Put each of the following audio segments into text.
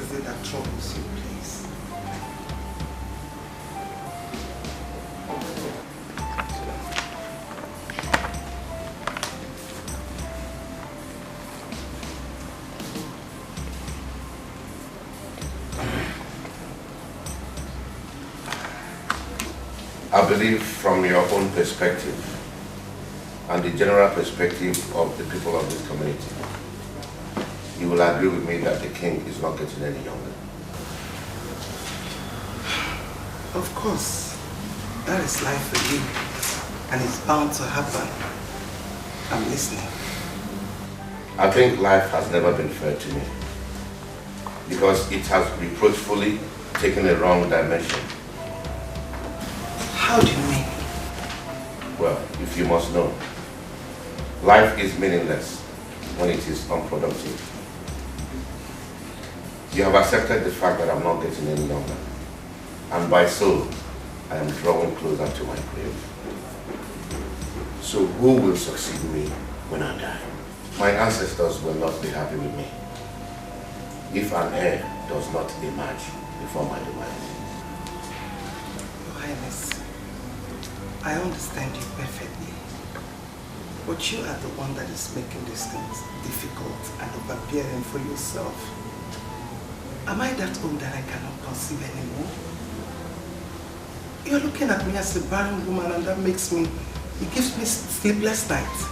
is it that troubles you, please? I believe from your own perspective and the general perspective of the people of this community, you will agree with me that the king is not getting any younger. Of course, that is life for you, and it's bound to happen. I'm listening. I think life has never been fair to me because it has reproachfully taken a wrong dimension. How do you mean? Well, if you must know, life is meaningless when it is unproductive. You have accepted the fact that I'm not getting any younger, and by so, I am drawing closer to my grave. So who will succeed me when I die? My ancestors will not be happy with me if an heir does not emerge before my demise. Your Highness, I understand you perfectly, but you are the one that is making these things difficult and overbearing for yourself. Am I that old that I cannot conceive anymore? You're looking at me as a barren woman, and that makes me, it gives me sleepless nights.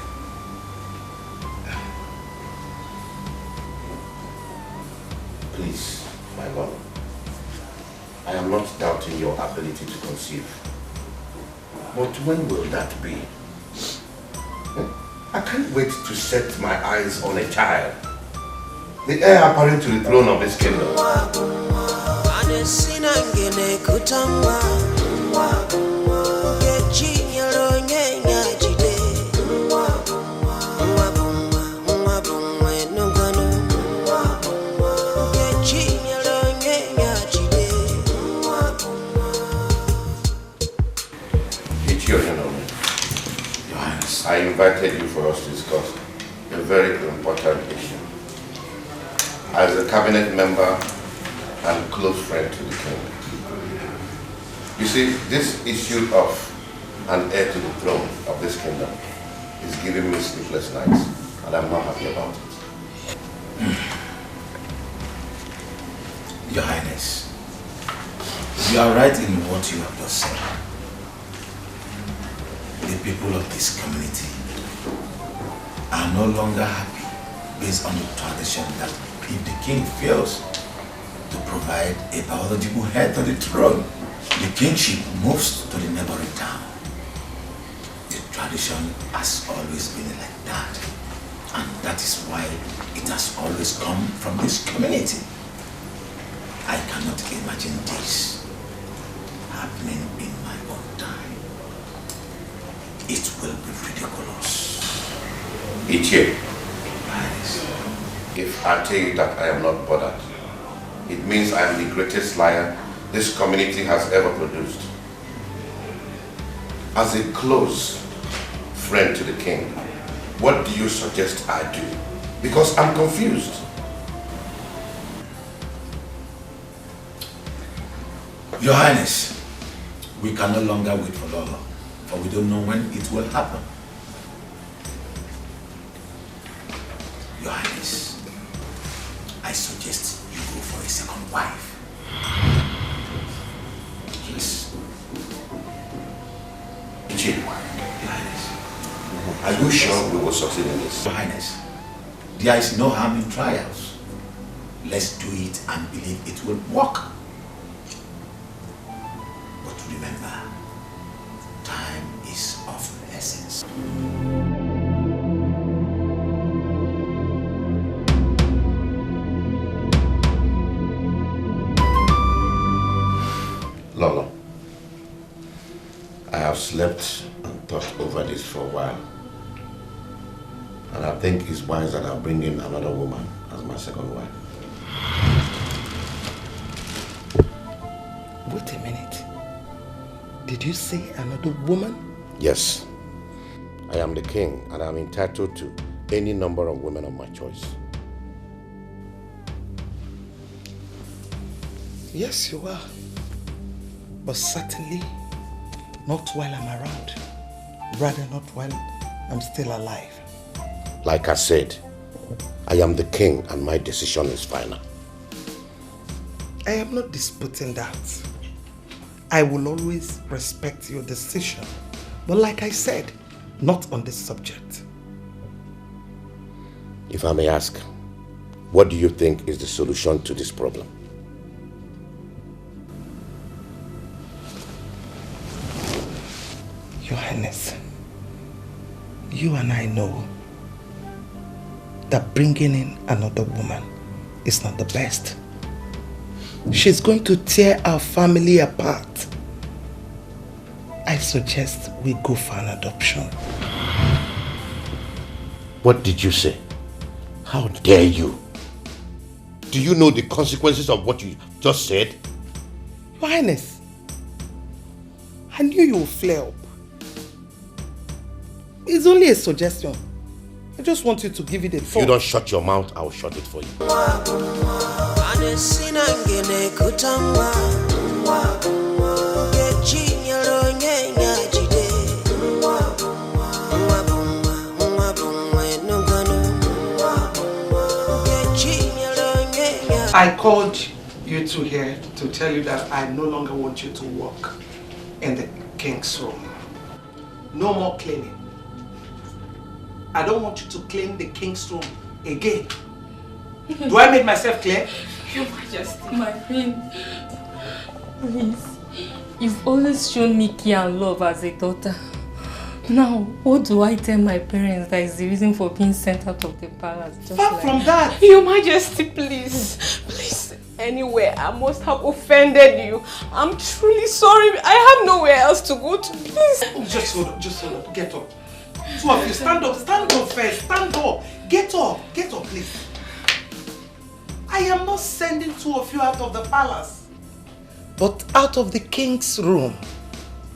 Please, my lord, I am not doubting your ability to conceive. But when will that be? I can't wait to set my eyes on a child, the heir apparent to the throne of this kingdom. I invited you for us to discuss a very important issue. As a cabinet member and close friend to the king. You see, this issue of an heir to the throne of this kingdom is giving me sleepless nights, and I'm not happy about it. Your Highness, you are right in what you have just said. The people of this community are no longer happy based on the tradition that if the king fails to provide a biological heir to the throne, the kingship moves to the neighboring town. The tradition has always been like that, and that is why it has always come from this community. I cannot imagine this happening in my own time. It will be ridiculous. Ichie, if I tell you that I am not bothered, it means I am the greatest liar this community has ever produced. As a close friend to the king, what do you suggest I do? Because I'm confused. Your Highness, we can no longer wait for Lolo, for we don't know when it will happen. Your Highness, I suggest you go for a second wife. Yes. Ichie, Your Highness, are you sure we will succeed in this? Your Highness, there is no harm in trials. Let's do it and believe it will work. But remember, time is of the essence. Lolo, I have slept and thought over this for a while. And I think it's wise that I bring in another woman as my second wife. Wait a minute. Did you say another woman? Yes. I am the king and I'm entitled to any number of women of my choice. Yes, you are. But certainly not while I'm around. Rather not while I'm still alive. Like I said, I am the king and my decision is final. I am not disputing that. I will always respect your decision. But like I said, not on this subject. If I may ask, what do you think is the solution to this problem? Your Highness, you and I know that bringing in another woman is not the best. She's going to tear our family apart. I suggest we go for an adoption. What did you say? How dare you? Do you know the consequences of what you just said? Your Highness, I knew you would flare up. It's only a suggestion. I just want you to give it a thought. If you don't shut your mouth, I'll shut it for you. I called you two here to tell you that I no longer want you to work in the king's room. No more cleaning. I don't want you to clean the king's room again. Do I make myself clear? Your Majesty, my queen, please. You've always shown me care and love as a daughter. Now, what do I tell my parents that is the reason for being sent out of the palace? Far from that. Your Majesty, please. Please. Anywhere I must have offended you. I'm truly sorry. I have nowhere else to go to. Please. Oh, just hold up. Get up. Two of you, stand up first. Stand up. Get up, please. I am not sending two of you out of the palace, but out of the king's room.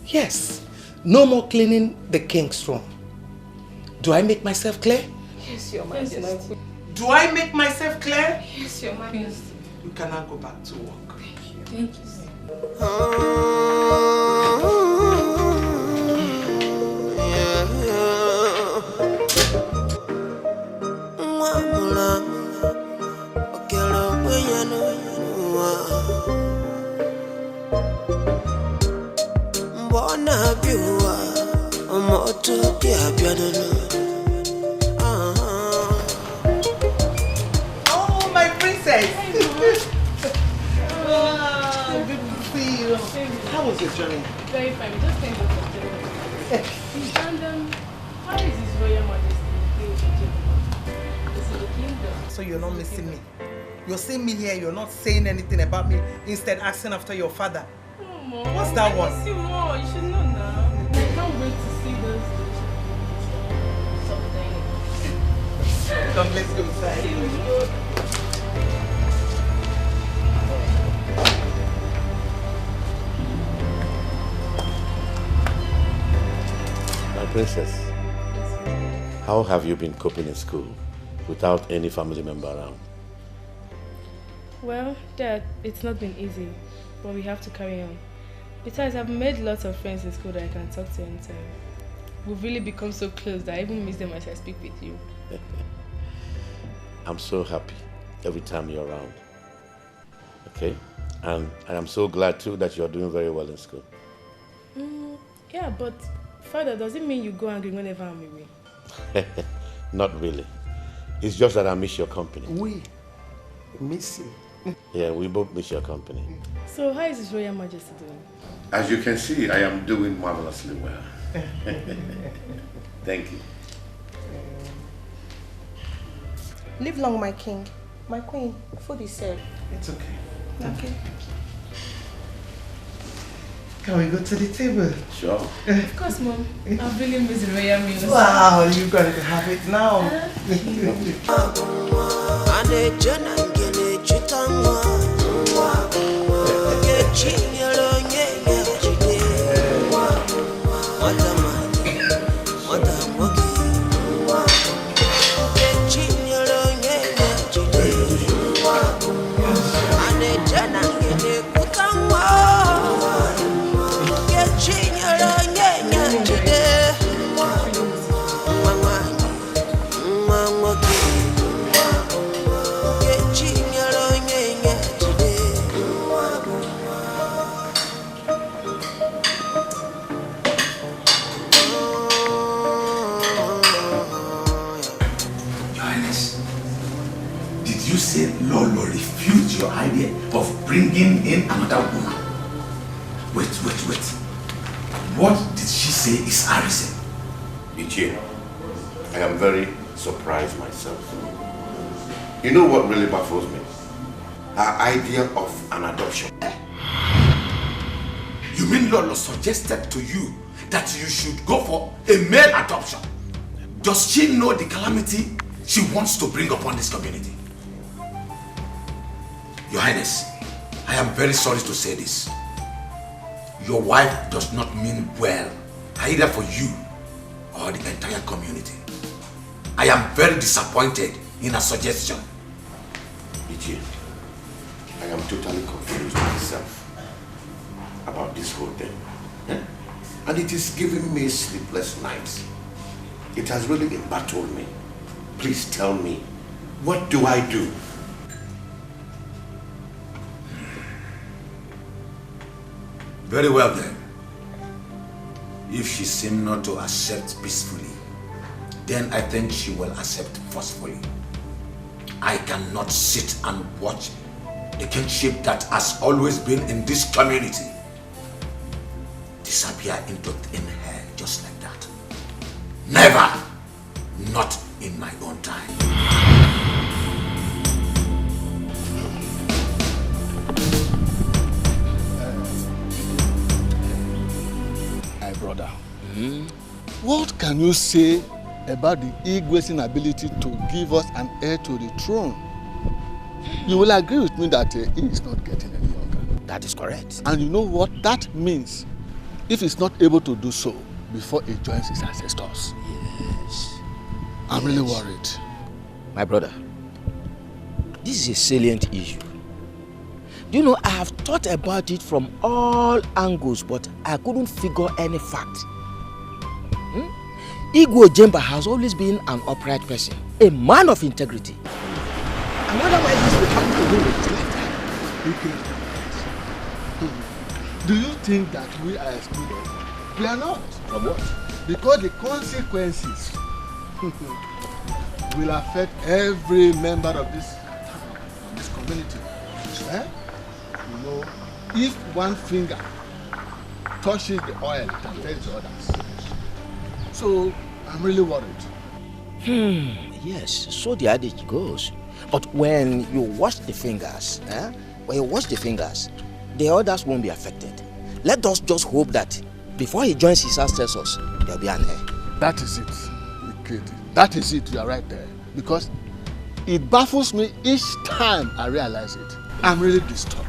Yes, no more cleaning the king's room. Do I make myself clear? Yes, Your Majesty. Do I make myself clear? Yes, Your Majesty. You can now go back to work. Thank you, sir. Oh, my princess! Good to see you. How was your journey? Very fine. Just thank God for joining. And how is His Royal Majesty? This is the kingdom. So you're not missing me. You're seeing me here, you're not saying anything about me, instead asking after your father. Oh, Mom, What's that one? I miss you more. You should know now. I can't wait to see those someday. Come, let's go inside. My princess, how have you been coping in school without any family member around? Well, Dad, it's not been easy, but we have to carry on. Besides, I've made lots of friends in school that I can talk to anytime. We've really become so close that I even miss them as I speak with you. I'm so happy every time you're around. Okay? And I am so glad too that you're doing very well in school. Yeah, but Father, does it mean you go angry whenever I'm away? Not really. It's just that I miss your company. We miss you. Yeah, we both miss your company. So how is His Royal Majesty doing? As you can see, I am doing marvelously well. Thank you. Live long, my king. My queen, food is served. It's okay. Okay. Can we go to the table? Sure. Of course, Mom. I've really missed the royal meals. Wow, you got to have it now. idea of bringing in another woman. Wait. What did she say is arisen? Dikeh, I am very surprised myself. You know what really baffles me? Her idea of an adoption. You mean Lolo suggested to you that you should go for a male adoption? Does she know the calamity she wants to bring upon this community? Your Highness, I am very sorry to say this. Your wife does not mean well, either for you or the entire community. I am very disappointed in her suggestion. Dikeh, I am totally confused myself about this whole thing. And it is giving me sleepless nights. It has really embattled me. Please tell me, what do I do? Very well then. If she seems not to accept peacefully, then I think she will accept forcefully. I cannot sit and watch the kingship that has always been in this community disappear into thin air just like that. Never! Not in my own time. My brother, what can you say about the Igwe's inability to give us an heir to the throne? You will agree with me that he is not getting any younger. That is correct. And you know what that means if he's not able to do so before he joins his ancestors. Yes. I'm really worried. My brother, this is a salient issue. Do you know, I have thought about it from all angles, but I couldn't figure any fact. Igwe Jemba has always been an upright person, a man of integrity. I wonder why this will happen to him in his lifetime. Do you think that we are excluded? We are not. From what? Because the consequences will affect every member of this town, this community. You know, if one finger touches the oil, it affects the others. So, I'm really worried. Yes, so the adage goes. But when you wash the fingers, the others won't be affected. Let us just hope that before he joins his ancestors, there'll be an heir. That is it, Ikedi. That is it, you are right there. Because it baffles me each time I realize it. I'm really disturbed.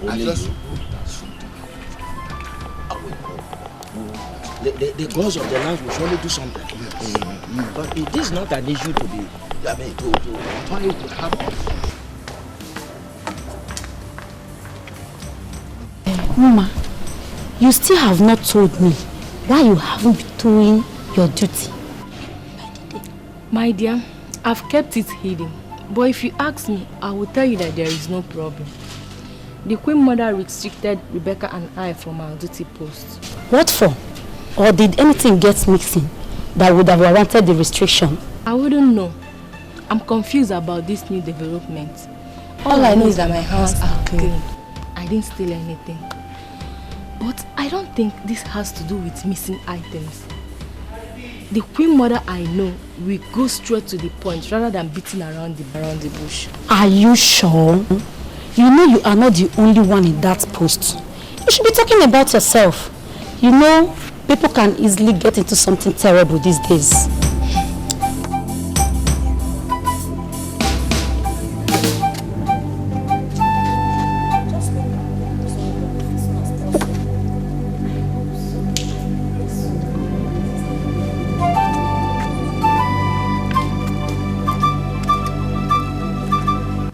I just hope that something happens. The gods of the land will surely do something. Yes. But it is not an issue to be, to have. Mama, you still have not told me why you haven't been doing your duty. My dear, I've kept it hidden. But if you ask me, I will tell you that there is no problem. The Queen Mother restricted Rebecca and I from our duty post. What for? Or did anything get mixing that would have warranted the restriction? I wouldn't know. I'm confused about this new development. All I know is that my hands are clean. I didn't steal anything. But I don't think this has to do with missing items. The Queen Mother I know will go straight to the point rather than beating around the bush. Are you sure? You know you are not the only one in that post. You should be talking about yourself. You know, people can easily get into something terrible these days.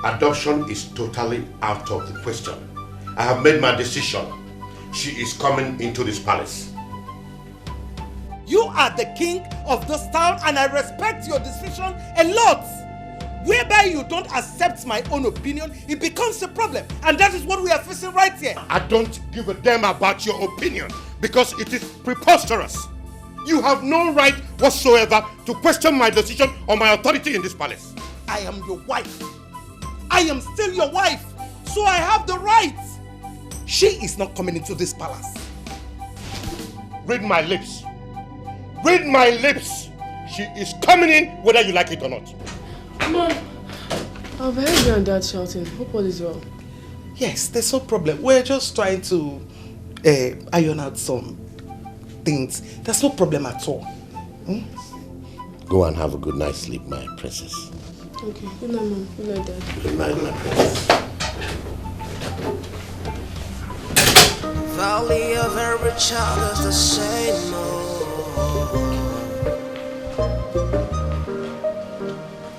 Adoption is totally out of the question. I have made my decision. She is coming into this palace. You are the king of this town and I respect your decision a lot. Whereby you don't accept my own opinion, it becomes a problem. And that is what we are facing right here. I don't give a damn about your opinion because it is preposterous. You have no right whatsoever to question my decision or my authority in this palace. I am your wife. I am still your wife. So I have the right. She is not coming into this palace. Read my lips. Read my lips. She is coming in whether you like it or not. Mom, I've heard you and Dad shouting. Hope all is well. Yes, there's no problem. We're just trying to iron out some things. There's no problem at all. Go and have a good night's sleep, my princess. Okay, good night, Mom. Good night, Dad. Good night, my princess. Valley of every child is the same.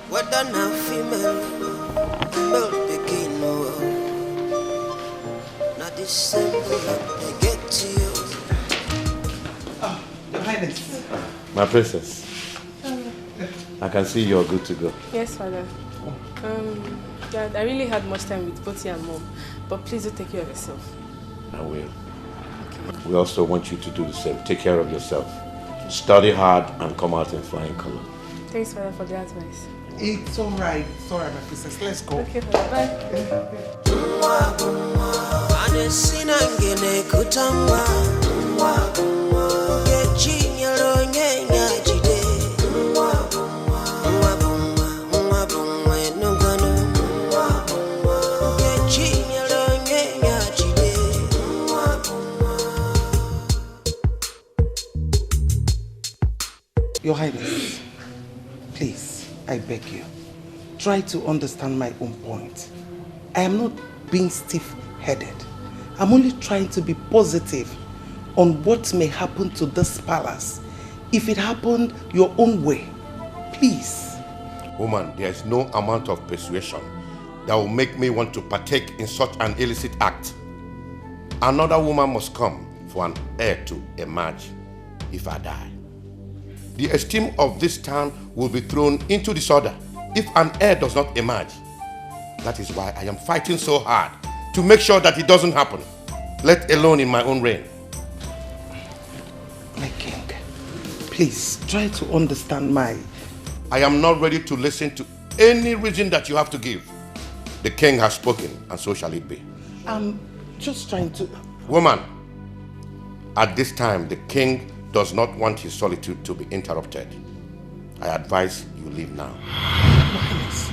Whether now female begin not the same they get to you. Oh, Your Highness. My princess. I can see you're good to go. Yes, Father. Dad, I really had much time with both you and Mom, but please do take care of yourself. I will. Okay. We also want you to do the same. Take care of yourself. Study hard and come out in flying color. Thanks, Father, for the advice. It's alright. It's alright, my princess. Let's go. Okay, Father. Bye. Your Highness, please, I beg you, try to understand my own point. I am not being stiff-headed. I'm only trying to be positive on what may happen to this palace if it happened your own way. Please. Woman, there is no amount of persuasion that will make me want to partake in such an illicit act. Another woman must come for an heir to emerge if I die. The esteem of this town will be thrown into disorder if an heir does not emerge. That is why I am fighting so hard to make sure that it doesn't happen, let alone in my own reign. My king, please try to understand my... I am not ready to listen to any reason that you have to give. The king has spoken, and so shall it be. I'm just trying to... Woman, at this time, the king does not want his solitude to be interrupted. I advise you leave now. Your Highness,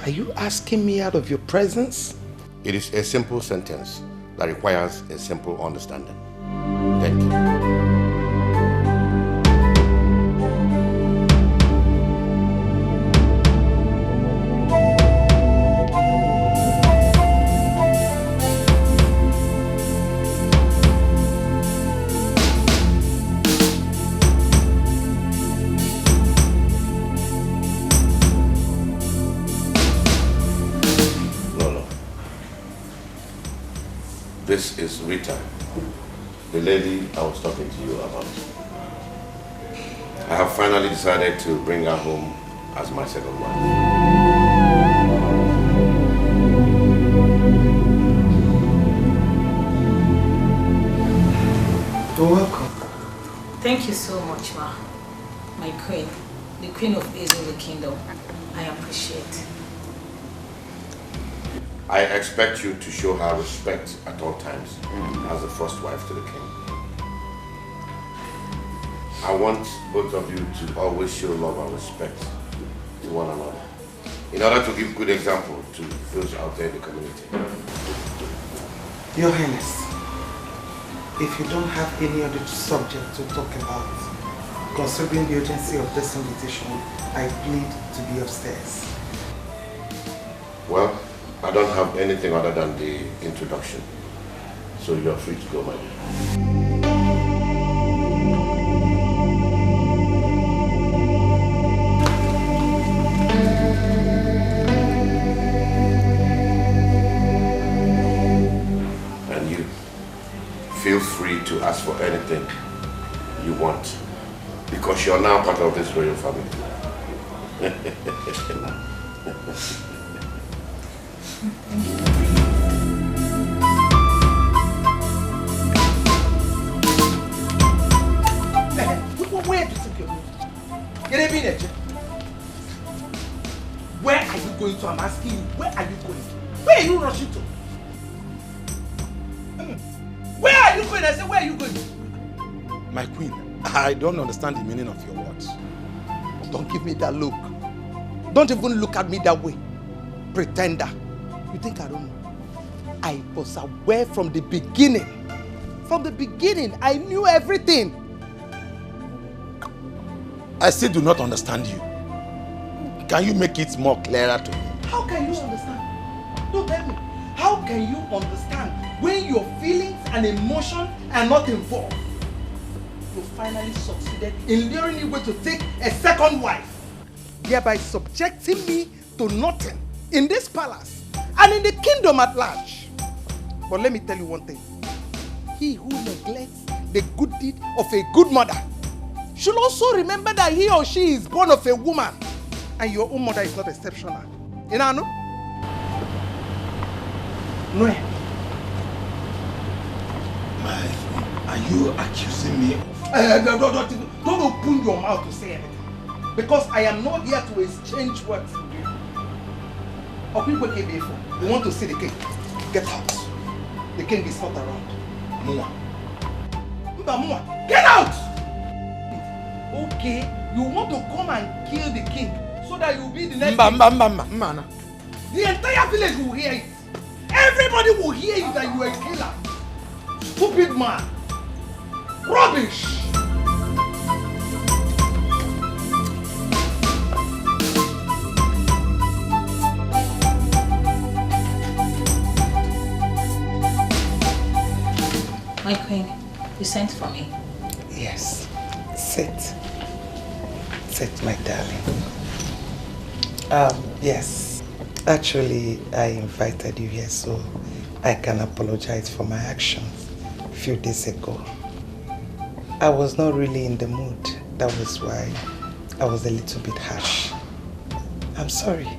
are you asking me out of your presence? It is a simple sentence that requires a simple understanding. Thank you. This is Rita, the lady I was talking to you about. I have finally decided to bring her home as my second wife. You're welcome. Thank you so much, Ma. My queen, the queen of Asia in the kingdom. I appreciate. I expect you to show her respect at all times as the first wife to the king. I want both of you to always show love and respect to one another in order to give good example to those out there in the community. Your Highness, if you don't have any other subject to talk about, considering the urgency of this invitation, I plead to be upstairs. Well, I don't have anything other than the introduction, so you're free to go, my dear. And you, feel free to ask for anything you want, because you're now part of this royal family. Where do you think you're going? Where are you going to? I'm asking you, where are you going? Where are you rushing to? going? I said, where are you going? My queen, I don't understand the meaning of your words. Don't give me that look. Don't even look at me that way. Pretender. You think I don't know? I was aware from the beginning. From the beginning, I knew everything. I still do not understand you. Can you make it more clearer to me? How can you understand? Don't tell me. How can you understand when your feelings and emotion are not involved? You finally succeeded in luring Igwe to take a second wife, thereby subjecting me to nothing in this palace and in the kingdom at large. But let me tell you one thing. He who neglects the good deed of a good mother should also remember that he or she is born of a woman, and your own mother is not exceptional. You know? No. Are you accusing me of... Don't open your mouth to say anything. Because I am not here to exchange words with you. You want to see the king? Get out. The king is not around. Mua. Get out! Okay, you want to come and kill the king so that you'll be the next king. The entire village will hear it. Everybody will hear you that you are a killer. Stupid man. Rubbish. My queen, you sent for me. Yes. Sit. Sit, my darling. Yes. Actually, I invited you here so I can apologize for my actions a few days ago. I was not really in the mood. That was why I was a little bit harsh. I'm sorry.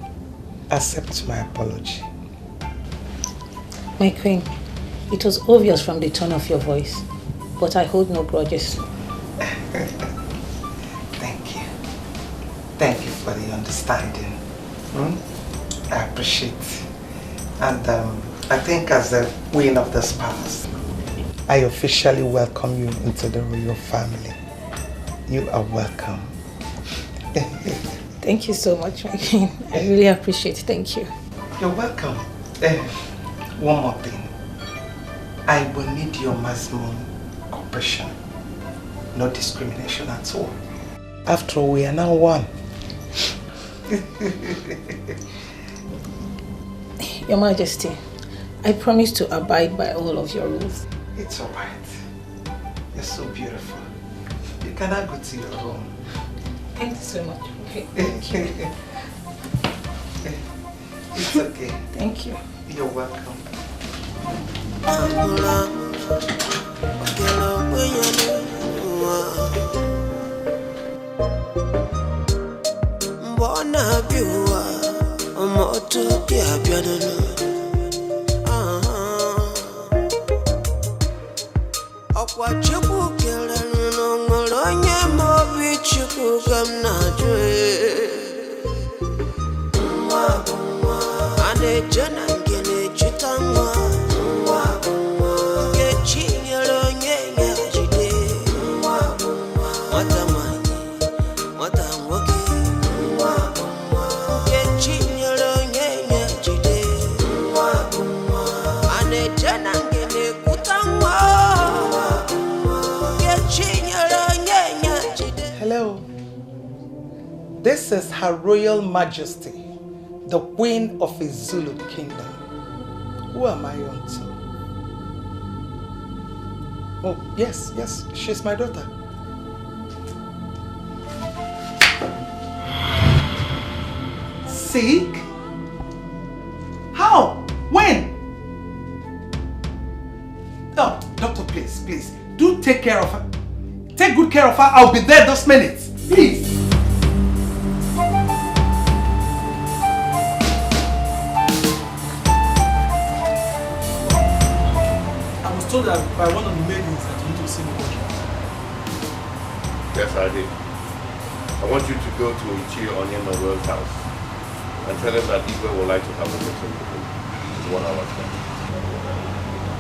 Accept my apology. My queen, it was obvious from the tone of your voice, but I hold no grudges. Thank you. Thank you for the understanding. I appreciate it. And I think as the queen of this palace, I officially welcome you into the royal family. You are welcome. Thank you so much, my queen. I really appreciate it. Thank you. You're welcome. One more thing. I will need your maximum cooperation. No discrimination at all. After all, we are now one. Your Majesty, I promise to abide by all of your rules. It's all right. You're so beautiful. You cannot go to your room. Thank you so much. Okay. Thank you. It's okay. Thank you. You're welcome. Mbona biwa moto pia biadolo Okwa chuku kele nongolonye mobi chuku gamnajwe Ane jana ngene chutangwa Hello. This is Her Royal Majesty, the Queen of the Zulu Kingdom. Who am I on to? Oh, yes, she's my daughter. Sick? How? When? Oh, doctor, please. Do take care of her. Take good care of her. I'll be there this minute. Please. I was told that by one of the maidens that you need to see me. Yes, I did. I want you to go to Ichie Onyemewe's house and tell him that Igwe would like to have a meeting with him. It's 1 hour time.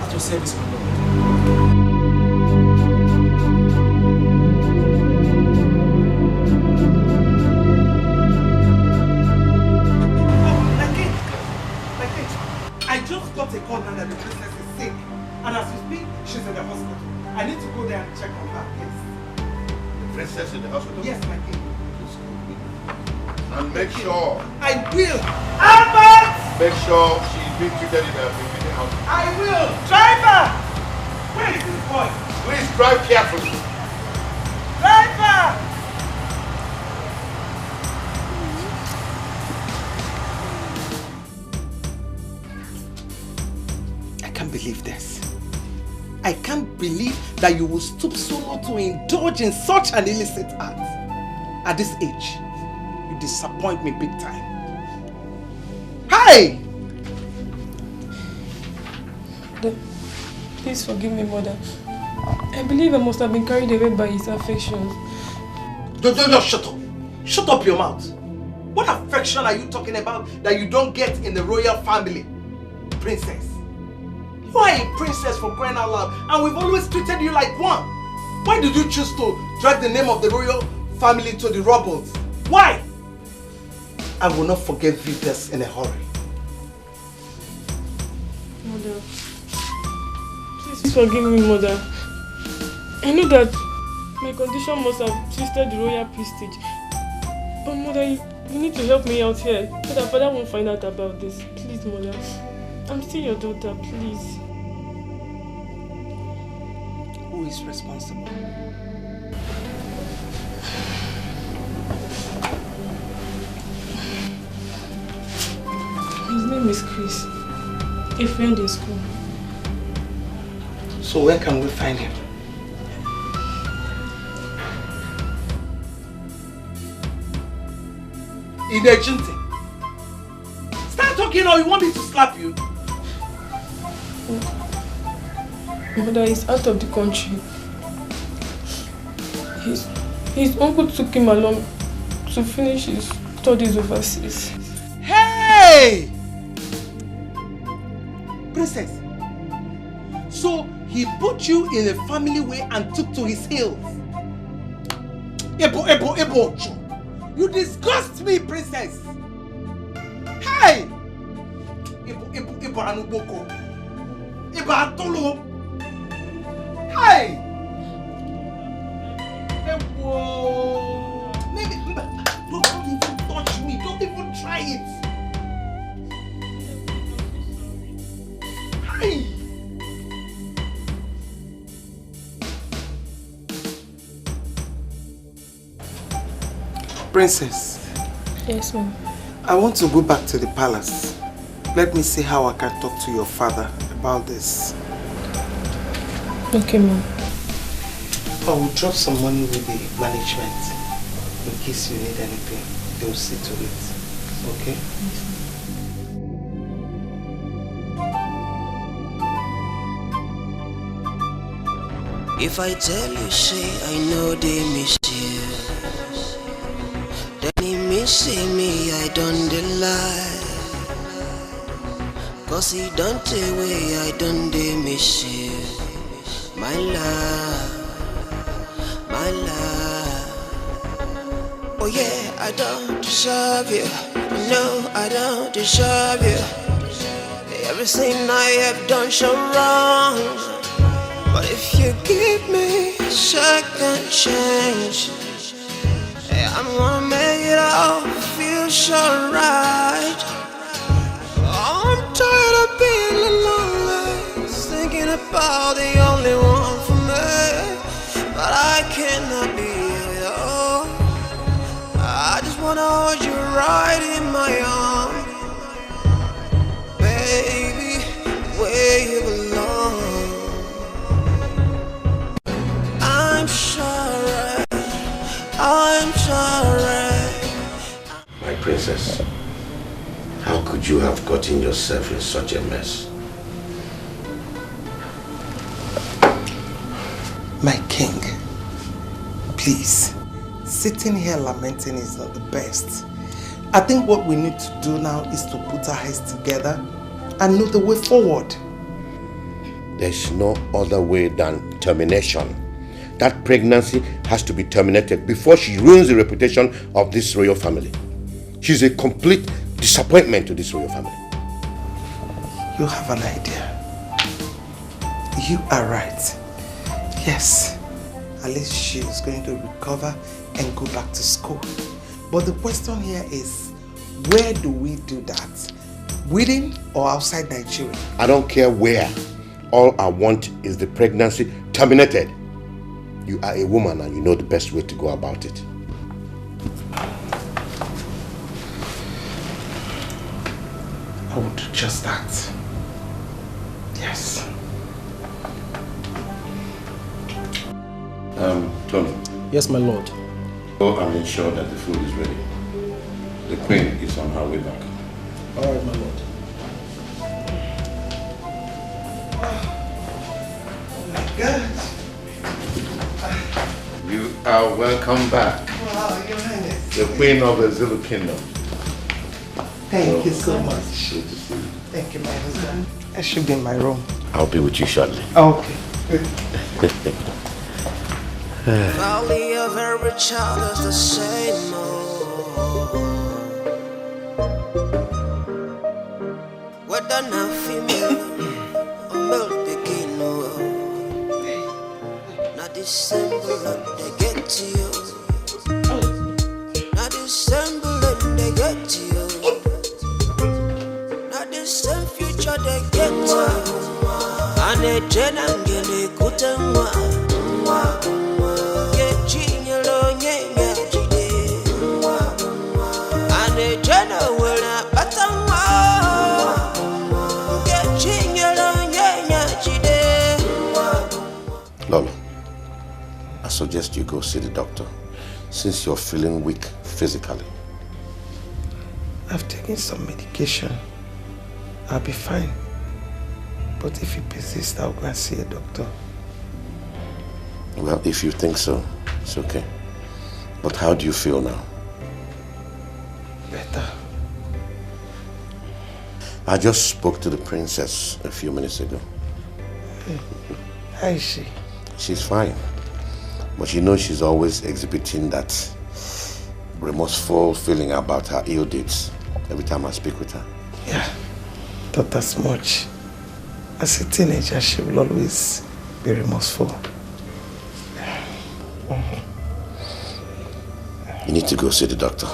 At your service, my lord. understand that the princess is sick. And as we speak, she's in the hospital. I need to go there and check on her, please. The princess in the hospital? Yes, my king. And make sure. I will. Albert! Make sure she's being treated in a hospital. I will. Driver! Where is this boy? Please drive carefully. Driver! I can't believe this. I can't believe that you will stoop so low to indulge in such an illicit act. At this age, you disappoint me big time. Hi! Mother, please forgive me, Mother. I believe I must have been carried away by his affections. Don't shut up. Shut up your mouth. What affection are you talking about that you don't get in the royal family? Princess. You are a princess for crying out loud, and we've always treated you like one. Why did you choose to drag the name of the royal family to the rubble? Why? I will not forgive you this in a hurry. Mother, please forgive me, Mother. I know that my condition must have twisted the royal prestige. But Mother, you need to help me out here so that Father won't find out about this. Please, Mother. I'm still your daughter, please. Who is responsible? His name is Chris, a friend in school. So where can we find him? In Ejinti. Start talking or you want me to slap you? Mother is out of the country. His uncle took him along to finish his studies overseas. Hey! Princess, so he put you in a family way and took to his heels. Ebo, you disgust me, princess. Hey! Ebo anuboko. Ebo atolo. Hey! Ebo. Maybe, don't even touch me. Don't even try it. Hey! Princess. Yes, ma'am. I want to go back to the palace. Let me see how I can talk to your father about this. Okay, ma'am. I will drop some money with the management in case you need anything. They will see to it. Okay? Yes. If I tell you, say I know they miss you, then he miss me, I don't lie. Cause he don't away, I don't miss you. My love, my love. Oh yeah, I don't deserve you. No, I don't deserve you. Everything I have done so wrong. But if you give me a second chance, I'm gonna make it all feel so right. I'm tired of being alone, thinking about the only one for me. But I cannot be alone. I just wanna hold you right in my arms, baby, where you belong. I'm sorry. My princess, how could you have gotten yourself in such a mess? My king, please, sitting here lamenting is not the best. I think what we need to do now is to put our heads together and know the way forward. There's no other way than termination. That pregnancy has to be terminated before she ruins the reputation of this royal family. She's a complete disappointment to this royal family. You have an idea. You are right. Yes, at least she is going to recover and go back to school. But the question here is, where do we do that? Within or outside Nigeria? I don't care where. All I want is the pregnancy terminated. You are a woman and you know the best way to go about it. I will do just that. Yes. Tony. Yes, my lord. Oh, I'm ensure that the food is ready. The queen is on her way back. All right, my lord. Oh my God. You are welcome back. Wow, Your Highness. The queen of the Zulu kingdom. Thank you so much. Good to see you. Thank you, my husband. I should be in my room. I'll be with you shortly. Okay. Valley of every child is the same. Whether not female or male begin, not December they get to you. Not December they get to you. Not the same future they get to you. And a general kutamwa. Lolo, I suggest you go see the doctor since you're feeling weak physically. I've taken some medication. I'll be fine. But if you persist, I'll go and see a doctor. Well, if you think so, it's okay. But how do you feel now? Better. I just spoke to the princess a few minutes ago. How is she? She's fine. But you know she's always exhibiting that remorseful feeling about her ill deeds every time I speak with her. Yeah, not as much. As a teenager, she will always be remorseful. You need to go see the doctor.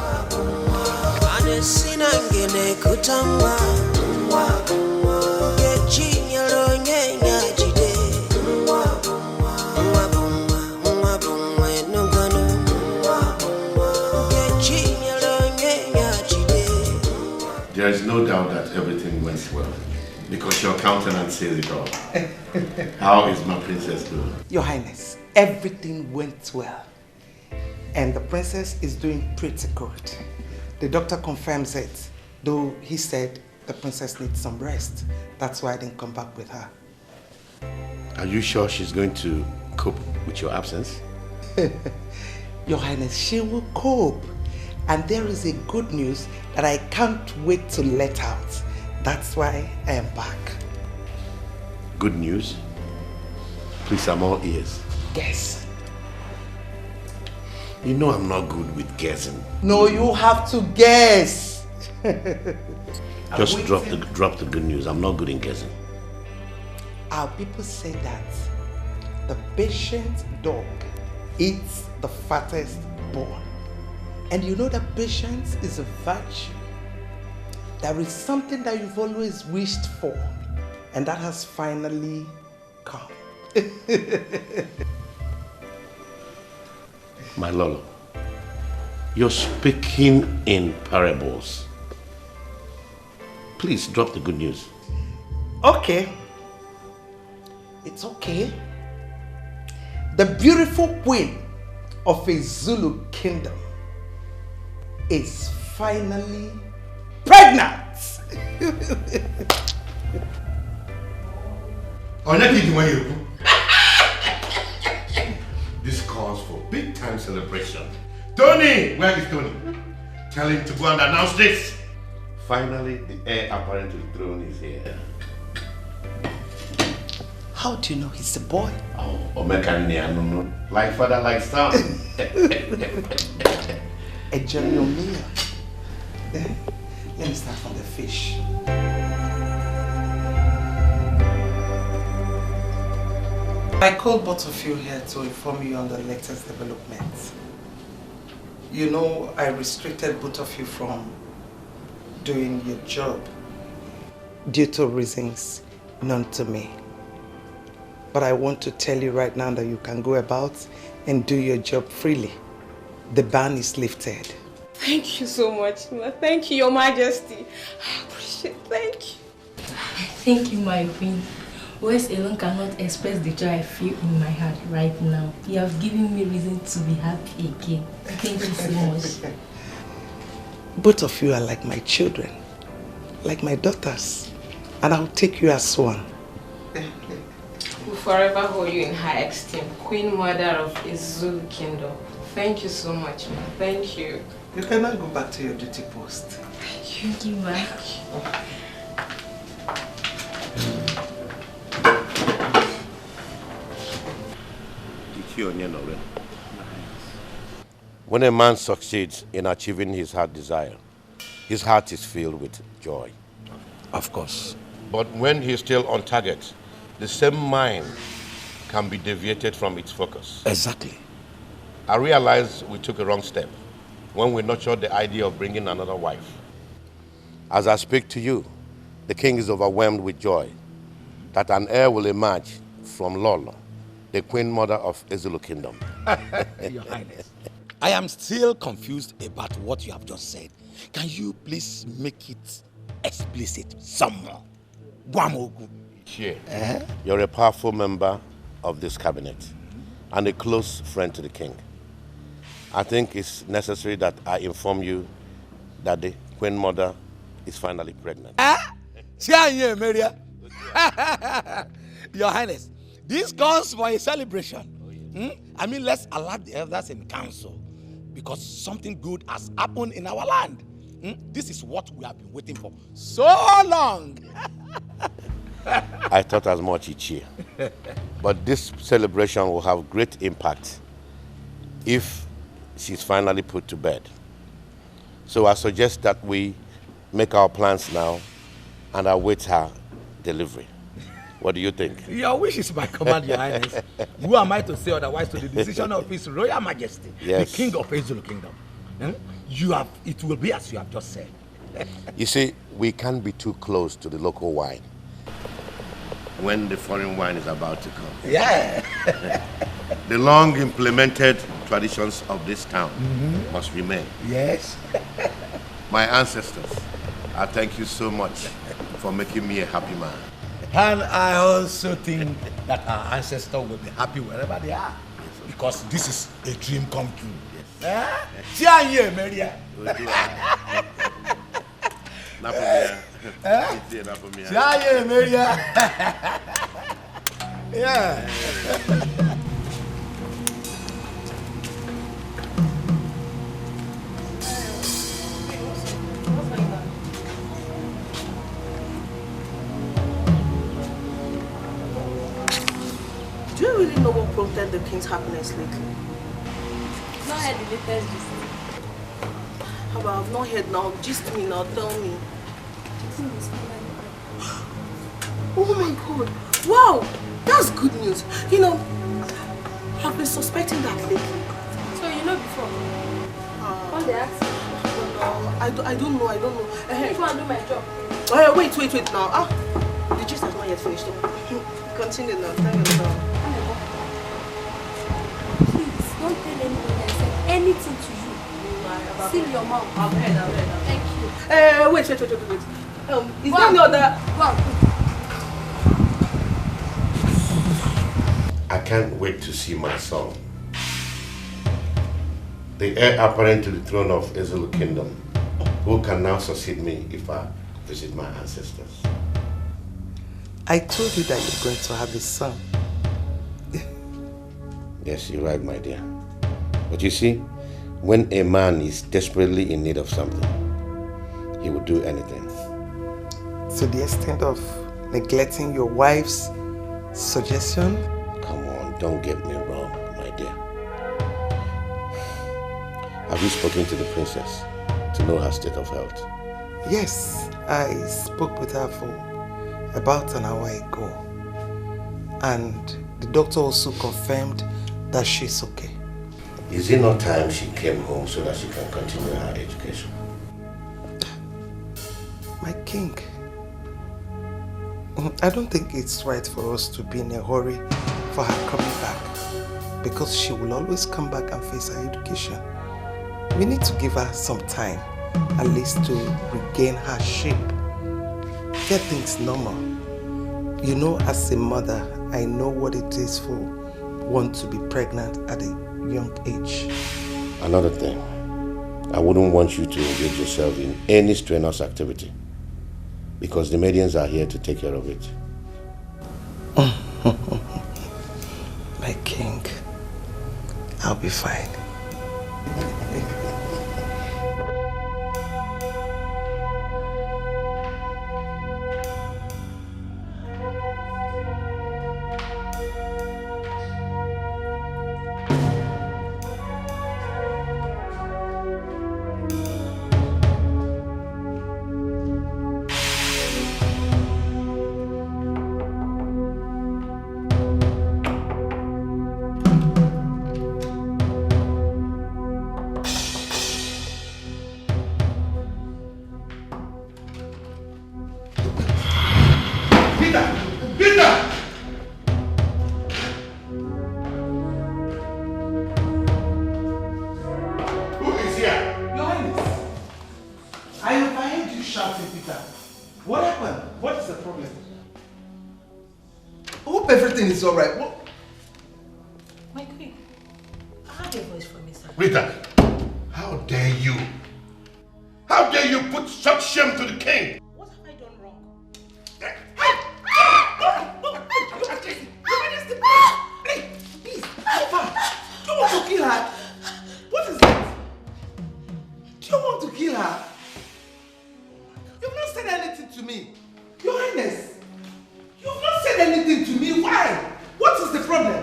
There is no doubt that everything went well, because your countenance says it all. How is my princess doing? Your Highness, everything went well. And the princess is doing pretty good. The doctor confirms it, though he said the princess needs some rest. That's why I didn't come back with her. Are you sure she's going to cope with your absence? Your Highness, she will cope. And there is a good news that I can't wait to let out. That's why I am back. Good news? Please, I'm all ears. Guess. You know I'm not good with guessing. No, you have to guess. Just drop the good news. I'm not good in guessing. Our people say that the patient dog eats the fattest bone. And you know that patience is a virtue. There is something that you've always wished for, and that has finally come. My Lolo, you're speaking in parables. Please drop the good news. Okay. It's okay. The beautiful queen of a Zulu kingdom is finally pregnant. This calls for big time celebration. Tony! Where is Tony? Tell him to go and announce this. Finally, the heir apparent to the throne is here. How do you know he's a boy? Oh, no. Like father, like son. Enjoy your meal. Then, let me start from the fish. I called both of you here to inform you on the latest developments. You know, I restricted both of you from doing your job due to reasons known to me. But I want to tell you right now that you can go about and do your job freely. The ban is lifted. Thank you so much, Ma. Thank you, Your Majesty. I appreciate it. Thank you. Thank you, my queen. Words alone cannot express the joy I feel in my heart right now. You have given me reason to be happy again. Thank you so much. Both of you are like my children, like my daughters, and I'll take you as one. We'll forever hold you in high esteem, Queen Mother of Izulu Kingdom. Thank you so much, Ma. Thank you. You can now go back to your duty post. Thank you, Ma. When a man succeeds in achieving his heart desire, his heart is filled with joy. Of course. But when he's still on target, the same mind can be deviated from its focus. Exactly. I realized we took a wrong step when we nurtured the idea of bringing another wife. As I speak to you, the king is overwhelmed with joy that an heir will emerge from Lolo, the queen mother of Izulu Kingdom. Your Highness, I am still confused about what you have just said. Can you please make it explicit some more? Sure. You're a powerful member of this cabinet and a close friend to the king. I think it's necessary that I inform you that the queen mother is finally pregnant. Your Highness, this calls for a celebration. I mean, let's alert the elders in council because something good has happened in our land. This is what we have been waiting for so long. I thought as much each year. But this celebration will have great impact if she's finally put to bed. So I suggest that we make our plans now and await her delivery. What do you think? Your wish is my command, Your Highness. Who am I to say otherwise to the decision of His Royal Majesty, yes, the King of Izulu Kingdom? It will be as you have just said. You see, we can't be too close to the local wine when the foreign wine is about to come. Yeah. The long implemented traditions of this town must remain. Yes. My ancestors, I thank you so much for making me a happy man. And I also think that our ancestors will be happy wherever they are. Because this is a dream come true. Yes. Maria. Yeah. Do you really know what prompted the king's happiness lately? Not heard the latest gist. How about I've not heard now? Gist me now, tell me. Oh my god. Wow! That's good news. You know, I've been suspecting that lately. So you know before? When they ask you? I don't know. If you want to do my job. Oh, wait now. The gist has not yet finished. Continue now. Tell me now. Please, don't tell anyone I said anything to you. Seal your mouth. I've heard. Thank you. Wait. Is there any other... I can't wait to see my son, the heir apparent to the throne of Izulu Kingdom, who can now succeed me if I visit my ancestors. I told you that you're going to have a son. Yes, you're right, my dear. But you see, when a man is desperately in need of something, he will do anything. To the extent of neglecting your wife's suggestion? Come on, don't get me wrong, my dear. Have you spoken to the princess to know her state of health? Yes, I spoke with her for about an hour ago. And The doctor also confirmed that she's okay. Is it not time she came home so that she can continue her education? My king, I don't think it's right for us to be in a hurry for her coming back, because she will always come back and face her education. We need to give her some time, at least to regain her shape, get things normal. You know, as a mother, I know what it is for one to be pregnant at a young age. Another thing, I wouldn't want you to engage yourself in any strenuous activity, because the medians are here to take care of it. My king, I'll be fine. It's all right. What? My queen, I heard a voice from inside. Rita, how dare you? How dare you put such shame to the king? What have I done wrong? Please, do you want to kill her? What is that? Do you want to kill her? You've not said anything to me. Your Highness, you've not said anything to me. Why? What is the problem?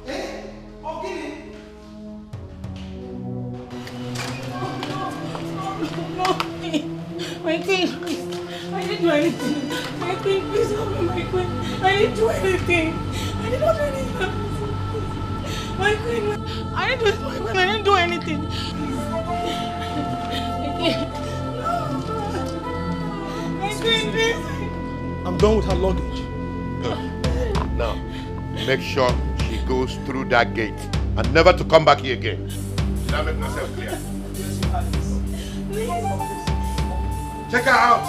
Eh? Okay. No, my queen, please. I didn't do anything. My queen, please help me, my queen. I didn't do anything. I did not do anything. My queen, I didn't do it, my queen. I didn't do anything. My queen, please. I'm done with her luggage. Now, make sure she goes through that gate and never to come back here again. Did I make myself clear? Check her out.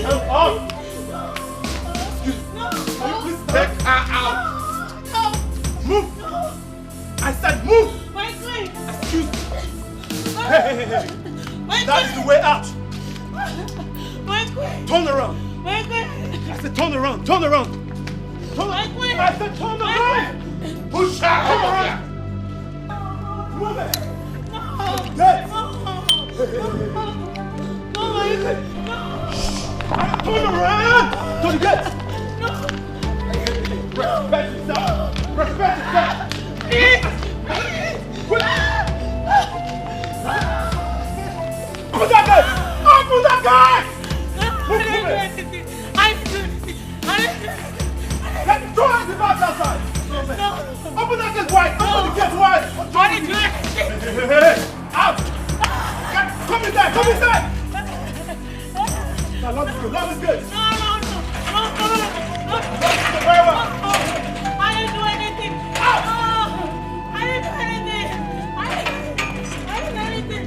Come on. Take her out. Move. I said move. My queen. Excuse me. Hey. That is the way out. My queen. Turn around. My queen. I said turn around. Turn around. Turn my queen. I said turn around. Push her over here. Move it. No. Yes. No, my queen. No. Turn around. To the gate. Respect yourself. Respect yourself. Open that gate! Open that gate! I didn't do anything. I didn't do anything. I didn't do anything. Let the door the back outside. No. Open that gate wide. Open the gate wide. I didn't do anything. Hey! Out! Come inside. Come inside. Now lock this gate. Lock this gate. No. Very well. I didn't do anything. Out! I didn't do anything. I didn't do anything.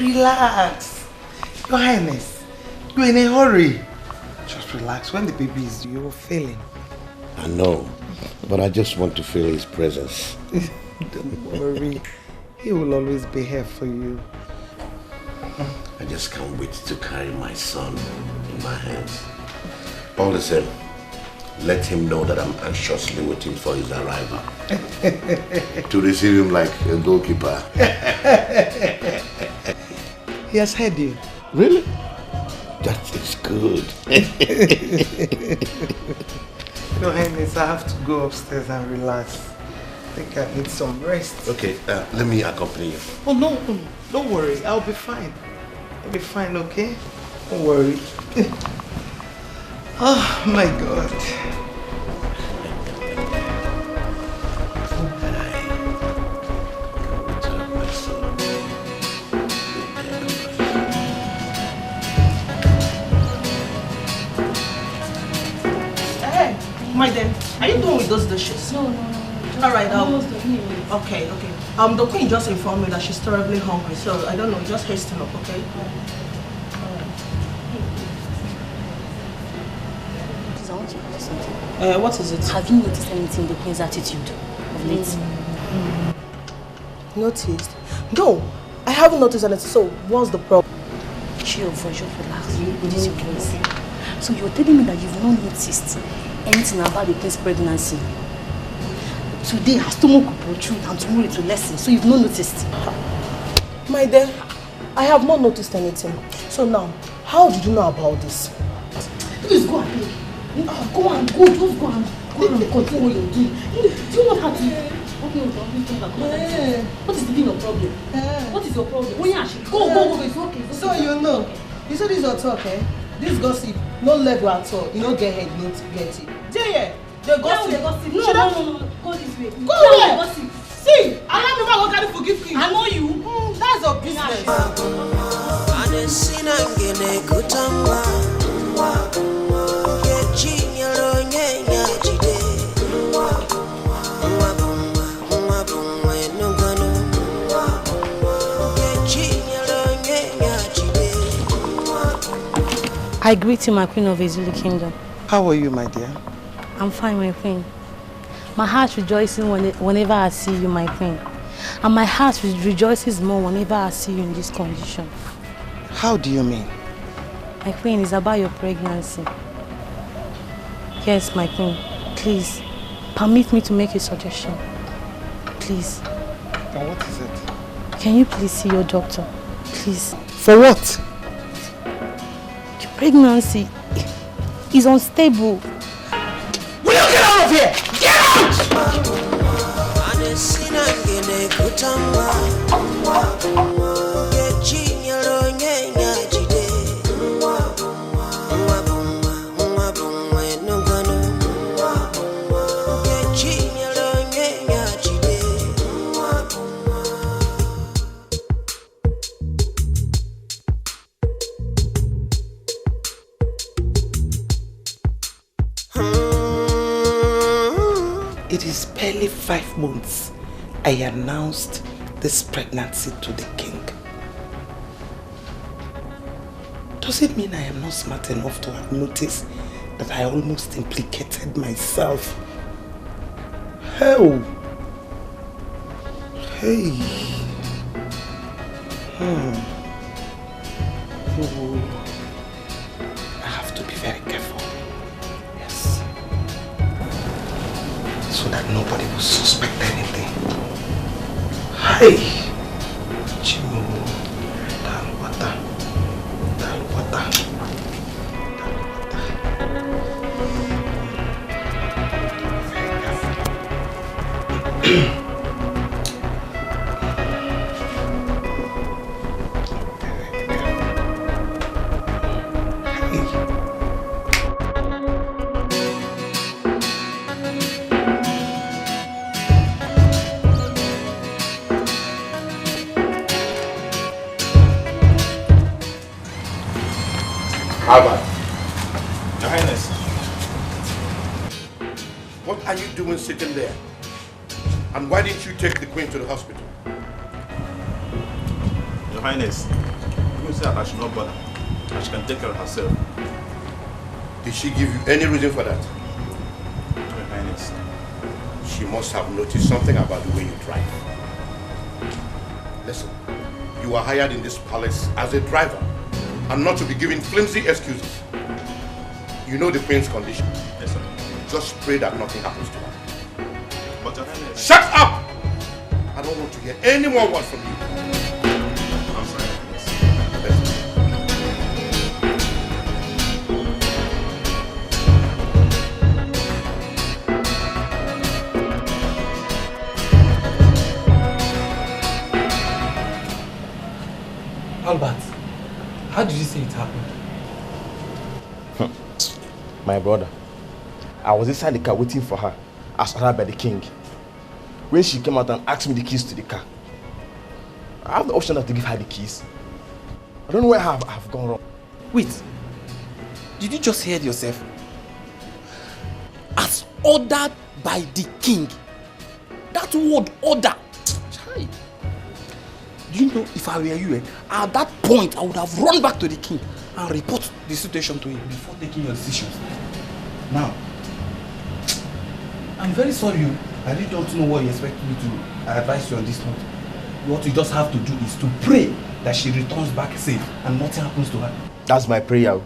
Relax. Your Highness, you're in a hurry. Just relax. When the baby is due, you're failing. I know, but I just want to feel his presence. Don't worry. He will always be here for you. I just can't wait to carry my son in my hands. All the same, let him know that I'm anxiously waiting for his arrival. To receive him like a goalkeeper. He has heard you. Really? That is good. good. Your Highness, I have to go upstairs and relax. I think I need some rest. Okay, let me accompany you. Oh, no, don't worry. I'll be fine. I'll be fine, okay? Don't worry. Oh, my God. My dear, are you done with those dishes? No. Alright, okay. The queen just informed me that she's terribly hungry, so I don't know, just hasten up, okay? Please, I want to ask something. What is it? Have you noticed anything in the queen's attitude of late? Noticed? No, I haven't noticed anything, so what's the problem? Chill, just relax. This is your case. So you're telling me that you've not noticed anything about the queen's pregnancy? Today her stomach will protrude and tomorrow it will lessen, so you've not noticed? My dear, I have not noticed anything. So now, how did you know about this? Please go and play. Just go and continue what you're doing. Do you know how to... Okay, what is the problem? What is your problem? Go, it's okay. So you know, you said this your talk, eh? This gossip, no level at all. You don't get head, you don't get it. Yeah, the gossip. No, go this way. Go where? Gossip. See, I don't know what kind of forgive you. I know you. That's your business. I greet you, my queen of Ezulu Kingdom. How are you, my dear? I'm fine, my queen. My heart rejoices whenever I see you, my queen. And my heart rejoices more whenever I see you in this condition. How do you mean? My queen, it's about your pregnancy. Yes, my queen. Please, permit me to make a suggestion. Please. And what is it? Can you please see your doctor? Please. For what? Your pregnancy is unstable. Will you get out of here? Get out! It is barely 5 months I announced this pregnancy to the king. Does it mean I am not smart enough to have noticed that I almost implicated myself? Hell! Hey! Oh. I have to be very careful. Yes. So that nobody will suspect anything. Hey! Chimo. Dalwata. Albert. Your Highness. What are you doing sitting there? And why didn't you take the queen to the hospital? Your Highness, you said I should not bother. That she can take care of herself. Did she give you any reason for that? Your Highness. She must have noticed something about the way you drive. Listen, you are hired in this palace as a driver and not to be given flimsy excuses. You know the queen's condition. Yes, sir. Just pray that nothing happens to her. But Your Highness... Shut up! I don't want to hear any more words from you. I'm sorry, Your Highness. Albert, how did you say it happened? My brother, I was inside the car waiting for her, as ordered by the king. When she came out and asked me the keys to the car, I have the option to give her the keys. I don't know where I have gone wrong. Wait, did you just hear yourself? As ordered by the king. That word order. Chai. Do you know, if I were you, at that point I would have run back to the king and report the situation to him before taking your decisions. Now, I'm very sorry, I really don't know what you expect me to advise you on this note. What you just have to do is to pray that she returns back safe and nothing happens to her. That's my prayer.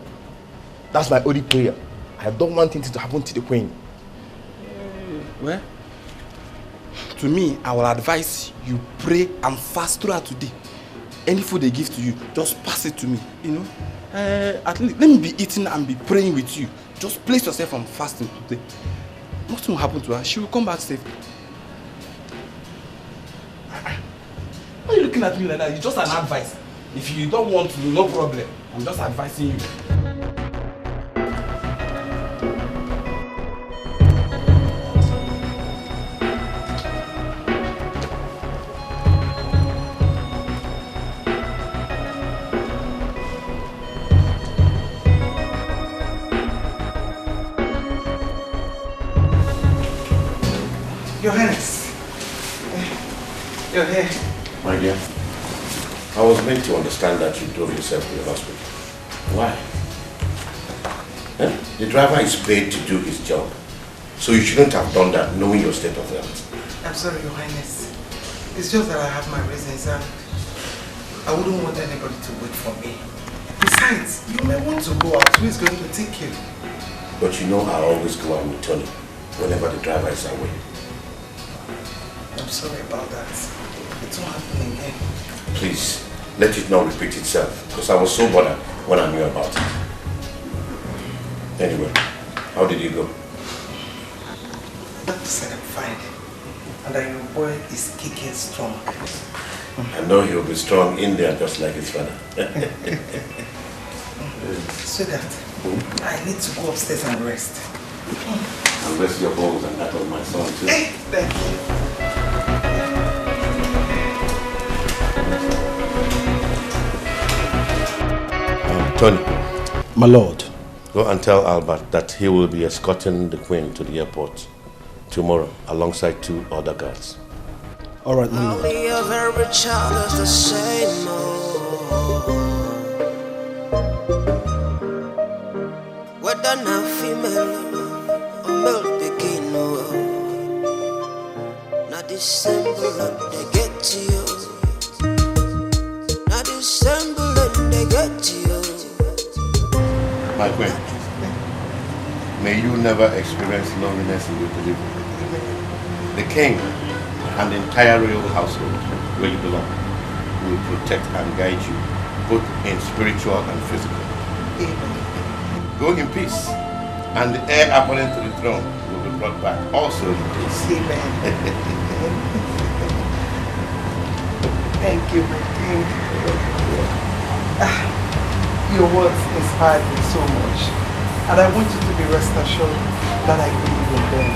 That's my only prayer. I don't want anything to happen to the queen. Well, to me, I will advise you pray and fast throughout today. Any food they give to you, just pass it to me, you know. At least let me be eating and be praying with you. Just place yourself on fasting today. Nothing will happen to her. She will come back safe. Why are you looking at me like that? It's just an advice. If you don't want to, no problem. I'm just advising you. Your Highness, you're here. My dear, I was meant to understand that you drove yourself to the hospital. Why? The driver is paid to do his job. So you shouldn't have done that knowing your state of health. I'm sorry, Your Highness. It's just that I have my reasons and I wouldn't want anybody to wait for me. Besides, you may want to go out. Who is going to take you? But you know I always go out with Tony whenever the driver is away. I'm sorry about that. It won't happen again. Please, let it not repeat itself, because I was so bothered when I knew about it. Anyway, how did you go? Doctor said I'm fine. And that your boy is kicking strong. I know he'll be strong in there just like his father. Sweetheart, I need to go upstairs and rest. And rest your bones and that of my son too. Hey, thank you. Tony. My lord. Go and tell Albert that he will be escorting the Queen to the airport tomorrow alongside 2 other guards. All right, my lord. Only a very child is the same old. Whether now female or male begin, not December they get to you. Not December they get to you. My Queen, may you never experience loneliness in your delivery. The King and the entire royal household where you belong will protect and guide you both in spiritual and physical. Go in peace, and the heir appointed to the throne will be brought back also in peace. Thank you, my king. Your words inspired me so much. And I want you to be rest assured that I believe in them.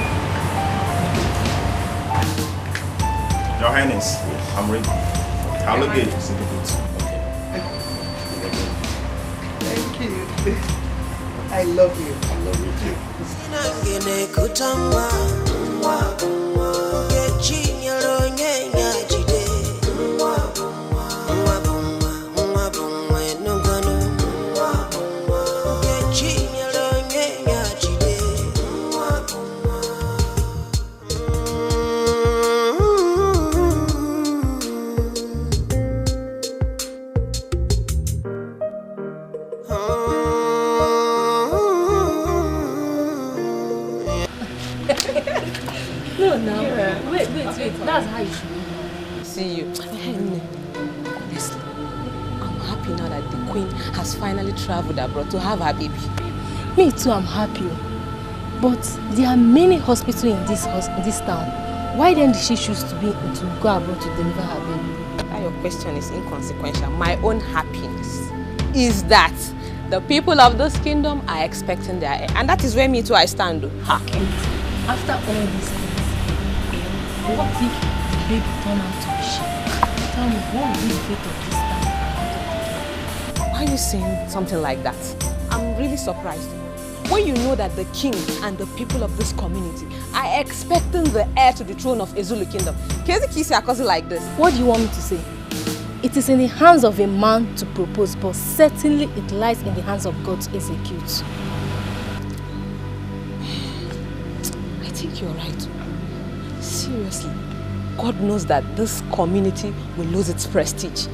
Your Highness, I'm ready. I'll look at you. Thank you. I love you. I love you too. That's how you should see you. Honestly, I'm happy now that the Queen has finally traveled abroad to have her baby. Me too, I'm happy. But there are many hospitals in this town. Why then did she choose to go abroad to deliver her baby? your question is inconsequential. My own happiness is that the people of this kingdom are expecting their heir. And that is where me too I stand. After all these things, what if the baby turn out to be sheep? Tell me, what will be the fate of this time? Why are you saying something like that? I'm really surprised. When you know that the king and the people of this community are expecting the heir to the throne of Ezulu Kingdom, can you kiss your cousin like this? What do you want me to say? It is in the hands of a man to propose, but certainly it lies in the hands of God to execute. I think you're right. Seriously, God knows that this community will lose its prestige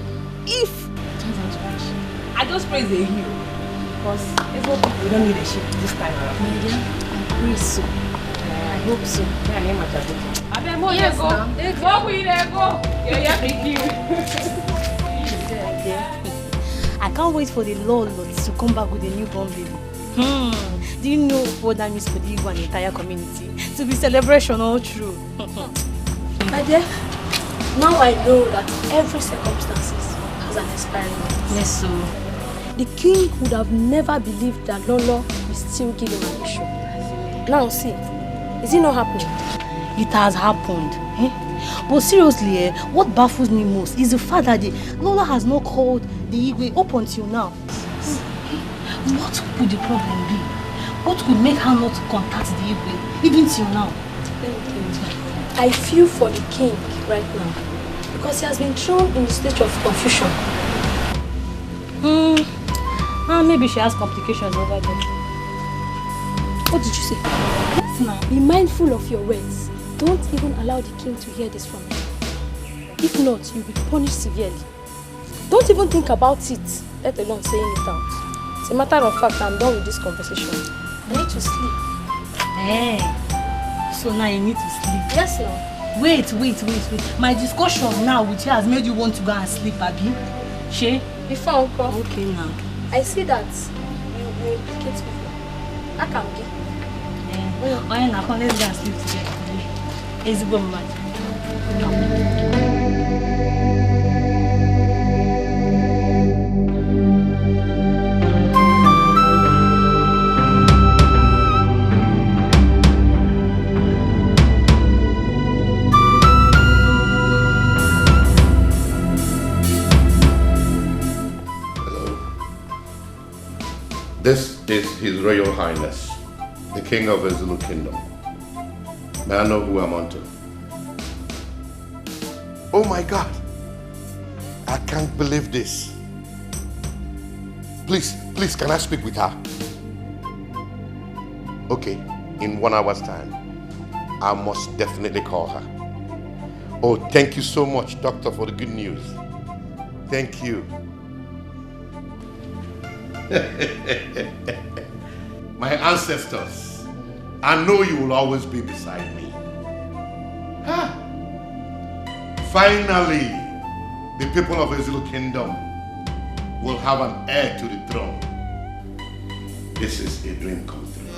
if it turns out to be a sheep. I just praise the hero. Because we don't need a ship this time around. My dear, I pray so. I hope so. Yes, I can't wait for the Lord to come back with a newborn baby. Do you know what that means for the Igbo and the entire community? To be celebration all through. My dear, now I know that every circumstances has an expiry date. Yes, so. The king would have never believed that Lolo will still give him an issue. Now see, is it not happening? It has happened. But seriously, what baffles me most is the fact that Lolo has not called the Igwe up until now. What could the problem be? What could make her not contact the Igwe even till now? I feel for the king right now because he has been thrown in a state of confusion. Maybe she has complications over there. What did you say? Yes, now. Be mindful of your words. Don't even allow the king to hear this from you. If not, you'll be punished severely. Don't even think about it, let alone saying it out. As a matter of fact, I'm done with this conversation. I need to sleep. So now you need to sleep? Yes, now. Wait. My discussion now with you has made you want to go and sleep, Abby. She? Before Uncle. Okay, now. I see that you implicate people. That can be. Let's go and sleep together. It's a good match. This is His Royal Highness, the King of the Zulu Kingdom. May I know who I'm on to? Oh my God! I can't believe this. Please, can I speak with her? Okay, in 1 hour's time, I must definitely call her. Oh, thank you so much, Doctor, for the good news. Thank you. My ancestors, I know you will always be beside me. Finally, the people of the Zulu Kingdom will have an heir to the throne. This is a dream come true.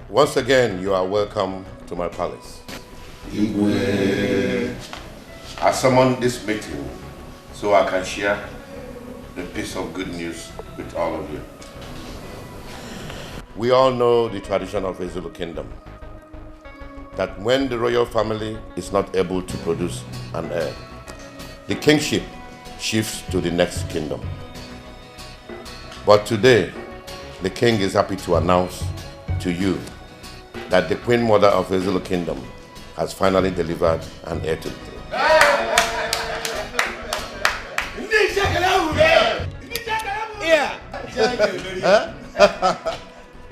Once again, you are welcome to my palace. I summoned this meeting so I can share the piece of good news with all of you. We all know the tradition of the Zulu Kingdom, that when the royal family is not able to produce an heir, the kingship shifts to the next kingdom. But today, the king is happy to announce to you that the Queen Mother of the Zulu Kingdom has finally delivered an heir to the throne.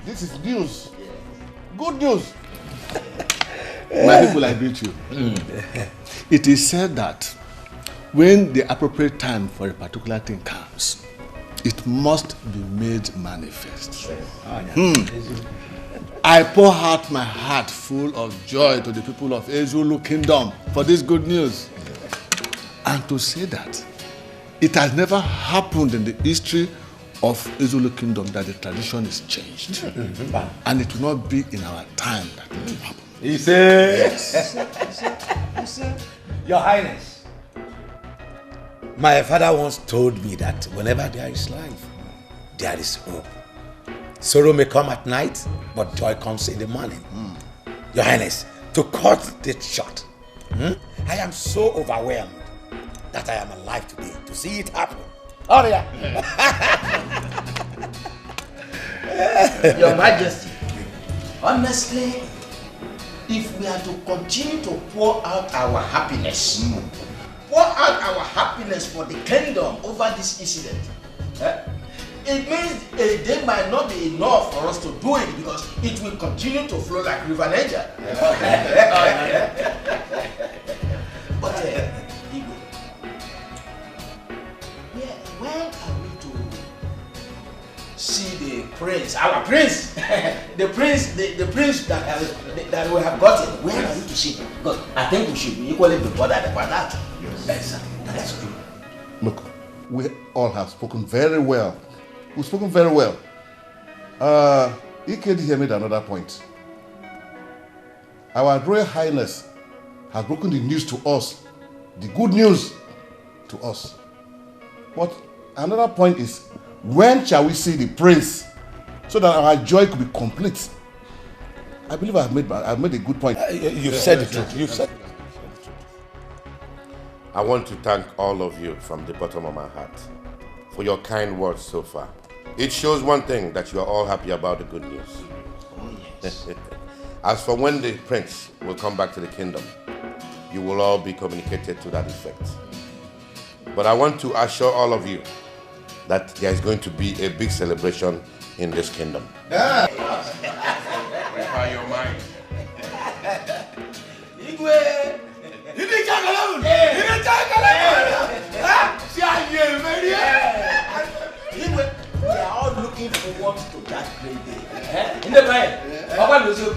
This is news. Good news. My people, I greet you. It is said that when the appropriate time for a particular thing comes, it must be made manifest. I pour out my heart full of joy to the people of Ezulu Kingdom for this good news. And to say that it has never happened in the history of Ezulu Kingdom that the tradition is changed. And it will not be in our time that it will happen. He said, Yes. Your Highness, my father once told me that whenever there is life, there is hope. Sorrow may come at night, but joy comes in the morning. Your Highness, to cut this short, I am so overwhelmed that I am alive today to see it happen. Oh, yeah. Your Majesty, honestly, if we are to continue to pour out our happiness, for the kingdom over this incident, it means a day might not be enough for us to do it because it will continue to flow like River Niger. But Igwe, when are we to see the prince, our prince, the prince that we have gotten? When are we to see him? Because I think we should be equally be bothered about that. Yes, that's true. Look, we all have spoken very well. We've spoken very well. EKD here made another point. Our Royal Highness has broken the news to us, the good news to us. But another point is, when shall we see the prince so that our joy could be complete? I believe I've made a good point. You've said the truth. You've said. I want to thank all of you from the bottom of my heart for your kind words so far. It shows one thing, that you are all happy about the good news. Oh, yes. As for when the prince will come back to the kingdom, you will all be communicated to that effect. But I want to assure all of you that there is going to be a big celebration in this kingdom. Prepare your mind. Igwe! Igwe, we are all looking forward to that great day. In the mind, Papa knows you.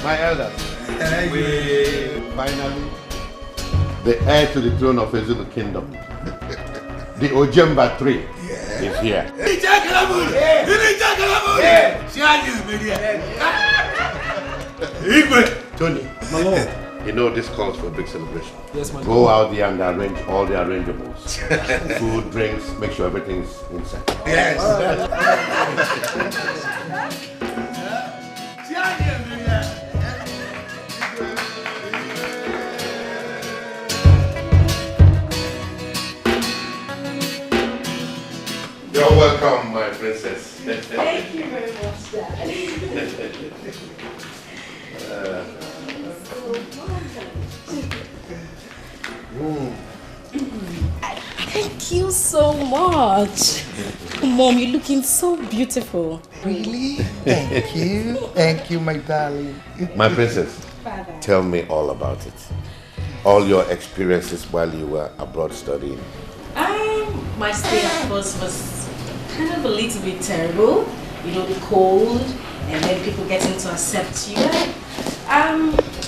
My elders, finally, the heir to the throne of Ezulu Kingdom, the Ojemba 3, is here. Tony, you know this calls for a big celebration. Yes, my Go out there and arrange all the arrangeables. Food, drinks, make sure everything's inside. Yes. You're welcome, my princess. Thank you very much, Dad. Thank you so much. Mom, you're looking so beautiful. Really? Thank you. Thank you, my darling. My princess, Father. tell me all about it. All your experiences while you were abroad studying. My stay at first was kind of a little bit terrible. You know, the cold, and then people getting to accept you.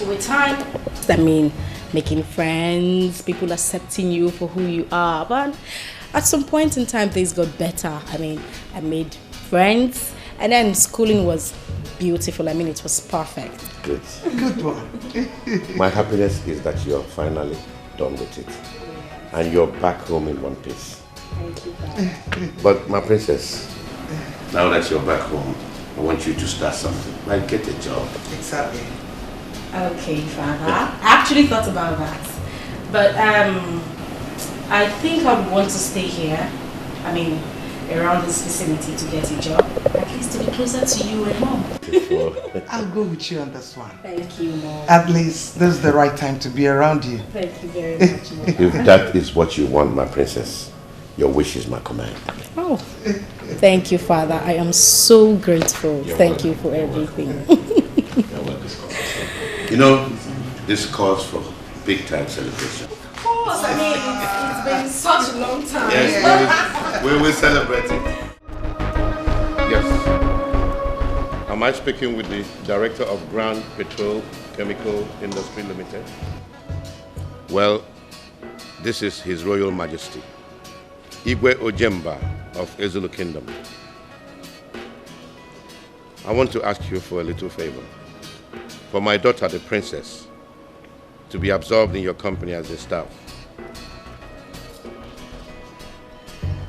With time, I mean, making friends, people accepting you for who you are. But at some point in time, things got better. I mean, I made friends, and then schooling was beautiful. I mean, it was perfect. Good. Good one. My happiness is that you're finally done with it. And you're back home in one piece. Thank you, Father. But my princess, now that you're back home, I want you to start something. Like get a job. Exactly. Okay, Father. I actually thought about that. But I think I would want to stay here. I mean, around this vicinity to get a job. At least to be closer to you and Mom. I'll go with you on this one. Thank you, Mom. At least this is the right time to be around you. Thank you very much, Mom. If that is what you want, my princess, your wish is my command. Oh, thank you, Father. I am so grateful. Thank you for everything. You're welcome. You know, this calls for big time celebration. Of course, I mean, it's been such a long time. Yes, we will celebrate it. Yes. Am I speaking with the Director of Grand Petrol Chemical Industry Limited? Well, this is His Royal Majesty, Igwe Ojemba of Ezulu Kingdom. I want to ask you for a little favor. For my daughter, the princess, to be absorbed in your company as a staff.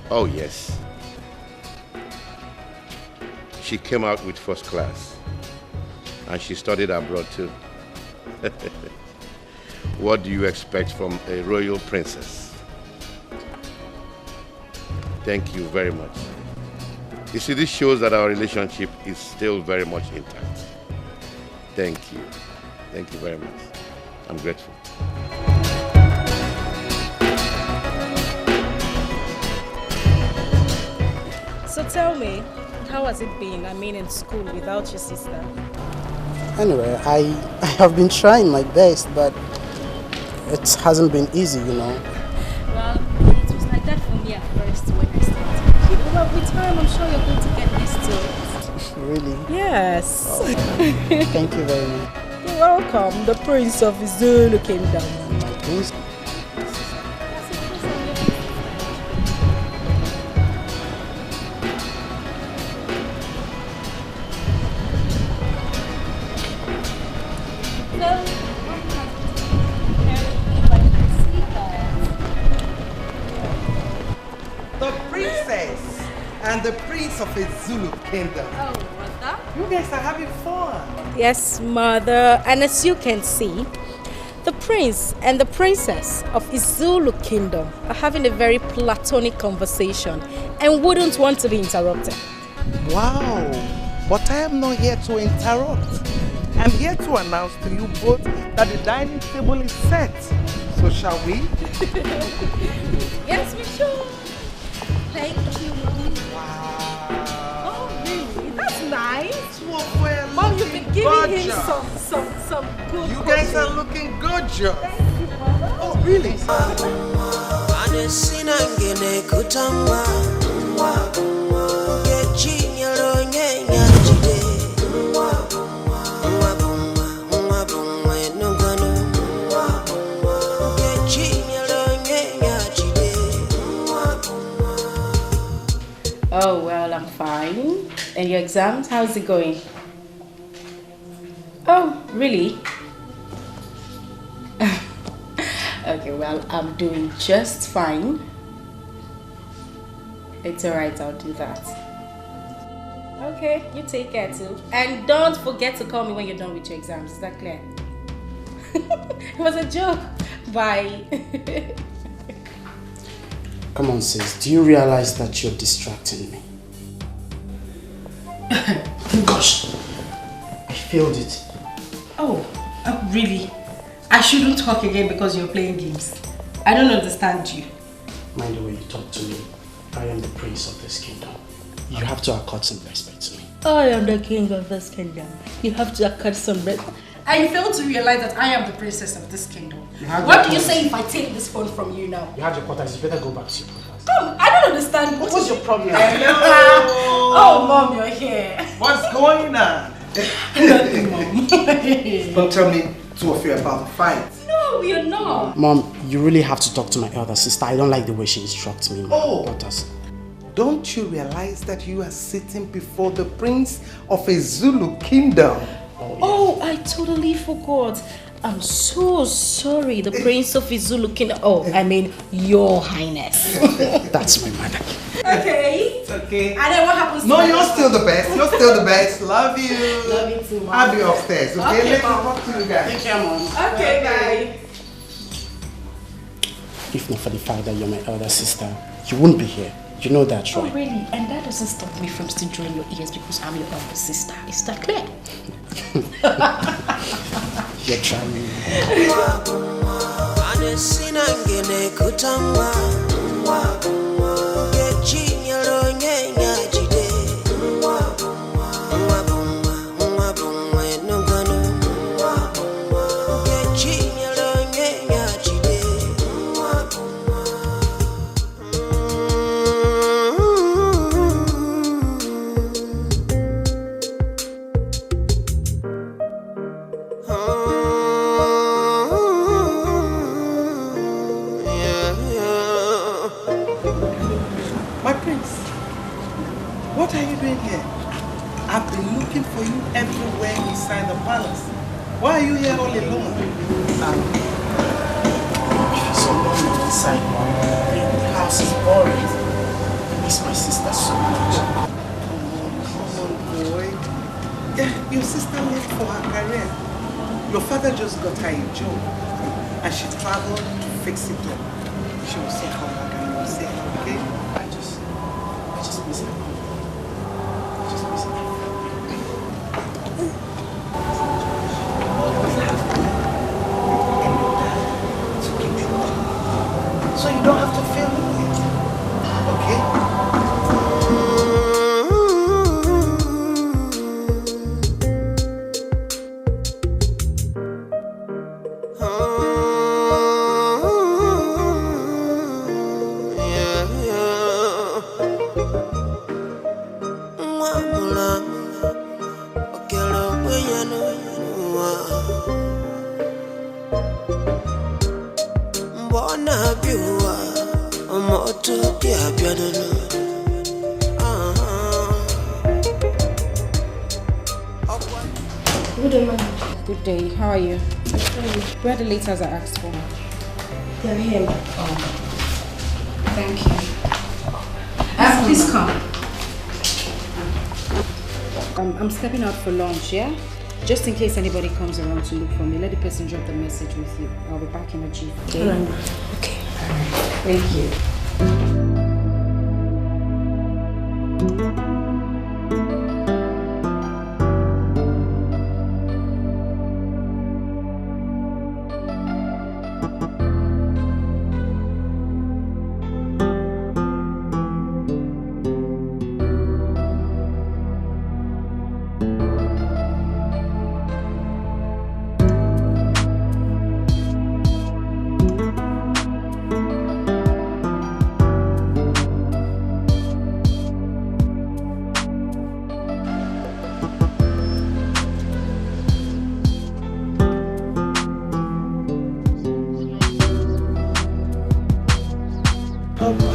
Oh, yes. She came out with first class, and she studied abroad too. What do you expect from a royal princess? Thank you very much. You see, this shows that our relationship is still very much intact. Thank you. Thank you very much. I'm grateful. So tell me, how has it been, I mean, in school without your sister? Anyway, I have been trying my best, but it hasn't been easy, you know. Well, it was like that for me at first when I started. You know, but with time, I'm sure you're going to get used to it. Really? Yes. Oh. Thank you very much. You're welcome. The Prince of Zulu Kingdom. My prince? The princess and the prince of a Zulu kingdom. Oh, what's that? You guys are having fun. Yes, Mother. And as you can see, the prince and the princess of Zulu Kingdom are having a very platonic conversation and wouldn't want to be interrupted. Wow, but I am not here to interrupt. I'm here to announce to you both that the dining table is set. So shall we? Yes, we should. Thank you. Wow. Oh, really? That's nice. Well, Mom, you've been giving him gorgeous. some good You guys cooking. are looking gorgeous. Thank you, Mother. Oh, really? Oh, well, I'm fine. And your exams, how's it going? Oh, really? Okay, well, I'm doing just fine. It's alright, I'll do that. Okay, you take care too. And don't forget to call me when you're done with your exams, is that clear? It was a joke. Bye. Come on, sis. Do you realize that you're distracting me? Gosh, I failed it. Oh, really? I shouldn't talk again because you're playing games. I don't understand you. Mind the way you talk to me. I am the prince of this kingdom. You have to accord some respect to me. I am the king of this kingdom. You have to accord some respect. I fail to realize that I am the princess of this kingdom. What do you say if I take this phone from you now? You have your quarters. You better go back to your quarters. I don't understand. What's your problem? Hello. Oh, Mom, you're here. What's going on? Nothing, Mom. Don't tell me two of you about the fight. No, we are not. Mom, you really have to talk to my elder sister. I don't like the way she instructs me. Quarters. Don't you realize that you are sitting before the prince of a Zulu kingdom? Oh, I totally forgot. I'm so sorry, the prince of Izulu kingdom. Oh, I mean, your highness. That's my mother. Okay. It's okay. And then what happens to No, my you're mother? still the best. You're still the best. Love you. Love you too, Mom. I'll be upstairs, okay? Okay, Let's Mom. talk to you guys. Take care, Mom. Okay, bye. If not for the fact that you're my elder sister, you wouldn't be here. You know that, Oh, right? really? And that doesn't stop me from still drawing your ears because I'm your elder sister. Is that clear? You're trying. My prince, what are you doing here? I've been looking for you everywhere inside the palace. Why are you here all alone? It's so lonely inside, Mom. The house is boring. I miss my sister so much. Come on, boy. Yeah, your sister left for her career. Your father just got her a job, and she traveled to fix it up. She will soon come back and you will see her, okay? I just miss her. So you don't have to feel it, okay? Good day. How are you? Where are the letters I asked for? They're here. Thank you. Please come. I'm stepping out for lunch, yeah? Just in case anybody comes around to look for me, let the person drop the message with you. I'll be back in a jiff, okay? Okay. Thank you.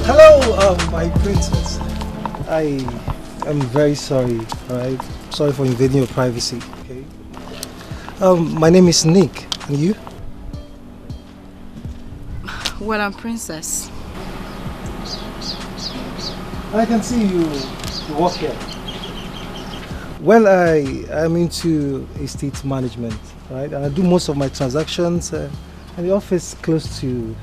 Hello, my princess. I am very sorry, alright? Sorry for invading your privacy, okay? My name is Nick, and you? Well, I'm Princess. I can see you work here. Well, I'm into estate management, right? And I do most of my transactions and the office close to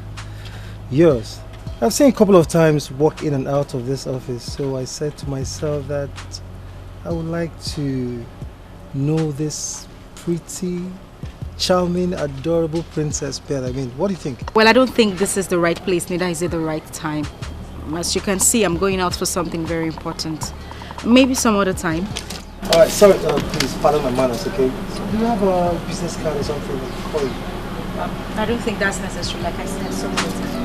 yours. I've seen a couple of times walk in and out of this office, so I said to myself that I would like to know this pretty, charming, adorable princess Pearl. I mean, what do you think? Well, I don't think this is the right place, neither is it the right time. As you can see, I'm going out for something very important. Maybe some other time. Alright, sorry, please, pardon my manners, okay? So do you have a business card or something I can call you? I don't think that's necessary, like I said, some other time.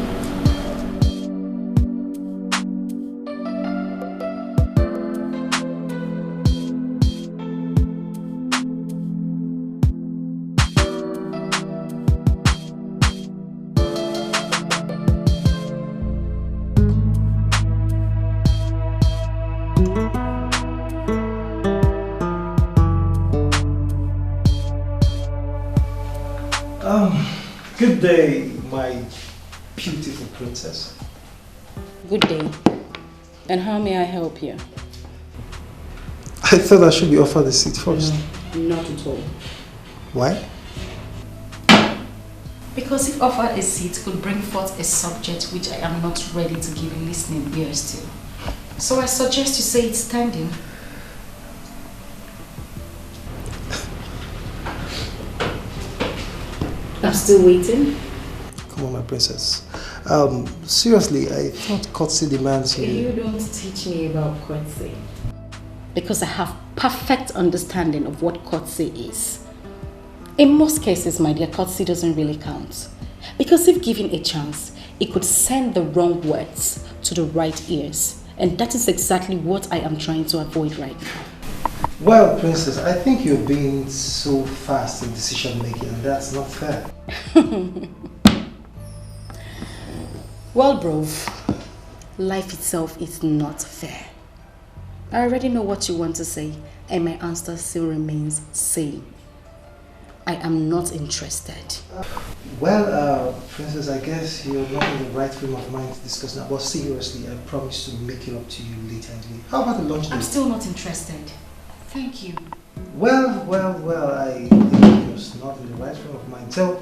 Good day, my beautiful princess. Good day. And how may I help you? I thought I should be offered a seat first. No, not at all. Why? Because if offered a seat could bring forth a subject which I am not ready to give listening ears to. So I suggest you say it standing. I'm still waiting. Come on, my princess. Seriously, I thought courtesy demands you. You don't teach me about courtesy. Because I have perfect understanding of what courtesy is. In most cases, my dear, courtesy doesn't really count. Because if given a chance, it could send the wrong words to the right ears. And that is exactly what I am trying to avoid right now. Well, princess, I think you're being so fast in decision making, and that's not fair. Well, bro, life itself is not fair. I already know what you want to say, and my answer still remains same. I am not interested. Well, princess, I guess you're not in the right frame of mind to discuss now. But seriously, I promise to make it up to you later in the day. How about the lunch date? I'm still not interested. Thank you. Well, I think you're not in the right frame of mind. So,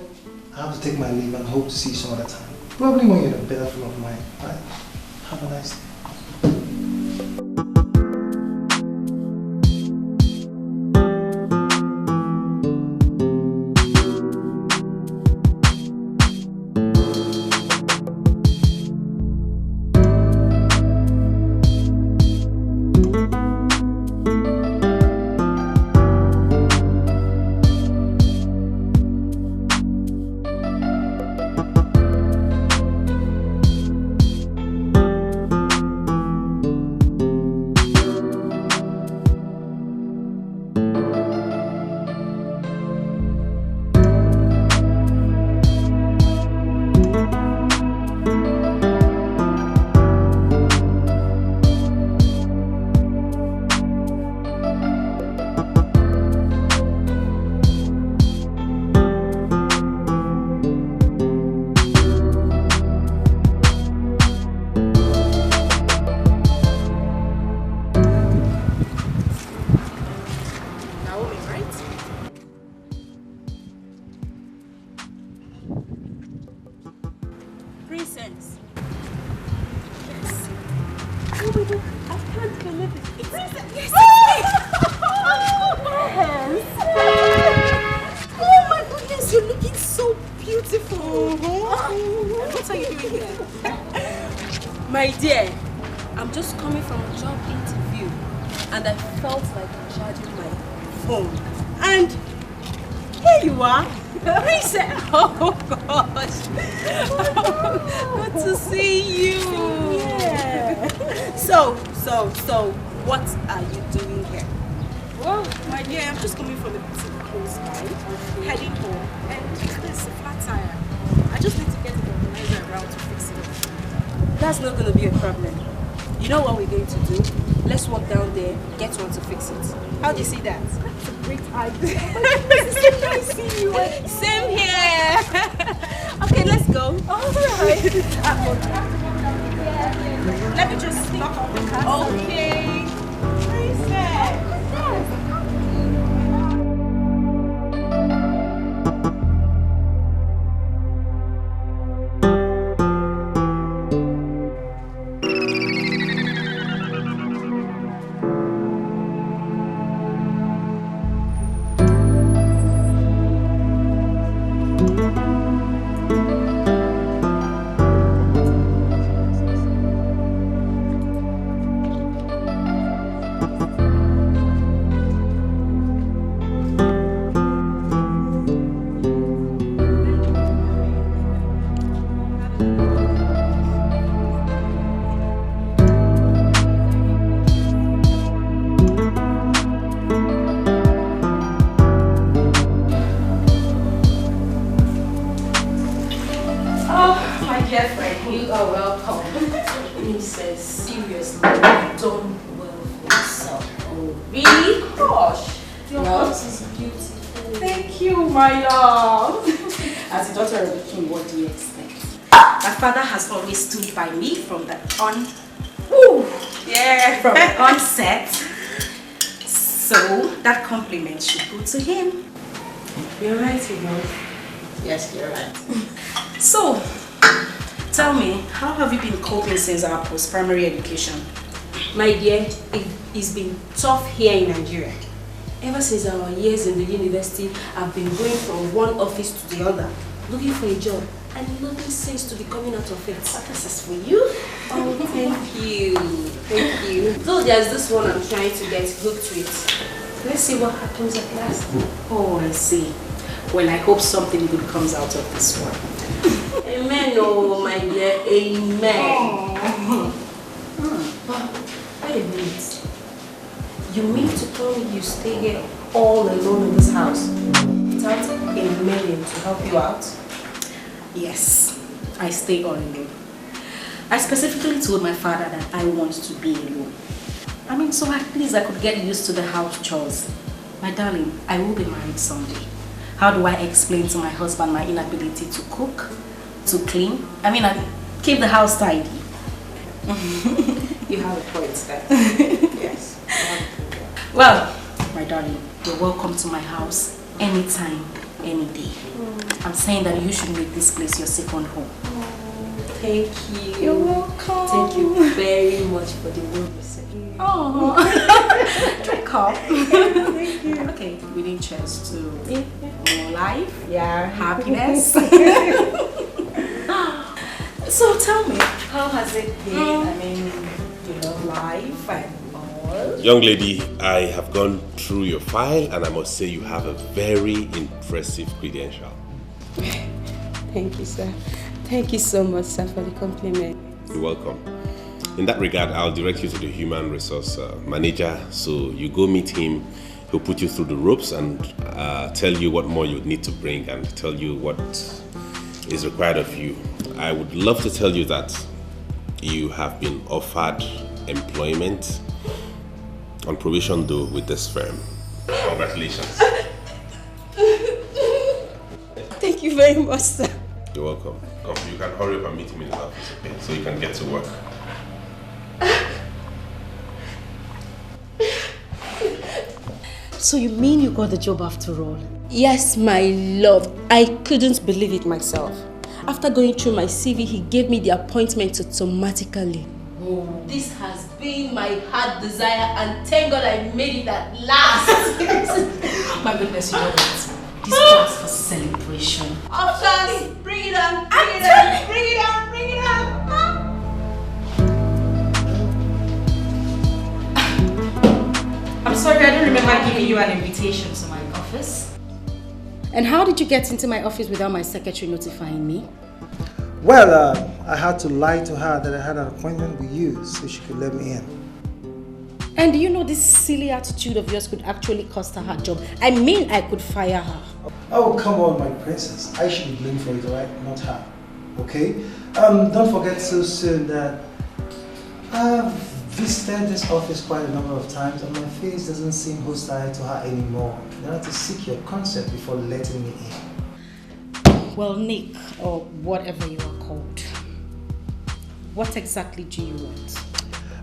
I have to take my leave and hope to see you some other time. Probably when you're in a better frame of mind. Right? Have a nice day. So, what are you doing here? Well, my dear, I'm just coming from a boutique close by, heading home, and there's a flat tire. I just need to get the organizer around to fix it. That's not going to be a problem. You know what we're going to do? Let's walk down there, get one to fix it. How do you see that? That's a great idea. It's so nice to see you. Same here. Okay, let's go. All right. Let me just lock up the car. Okay. Princess. Seriously, you've done well for yourself. Oh, really? Gosh, your house is beautiful. Thank you, my love. As a daughter of the king, what do you expect? My father has always stood by me from the onset. So that compliment should go to him. You're right, you know. Yes, you're right. So, tell me, how have you been coping since our post-primary education? My dear, it's been tough here in Nigeria. Ever since our years in the university, I've been going from one office to the other, looking for a job, and nothing seems to be coming out of it. This is for you. Oh, thank you. Thank you. Though there's this one I'm trying to get hooked with. Let's see what happens at last. Oh, I see. Well, I hope something good comes out of this one. Amen, oh my dear. Amen. Wait a minute. You mean to tell me you stay here all alone in this house without a million to help you out? Yes, I stay all alone. I specifically told my father that I want to be alone. I mean, so at least I could get used to the house chores. My darling, I will be married someday. How do I explain to my husband my inability to cook, to clean? I mean, I keep the house tidy. You have a point there. Yes. Well, my darling, you're welcome to my house anytime, any day. I'm saying that you should make this place your second home. Thank you. You're welcome. Thank you very much for the warm reception. Oh, drink up. Thank you. Okay, we need cheers to more life, happiness. So tell me, how has it been? I mean, you love life and all. Young lady, I have gone through your file and I must say you have a very impressive credential. Thank you, sir. Thank you so much, sir, for the compliment. You're welcome. In that regard, I'll direct you to the human resource manager. So you go meet him, he'll put you through the ropes and tell you what more you need to bring and tell you what is required of you. I would love to tell you that you have been offered employment on probation though with this firm. Congratulations. Thank you very much, sir. You're welcome. Come, you can hurry up and meet him in his office, okay? So you can get to work. So you mean you got the job after all? Yes, my love. I couldn't believe it myself. After going through my CV, he gave me the appointment automatically. Oh, this has been my heart desire and thank God I made it at last. My goodness, you know what? This calls for celebration. Ushers, bring it on, bring it on, bring it on, bring it on. I'm sorry, I don't remember giving you an invitation to my office. And how did you get into my office without my secretary notifying me? Well, I had to lie to her that I had an appointment with you so she could let me in. And do you know this silly attitude of yours could actually cost her her job? I mean, I could fire her. Oh, come on, my princess. I should be blamed for it, right? Not her. Okay? Don't forget so soon that I've visited this office quite a number of times and my face doesn't seem hostile to her anymore. You have to seek your consent before letting me in. Well, Nick, or whatever you are called, what exactly do you want?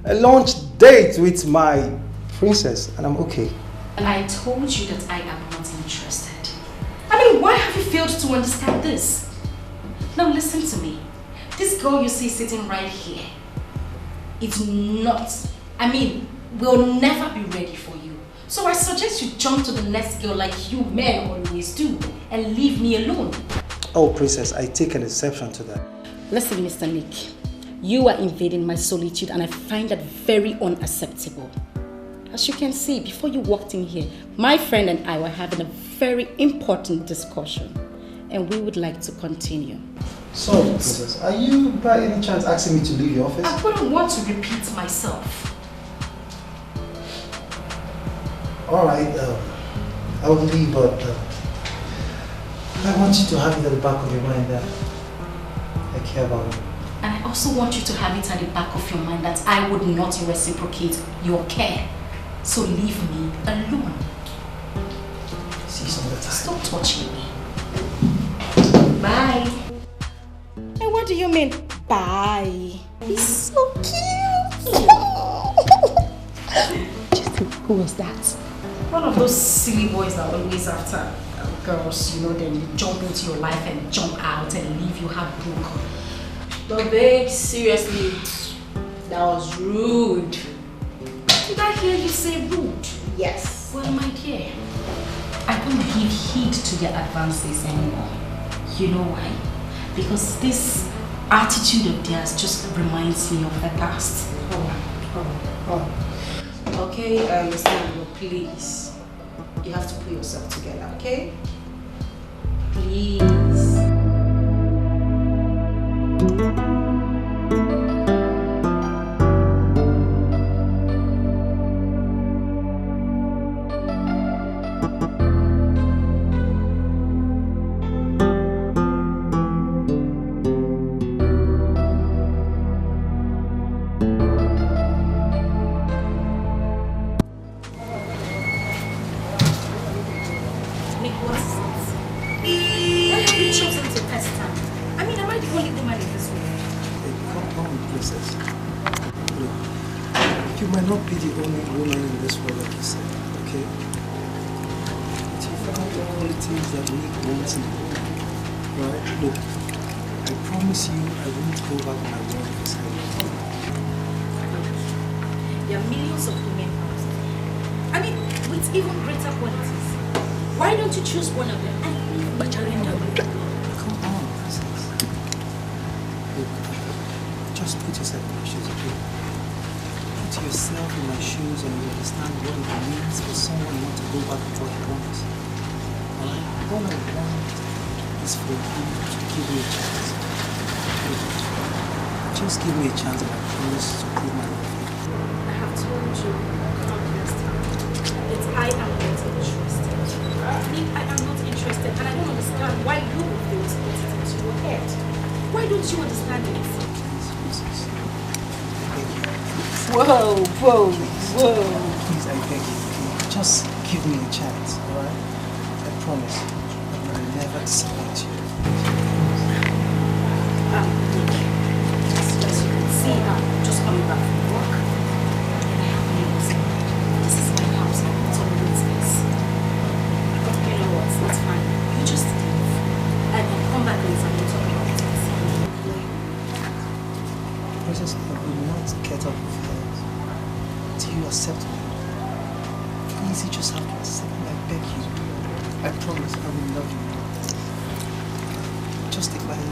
A launch date with my princess, and I'm okay. And I told you that I am not interested. I mean, why have you failed to understand this? Now listen to me. This girl you see sitting right here, it's not, will never be ready for you. So I suggest you jump to the next girl like you men always do and leave me alone. Oh, princess, I take an exception to that. Listen, Mr. Nick, you are invading my solitude and I find that very unacceptable. As you can see, before you walked in here, my friend and I were having a very important discussion and we would like to continue. So, princess, are you by any chance asking me to leave your office? I wouldn't want to repeat myself. Alright, I will leave, but I want you to have it at the back of your mind that I care about you. And I also want you to have it at the back of your mind that I would not reciprocate your care. So leave me alone. See you some other time. Stop touching me. Bye. And what do you mean, bye? He's so cute. Who was that? One of those silly boys that are always after girls, you know, then jump into your life and jump out and leave you heartbroken. But babe, seriously, that was rude. Did I hear you say rude? Yes. Well, my dear, I don't give heed to their advances anymore. You know why? Because this attitude of theirs just reminds me of the past. Okay, I understand, but please, you have to put yourself together, okay? Please. There are millions of women out there. I mean, with even greater qualities. Why don't you choose one of them and leave Bacharenda? Come on, princess. Look, just put yourself in my shoes, okay? Put yourself in my shoes and you understand what it means for someone not to go back to what he wants. Alright? All I want is for you to give me a chance. Just give me a chance and I promise to prove my love. I have told you countless times that I am not interested. I am not interested, and I don't understand why you would feel to get it into your head. Why don't you understand it? Whoa. Please, I beg you, okay? Just give me a chance, alright? I promise I will never disappoint you. As you can see, I'm just coming back from work. And I have news. This is my house. It's all business. But you know what? That's fine. You just leave. And then come back later and we'll talk about it. Princess, I will not get up with her till you accept me. Please, you just have to accept me. I beg you. I promise I will love you. Just take my hand.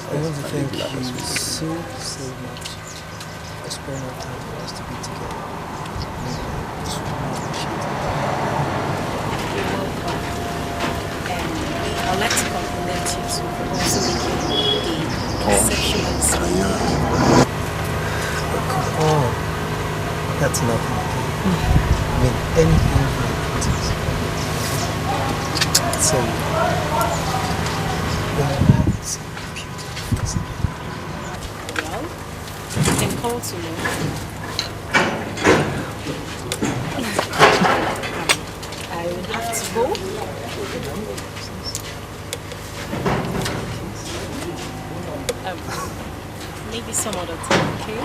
I want to thank you so much for spending our time for us to be together. It's really appreciated. You're welcome. And I'd like to compliment you too for also making a sexual scene. Come on. That's nothing. I mean, anything for the princess. So, it's beautiful. Well, you can call to me. I will have to go. Maybe some other time, okay?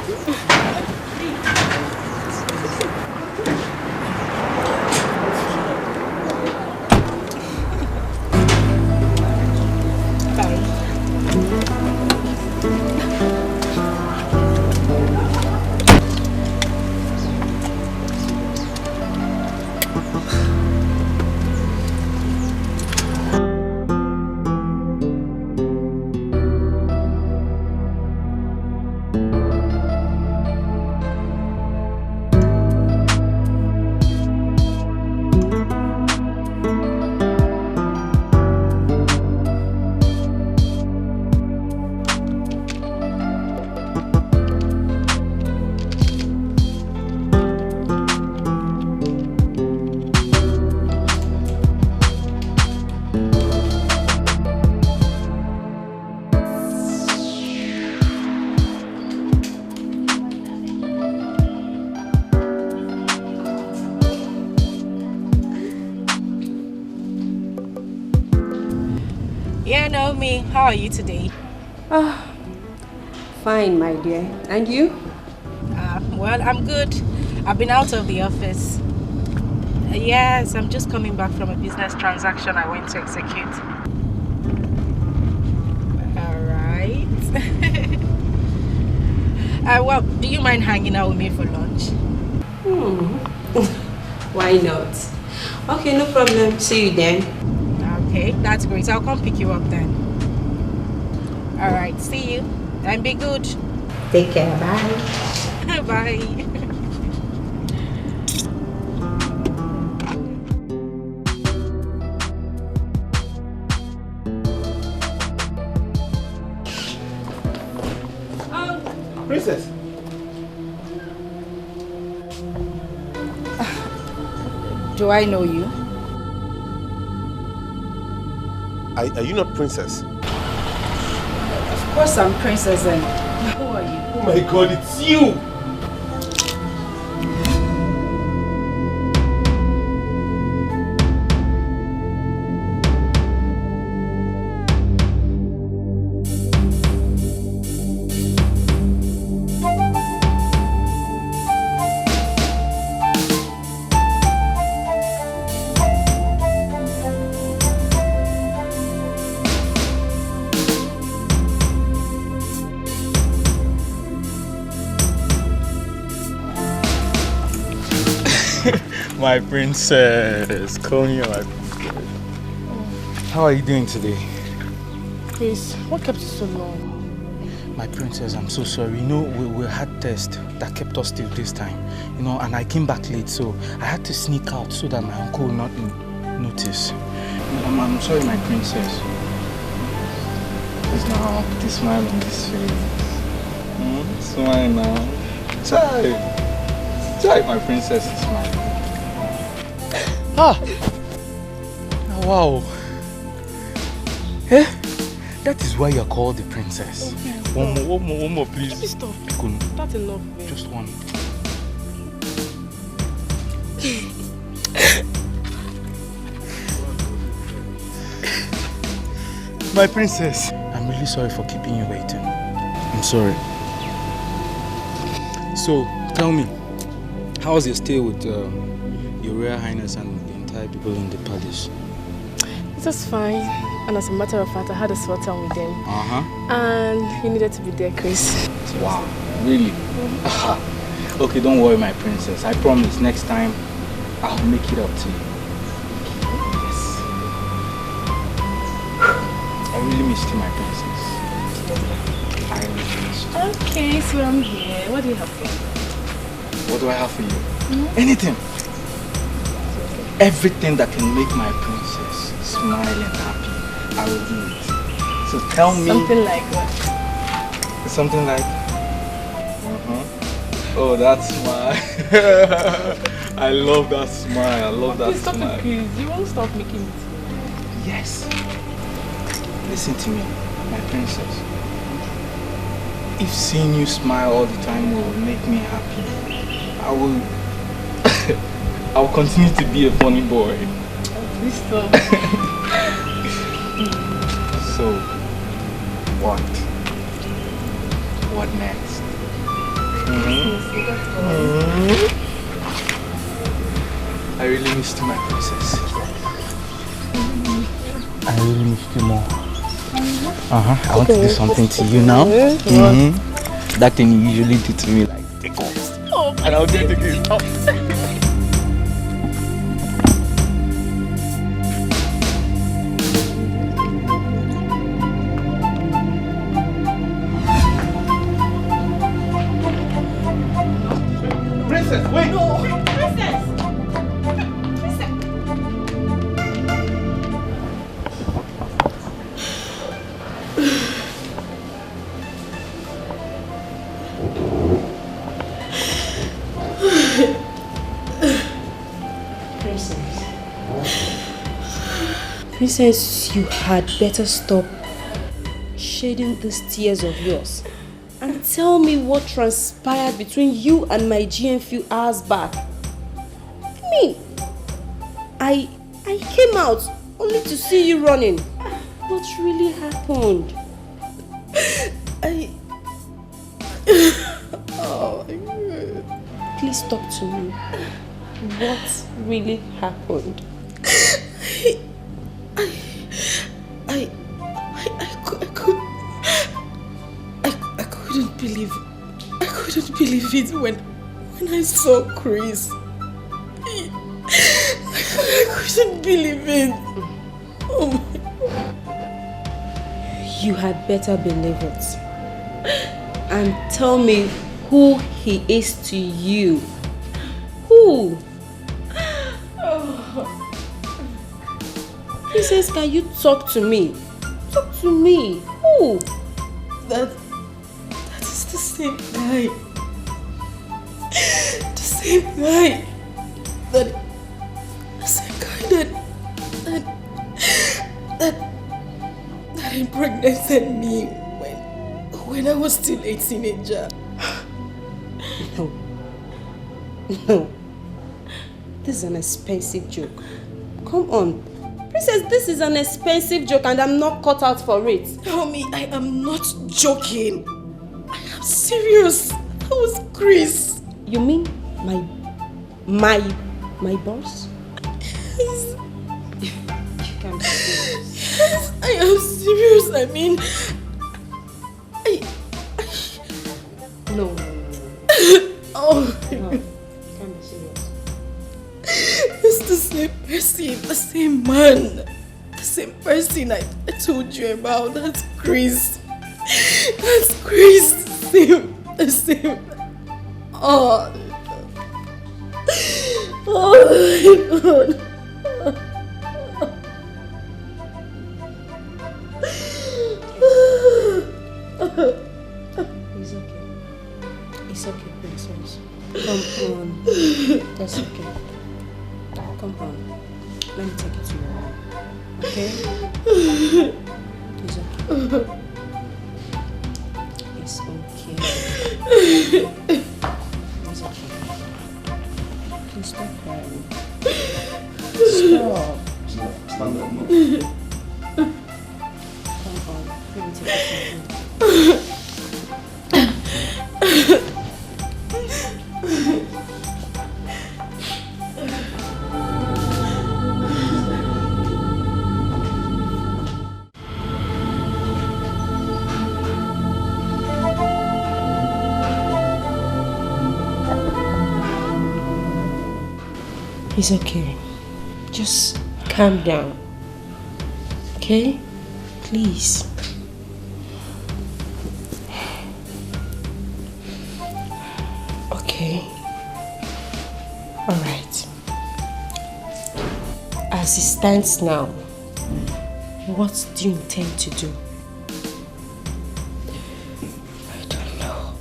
Yeah, Naomi, how are you today? Fine, my dear. And you? Well, I'm good. I've been out of the office. Yes, I'm just coming back from a business transaction I went to execute. Alright. Well, do you mind hanging out with me for lunch? Why not? Okay, no problem. See you then. Okay, that's great. I'll come pick you up then. Alright, see you. And be good. Take care. Bye. Bye. Princess. Do I know you? Are you not Princess? Of course I'm Princess and who are you? Oh my God, it's you! My princess, call me my princess. How are you doing today? Chris, what kept you so long? My princess, I'm so sorry. You know, we had tests that kept us till this time. You know, and I came back late, so I had to sneak out so that my uncle will not notice. I'm sorry, my princess. Please now, put a smile on this face. Smile now. Try, my princess, smile. Ah! Wow. Eh? That is why you're called the princess. Okay, one more, please. Please stop. That's enough, babe. Just one. My princess. I'm really sorry for keeping you waiting. I'm sorry. So, tell me, how's your stay with Your Royal Highness and the entire people in the palace? It was fine. And as a matter of fact, I had a sort time with them. Uh-huh. And you needed to be there, Chris. Wow, really? Okay, don't worry, my princess. I promise next time I'll make it up to you. Yes. I really missed you, my princess. I really missed you. Okay, so I'm here. What do you have for me? What do I have for you? Anything. Everything that can make my princess smile and happy, I will do it. So tell me. Something like what? Something like. Oh, that smile. I love that smile. I love that stop smile. It, please. You won't stop making it. Yes. Listen to me, my princess. If seeing you smile all the time will make me happy, I will continue to be a funny boy. Please stop. So, what? What next? I really missed you, my princess. I really missed you more. I want to do something to you now. That thing you usually do to me, like tickles. And I'll do it again. Princess, wait! No! Princess! Princess, you had better stop shedding these tears of yours and tell me what transpired between you and my GM few hours back. I came out only to see you running. What really happened? Oh my God. Please talk to me. What really happened? I couldn't believe it when I saw Chris. I couldn't believe it. Oh my. You had better believe it. And tell me who he is to you. Who? Oh. Princess, can you talk to me? Talk to me. Who? That is the same guy. The same guy that impregnated me when I was still a teenager. No. This is an expensive joke. Come on. Princess, this is an expensive joke and I'm not cut out for it. Naomi, I am not joking. I am serious. That was Chris. You mean my boss? Yes. You can't be serious. Yes, I am serious. I mean, No. Oh. No. You can't be serious. It's the same person, the same man, the same person I told you about. That's Chris. That's Chris. The same. Oh. Oh my God. It's okay. It's okay, Princess. Come on. That's okay. Come on. Let me take it to your room. Okay? It's okay. It's okay. It's okay. Please stop crying. Stop. Stand up, no. Come on. Let me take it to your room. It's okay. Just calm down. Okay? Please. Okay. Alright. As it stands now, what do you intend to do? I don't know.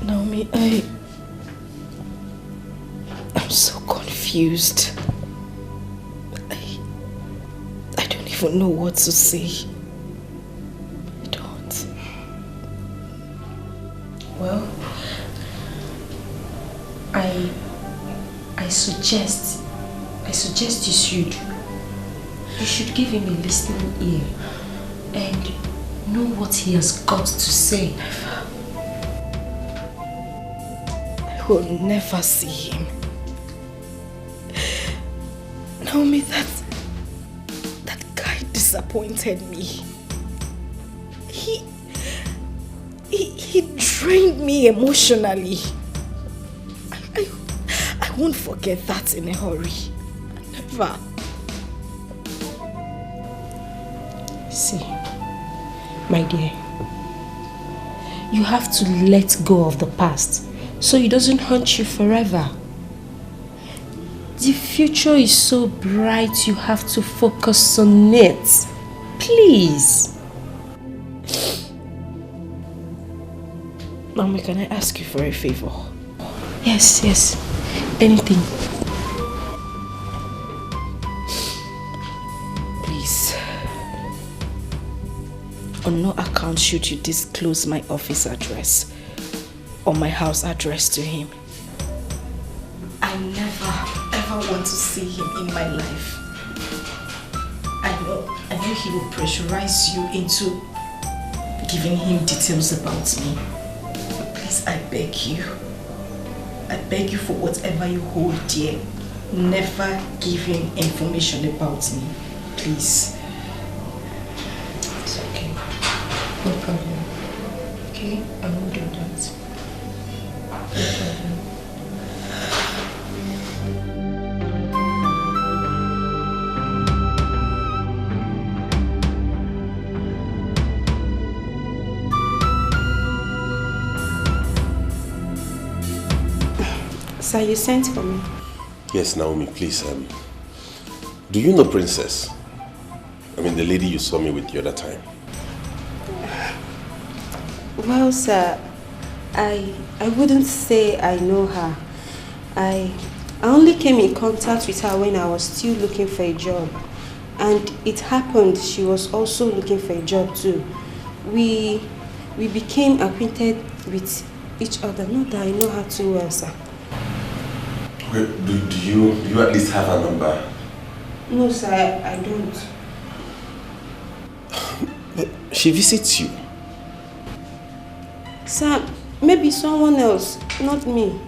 Naomi, I'm so confused. I don't even know what to say. I don't. Well, I suggest you should give him a listening ear and know what he has got to say. I will never see him. Naomi, that guy disappointed me. He drained me emotionally. I won't forget that in a hurry. Never. See, my dear, you have to let go of the past so it doesn't haunt you forever. The future is so bright, you have to focus on it. Please. Mama, can I ask you for a favor? Yes. Anything. Please. On no account should you disclose my office address or my house address to him. I never ever want to see him in my life. I know he will pressurize you into giving him details about me. But please, I beg you for whatever you hold dear, never give him information about me, please. It's okay. No problem. Okay, I won't do that. No problem. Sir, you sent for me. Yes, Naomi, please. Do you know Princess? I mean, the lady you saw me with the other time. Well, sir, I wouldn't say I know her. I only came in contact with her when I was still looking for a job. And it happened she was also looking for a job too. We became acquainted with each other. Not that I know her too well, sir. Okay, do you at least have her number? No, sir, I don't. But she visits you. Sir, maybe someone else, not me.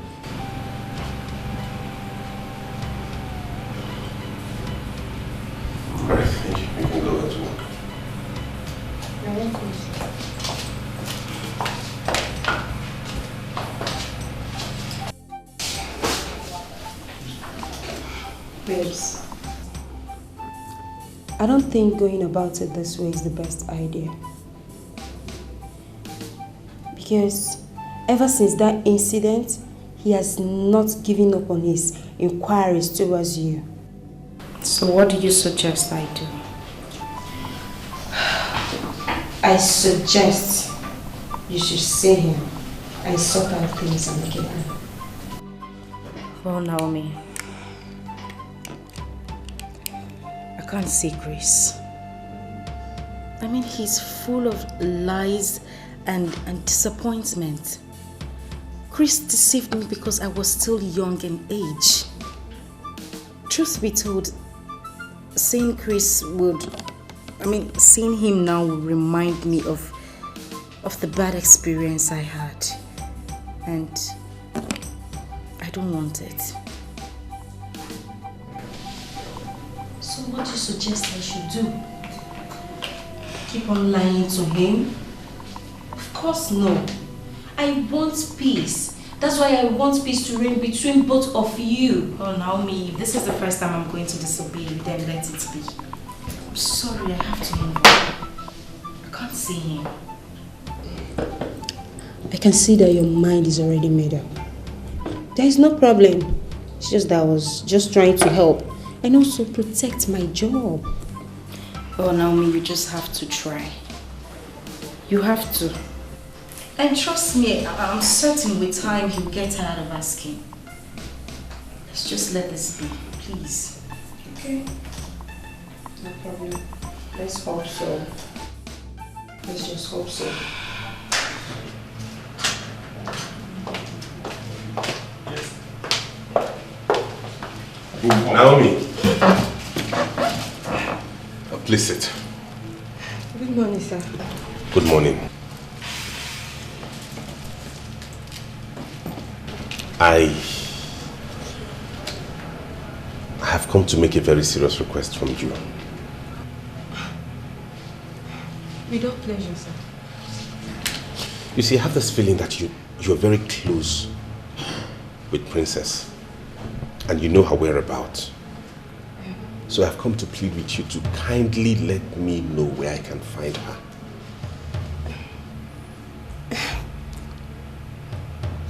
Alright, thank you. You can go back to work. You're welcome. Babes, I don't think going about it this way is the best idea. Because ever since that incident, he has not given up on his inquiries towards you. So what do you suggest I do? I suggest you should see him and sort out things amicably. Oh, Naomi. I can't see Chris. I mean, he's full of lies and disappointment. Chris deceived me because I was still young in age. Truth be told, seeing him now would remind me of the bad experience I had. And I don't want it. So what do you suggest I should do? Keep on lying to him? Of course no. I want peace. That's why I want peace to reign between both of you. Oh, Naomi, if this is the first time I'm going to disobey you, then let it be. I'm sorry, I have to leave. I can't see him. I can see that your mind is already made up. There is no problem. It's just that I was just trying to help and also protect my job. Oh, Naomi, you just have to try. You have to. And trust me, I'm certain with time he'll get tired of asking. Let's just let this be, please. Okay. No problem. Let's hope so. Let's just hope so. Naomi. Please sit. Good morning, sir. Good morning. I have come to make a very serious request from you. Without pleasure, sir. You see, I have this feeling that you're very close with Princess and you know her whereabouts. So I've come to plead with you to kindly let me know where I can find her.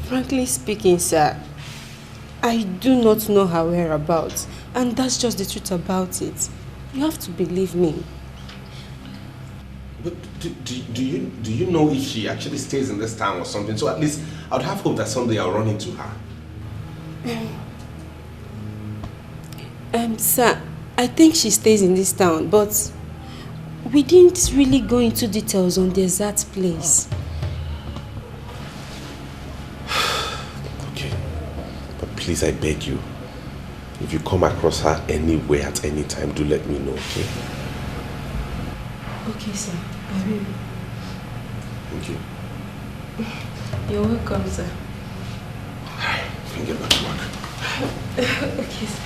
Frankly speaking, sir, I do not know her whereabouts, and that's just the truth about it. You have to believe me. But do you know if she actually stays in this town or something? So at least I would have hope that someday I'll run into her. Sir, I think she stays in this town, but we didn't really go into details on the exact place. Okay, but please, I beg you, if you come across her anywhere at any time, do let me know, okay? Okay, sir. I will. Thank you. You're welcome, sir. I can get back to work. Okay, sir.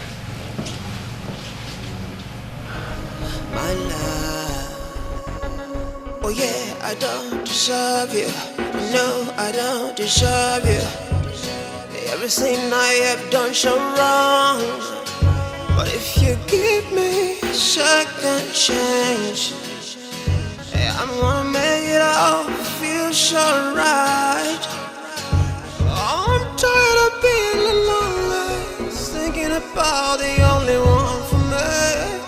My love, oh yeah, I don't deserve you. No, I don't deserve you. Everything I have done so wrong. But if you give me a second chance, I'm gonna make it all feel so right. I'm tired of being alone, thinking about the only one for me.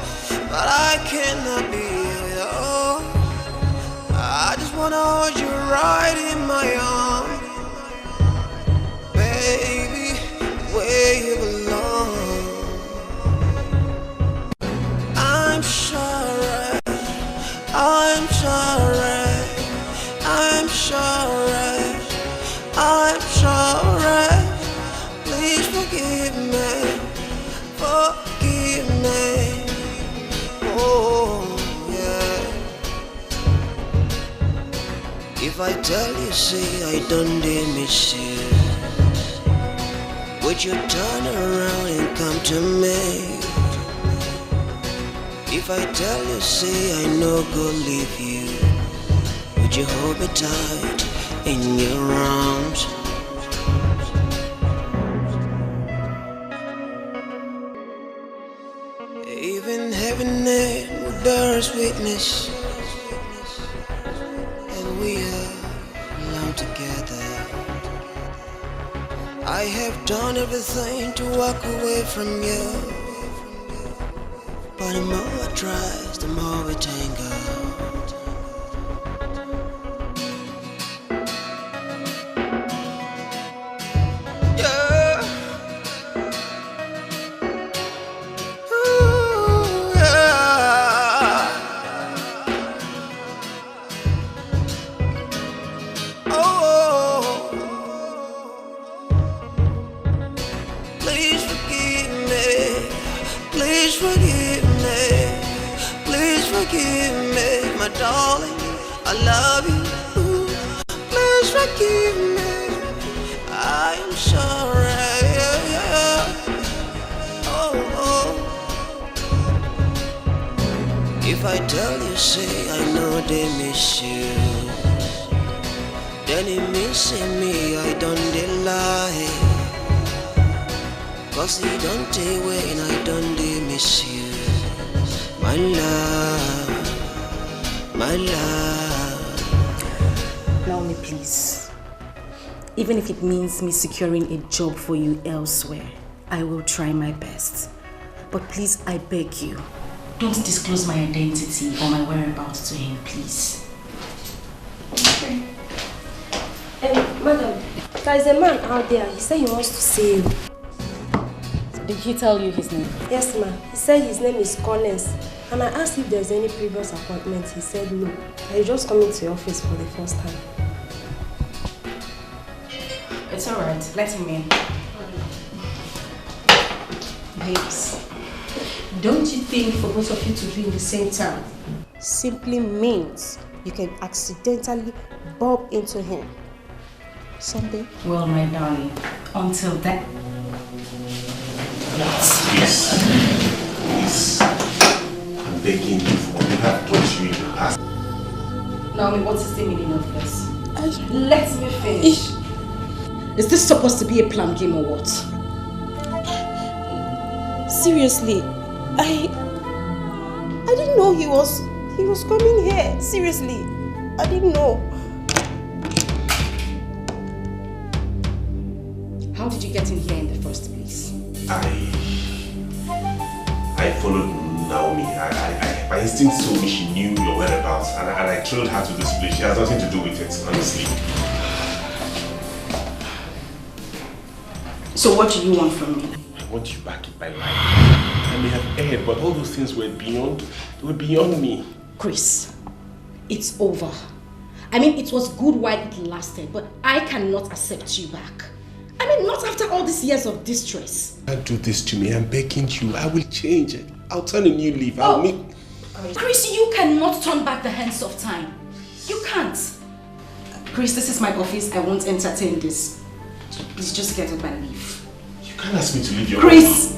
But I cannot be with you. I just wanna hold you right in my arms, baby, where you belong. I'm sorry, I'm sorry, I'm sorry, I'm sorry. Please forgive me, forgive me. Oh, yeah. If I tell you, say I don't miss you, would you turn around and come to me? If I tell you, say I no go leave you, would you hold me tight in your arms? Even heaven and earth will bear us witness, and we are alone together. I have done everything to walk away from you, but the more I try, the more we tangle. Yeah. Ooh, yeah. Oh, please forgive me. Please forgive me. Please forgive me, my darling. I love you. Please forgive me. I am sorry. Oh. If I tell you, say I know they miss you, then it means me I don't lie. Cause they don't take away and I don't miss you. My love, my love. Naomi, please. Even if it means me securing a job for you elsewhere, I will try my best. But please, I beg you, don't disclose my identity or my whereabouts to him, please. Okay. Madam, there is a man out there. He said he wants to see you. Did he tell you his name? Yes, ma'am. He said his name is Collins. And I asked if there's any previous appointment. He said no. He's just coming to your office for the first time. It's alright. Let him in. Babes, don't you think for both of you to be in the same town simply means you can accidentally bump into him someday? Well, my darling, until then. Please. I'm begging you for what you have taught you in the past. Naomi, what is the meaning of this? Let me finish. Is this supposed to be a planned game or what? Seriously, I didn't know he was coming here. Seriously, I didn't know. How did you get in here in the first place? I followed Naomi. My instinct told me she knew your whereabouts, and I trailed her to this place. She has nothing to do with it, honestly. So what do you want from me? I want you back in my life. I may have erred, but all those things were beyond me. Chris, it's over. I mean, it was good while it lasted, but I cannot accept you back. I mean, not after all these years of distress. Don't do this to me. I'm begging you. I will change. I'll turn a new leaf. Chris, you cannot turn back the hands of time. You can't. Chris, this is my office. I won't entertain this. Please just get up and leave. You can't ask me to leave your Chris!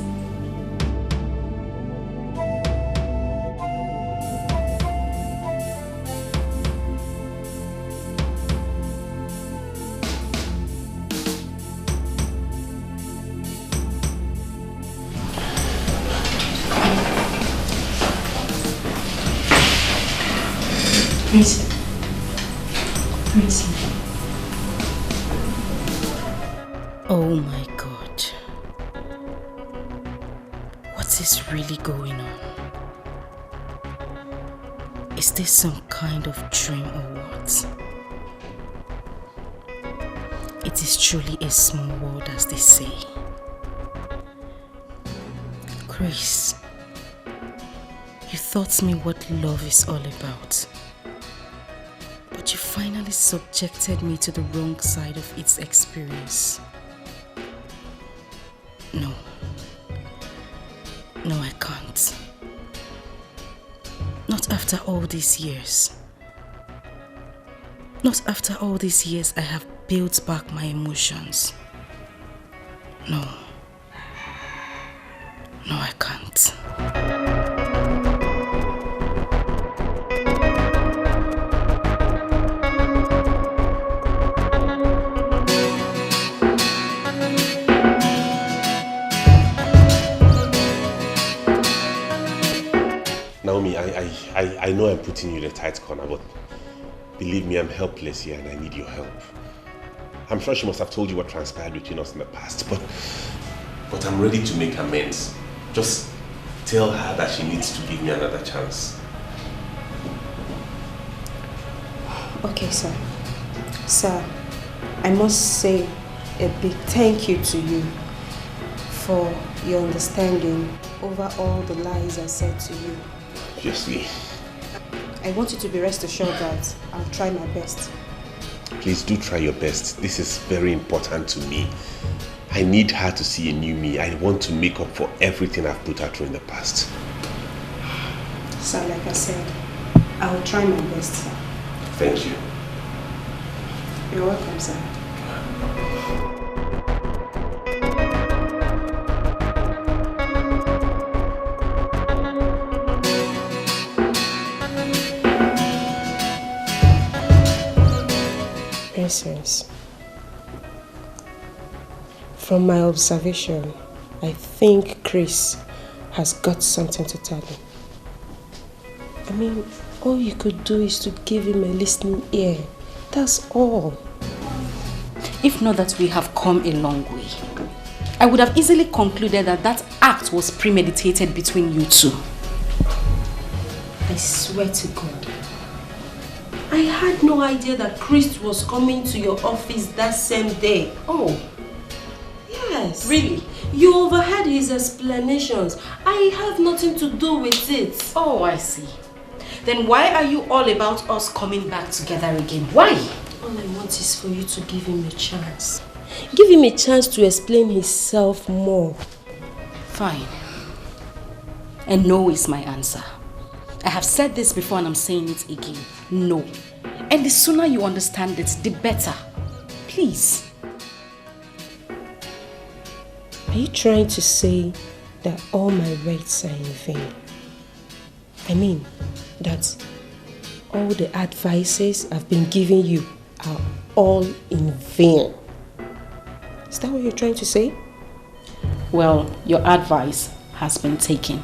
Chris. Oh my God. What is really going on? Is this some kind of dream or what? It is truly a small world, as they say. Chris, you taught me what love is all about. But you finally subjected me to the wrong side of its experience. No. No, I can't. Not after all these years. Not after all these years I have built back my emotions. No. No, I can't. Naomi, I know I'm putting you in a tight corner, but believe me, I'm helpless here and I need your help. I'm sure she must have told you what transpired between us in the past, but I'm ready to make amends. Just tell her that she needs to give me another chance. Okay, sir. Sir, I must say a big thank you to you for your understanding over all the lies I said to you. Obviously. I want you to be rest assured that I'll try my best. Please do try your best. This is very important to me. I need her to see a new me. I want to make up for everything I've put her through in the past. Sir, like I said, I will try my best, sir. Thank you. You're welcome, sir. Essence. From my observation, I think Chris has got something to tell me. I mean, all you could do is to give him a listening ear. That's all. If not that we have come a long way, I would have easily concluded that that act was premeditated between you two. I swear to God, I had no idea that Chris was coming to your office that same day. Oh. Yes. Really? You overheard his explanations. I have nothing to do with it. Oh, I see. Then why are you all about us coming back together again? Why? All I want is for you to give him a chance. Give him a chance to explain himself more. Fine. And no is my answer. I have said this before and I'm saying it again. No. And the sooner you understand it, the better. Please. Are you trying to say that all my rights are in vain? I mean, that all the advices I've been giving you are all in vain. Is that what you're trying to say? Well, your advice has been taken,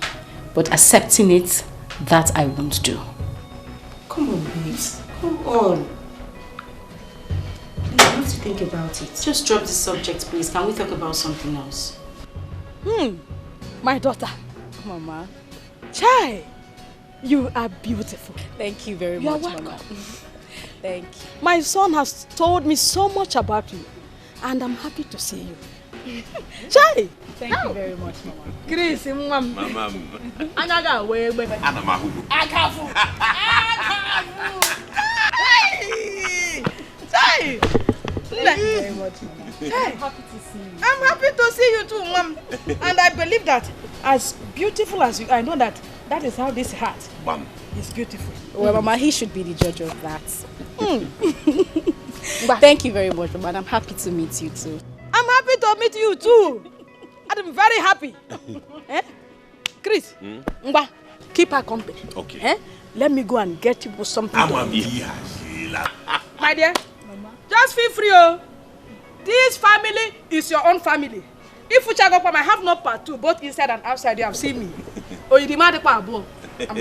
but accepting it, that I won't do. Come on, babes. Come on. You have to think about it. Just drop the subject, please. Can we talk about something else? My daughter. Mama. Chai, you are beautiful. Thank you very You are much, welcome. Mama. Thank you. My son has told me so much about you, and I'm happy to see you. Chai! Thank you very much, Mama. Chris, Mama. Anaga, where? Anamahu. Akafu! Chai! Thank you very much, Mama. Hey. I'm happy to see you. I'm happy to see you too, Mom. And I believe that as beautiful as you are, I know that That is how this hat is beautiful. Well, Mama, he should be the judge of that. Thank you very much, Mama, and I'm happy to meet you too. I'm happy to meet you too. I'm very happy. Chris, Ngba, keep her company. Okay. Let me go and get you something to eat. My dear, just feel free. Oh. This family is your own family. If you check up, I have no part two, both inside and outside. You have seen me. Oh, you demand it, I'm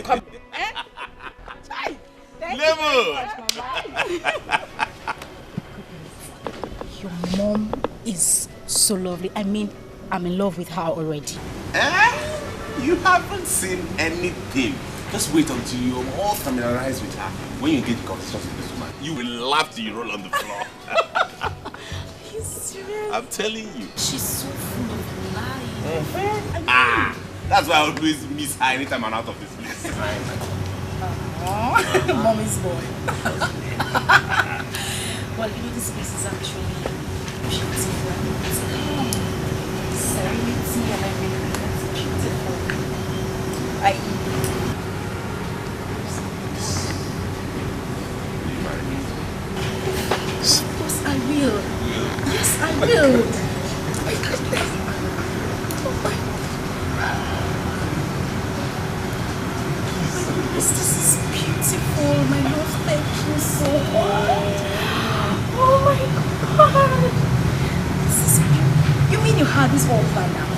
coming. Thank you very much, Mama. Your mom is so lovely. I mean, I'm in love with her already. You haven't seen anything. Just wait until you're all familiarized with her. When you get the conversation with this woman, you will laugh till you roll on the floor. He's serious. I'm telling you. She's so full of life. That's why I always miss her anytime I'm out of this place. Mommy's boy. Well, you know, this place is actually beautiful. Serenity and everything. That's beautiful. Yes, I will. Yes, I will. This is beautiful, my love. Thank you so much. Oh my God. This is beautiful. You mean you had this all planned out?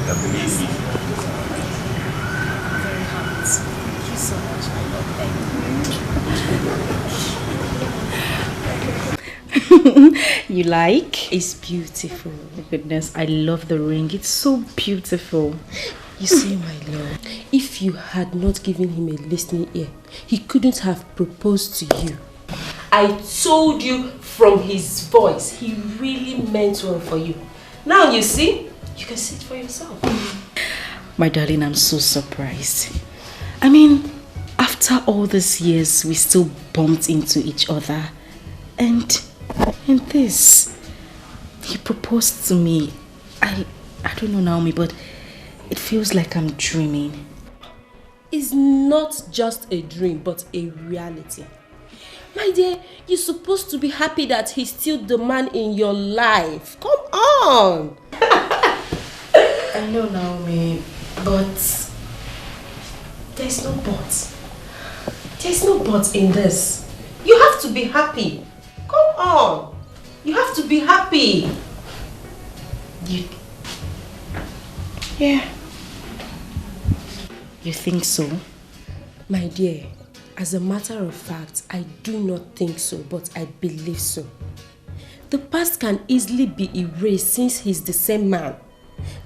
Definitely. I'm very happy. Thank you so much, my love. Thank you. You like? It's beautiful. Oh, goodness, I love the ring. It's so beautiful. You see, my love, if you had not given him a listening ear, he couldn't have proposed to you. I told you from his voice, he really meant well for you. Now you see, you can see it for yourself. My darling, I'm so surprised. I mean, after all these years, we still bumped into each other. And this, he proposed to me. I don't know, Naomi, but it feels like I'm dreaming. It's not just a dream, but a reality. My dear, you're supposed to be happy that he's still the man in your life. Come on! I know, Naomi, but there's no but. There's no but in this. You have to be happy. Come on. You have to be happy. Yeah. You think so? My dear, as a matter of fact, I do not think so, but I believe so. The past can easily be erased since he's the same man.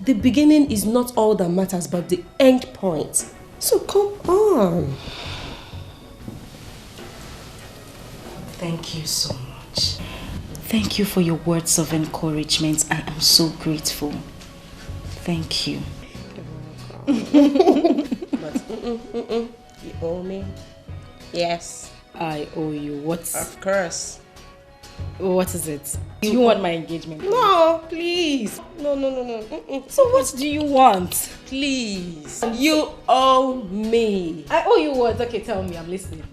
The beginning is not all that matters, but the end point. So come on. Thank you so much. Thank you for your words of encouragement. I am so grateful. Thank you. You owe me? Yes. I owe you. What? Of course. What is it? Do you want my engagement? No, please. No. So what do you want? Please. You owe me. I owe you what? Okay, tell me. I'm listening.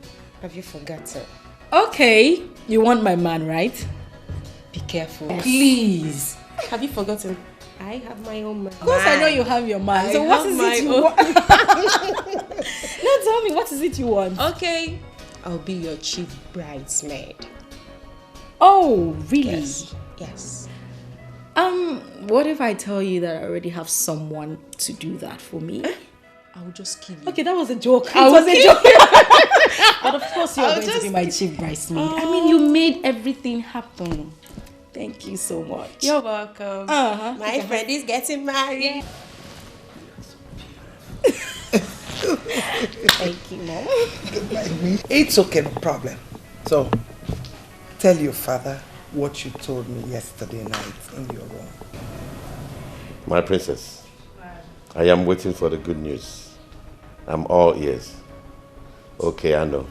Have you forgotten? Okay. You want my man, right? Be careful. Yes. Please. Have you forgotten? I have my own man. Of course I know you have your man. So what is it you want? Now tell me, what is it you want? Okay. I'll be your chief bridesmaid. Oh, really? Yes. What if I tell you that I already have someone to do that for me? I will just kill you. Okay, that was a joke. It was a joke. But of course you're going to be my chief bridesmaid. I mean, you made everything happen. Thank you so much. You're welcome. My friend is getting married. Yeah. Thank you, Mom. It's okay, no problem. So, tell your father what you told me yesterday night in your room. My princess, I am waiting for the good news. I'm all ears. Okay, I know.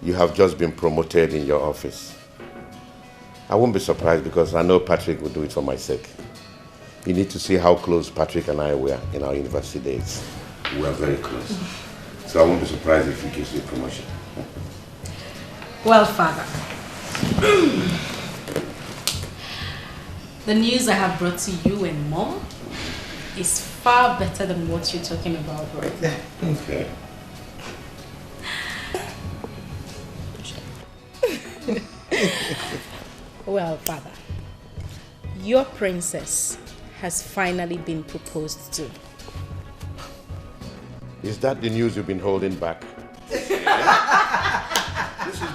You have just been promoted in your office. I won't be surprised because I know Patrick will do it for my sake. You need to see how close Patrick and I were in our university days. We were very close. So I won't be surprised if he gives you a promotion. Well, Father, the news I have brought to you and Mom is far better than what you're talking about right now. Okay. Well, Father, your princess has finally been proposed to. Is that the news you've been holding back? This is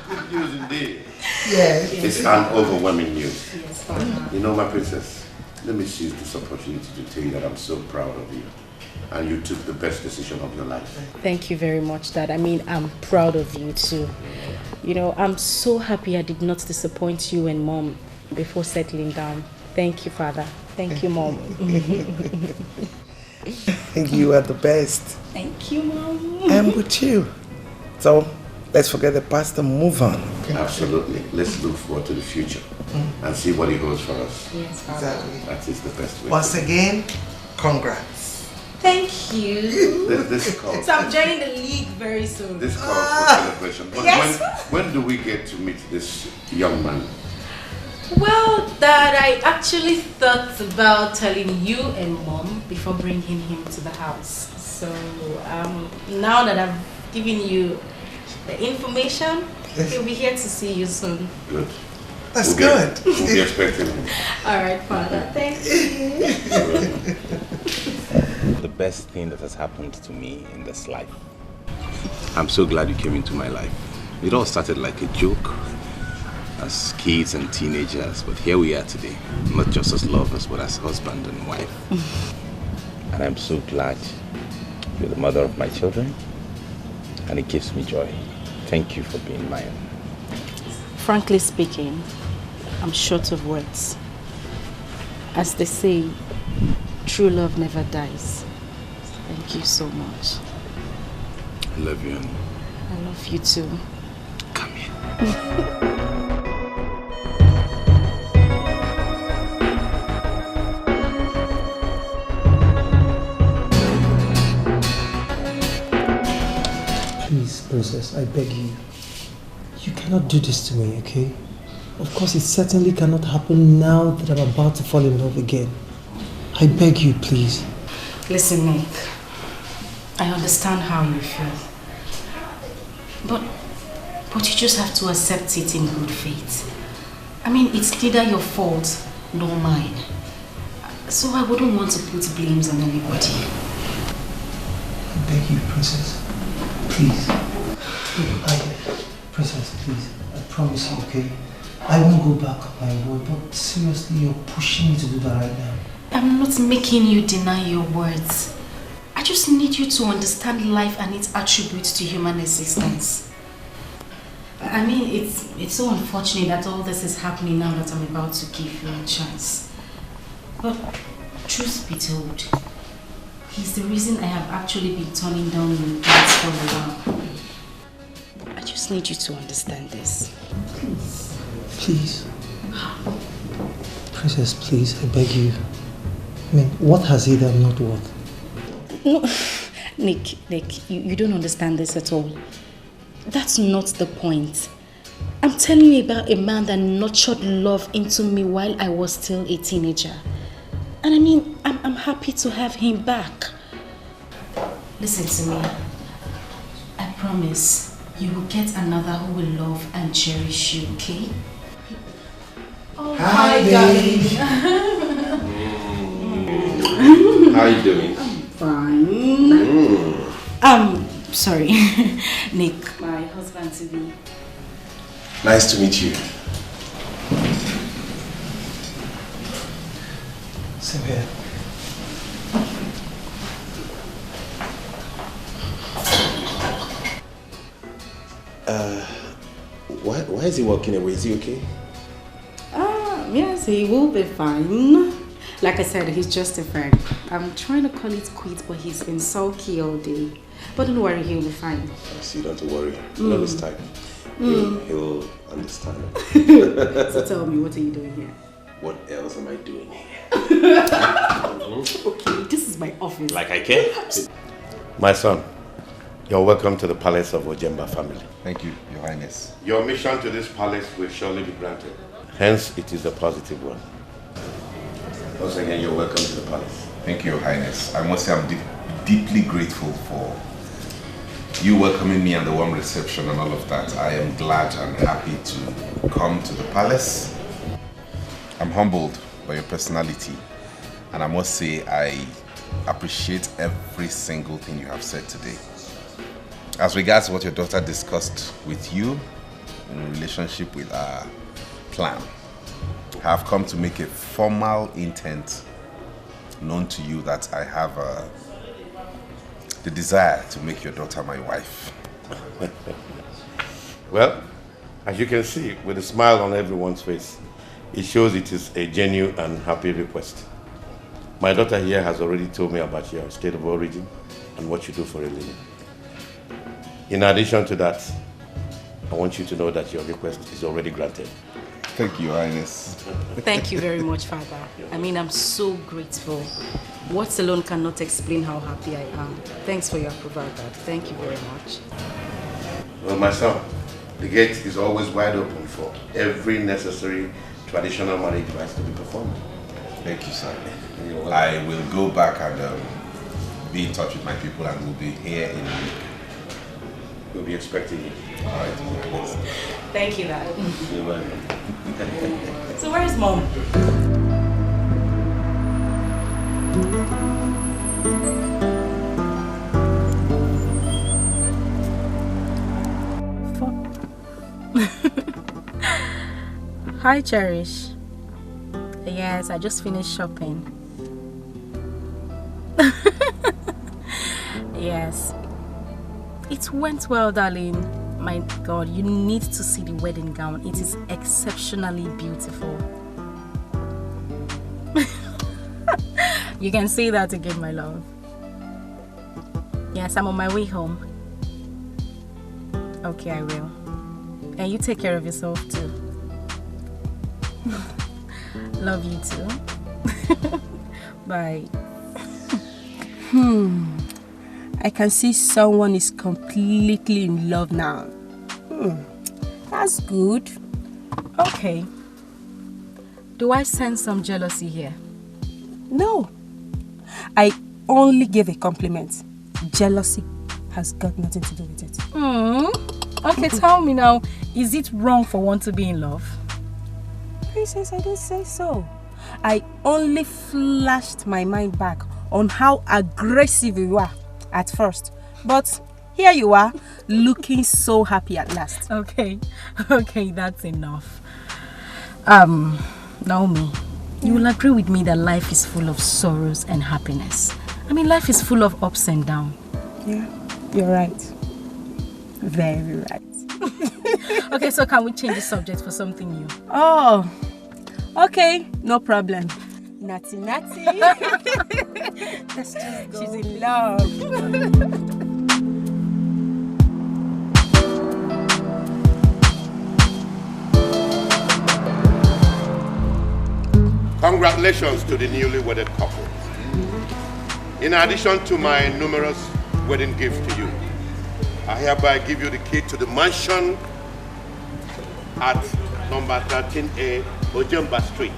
good news indeed. Yes. It's an overwhelming news. Yes, Father. You know, my princess, let me seize this opportunity to tell you that I'm so proud of you. And you took the best decision of your life. Thank you very much, Dad. I mean, I'm proud of you too. You know, I'm so happy I did not disappoint you and Mom before settling down. Thank you, Father. Thank you, Mom. You are the best. Thank you, Mom. I'm with you. So, let's forget the past and move on. Absolutely. Let's look forward to the future and see what it holds for us. Yes, Father. Exactly. That is the best way. Once again, congrats. Thank you. This calls. So I'm joining the league very soon. This calls for celebration. But yes. when do we get to meet this young man? Well, Dad, I actually thought about telling you and Mom before bringing him to the house. So now that I've given you the information, he'll be here to see you soon. Good. That's good. We'll be expecting him. All right, Father. Thank you. The best thing that has happened to me in this life. I'm so glad you came into my life. It all started like a joke as kids and teenagers, but here we are today. Not just as lovers, but as husband and wife. And I'm so glad you're the mother of my children, and it gives me joy. Thank you for being mine. Frankly speaking, I'm short of words. As they say, true love never dies. Thank you so much. I love you, honey. I love you too. Come here. Please, Princess, I beg you. You cannot do this to me, okay? Of course, it certainly cannot happen now that I'm about to fall in love again. I beg you, please. Listen, Nick. I understand how you feel. But you just have to accept it in good faith. I mean, it's neither your fault nor mine. So I wouldn't want to put blames on anybody. I beg you, Princess. Please. Princess, please. I promise you, okay? I won't go back on my word, but seriously, you're pushing me to do that right now. I'm not making you deny your words. I just need you to understand life and its attributes to human existence. I mean, it's so unfortunate that all this is happening now that I'm about to give you a chance. But truth be told, he's the reason I have actually been turning down your dates for a while. I just need you to understand this. Please. Please. Princess, please, I beg you. I mean, what has he done not what? No, Nick, you don't understand this at all. That's not the point. I'm telling you about a man that nurtured love into me while I was still a teenager. And I mean, I'm happy to have him back. Listen to me. I promise you will get another who will love and cherish you, okay? Oh, hi, darling. How are you doing? Fine. Sorry. Nick, my husband to be. Nice to meet you. Same here. Why is he walking away? Is he okay? Yes, he will be fine. Like I said, he's just a friend. I'm trying to call it quits, but he's been sulky all day. But don't worry, he'll be fine. See, don't worry. You know this time. He'll understand. So tell me, what are you doing here? What else am I doing here? office. Like I care. My son, you're welcome to the palace of Ojemba family. Thank you, Your Highness. Your mission to this palace will surely be granted. Hence, it is a positive one. Once again, you're welcome to the palace. Thank you, Your Highness. I must say I'm deeply grateful for you welcoming me and the warm reception and all of that. I am glad and happy to come to the palace. I'm humbled by your personality, and I must say I appreciate every single thing you have said today. As regards what your daughter discussed with you in relationship with our plan, I have come to make a formal intent known to you that I have the desire to make your daughter my wife. Well, as you can see, with a smile on everyone's face, it shows it is a genuine and happy request. My daughter here has already told me about your state of origin and what you do for a living. In addition to that, I want you to know that your request is already granted. Thank you, Your Highness. Thank you very much, Father. I mean, I'm so grateful. Words alone cannot explain how happy I am. Thanks for your approval, Dad. Thank you very much. Well, my son, the gate is always wide open for every necessary traditional marriage rites to be performed. Thank you, sir. I will go back and be in touch with my people, and we'll be here in a week. We'll be expecting you. All right. Thank you, Dad. You're welcome. So where is Mom? Hi, Cherish. Yes, I just finished shopping. Yes. It went well, darling. My God, you need to see the wedding gown. It is exceptionally beautiful. You can say that again, my love. Yes, I'm on my way home. Okay, I will. And you take care of yourself too. Love you too. Bye. I can see someone is completely in love now. That's good. Okay. Do I sense some jealousy here? No. I only gave a compliment. Jealousy has got nothing to do with it. Okay, tell me now, is it wrong for one to be in love? Princess, I didn't say so. I only flashed my mind back on how aggressive you were at first. But here you are, looking so happy at last. Okay, that's enough. Naomi, you will agree with me that life is full of sorrows and happiness. I mean, life is full of ups and downs. Yeah, you're right. Very right. Okay, so can we change the subject for something new? Oh, okay, no problem. Natty. Let's just go. She's in love. Congratulations to the newly wedded couple. In addition to my numerous wedding gifts to you, I hereby give you the key to the mansion at number 13A Ojemba Street.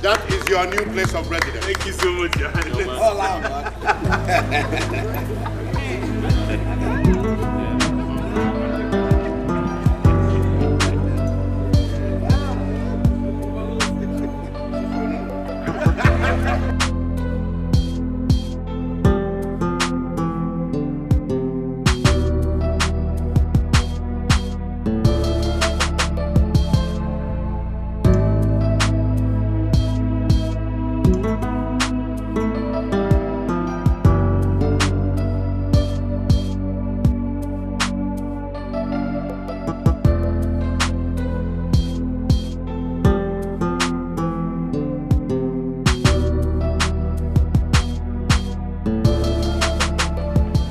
That is your new place of residence. Thank you so much, Johannes. All out,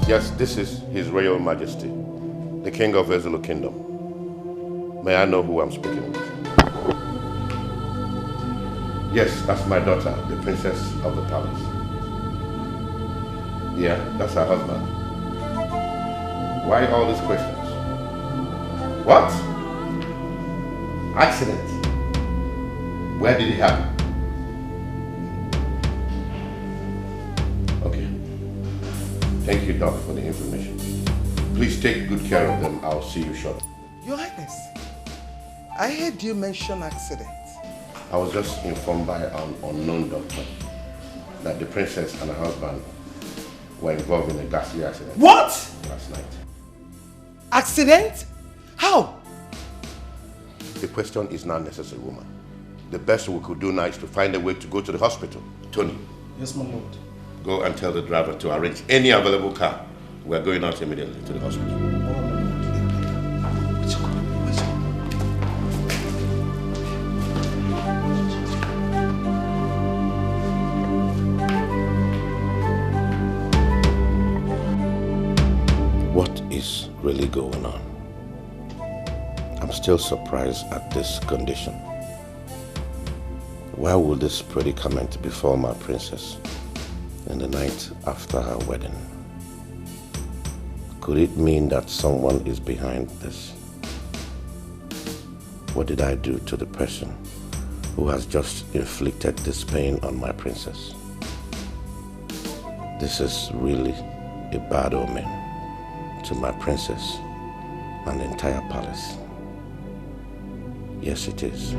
Yes, this is His Royal Majesty, the King of Ezulu Kingdom. May I know who I'm speaking with? Yes, that's my daughter, the princess of the palace. Yeah, that's her husband. Why all these questions? What? Accident? Where did it happen? Okay. Thank you, Doc, for the information. Please take good care of them. I'll see you shortly. Your Highness, I heard you mention accident. I was just informed by an unknown doctor that the princess and her husband were involved in a ghastly accident. What? Last night. Accident? How? The question is not necessary, woman. The best we could do now is to find a way to go to the hospital. Tony. Yes, my lord. Go and tell the driver to arrange any available car. We're going out immediately to the hospital. What is really going on? I'm still surprised at this condition. Why would this predicament befall my princess in the night after her wedding? Could it mean that someone is behind this? What did I do to the person who has just inflicted this pain on my princess? This is really a bad omen to my princess and the entire palace. Yes, it is.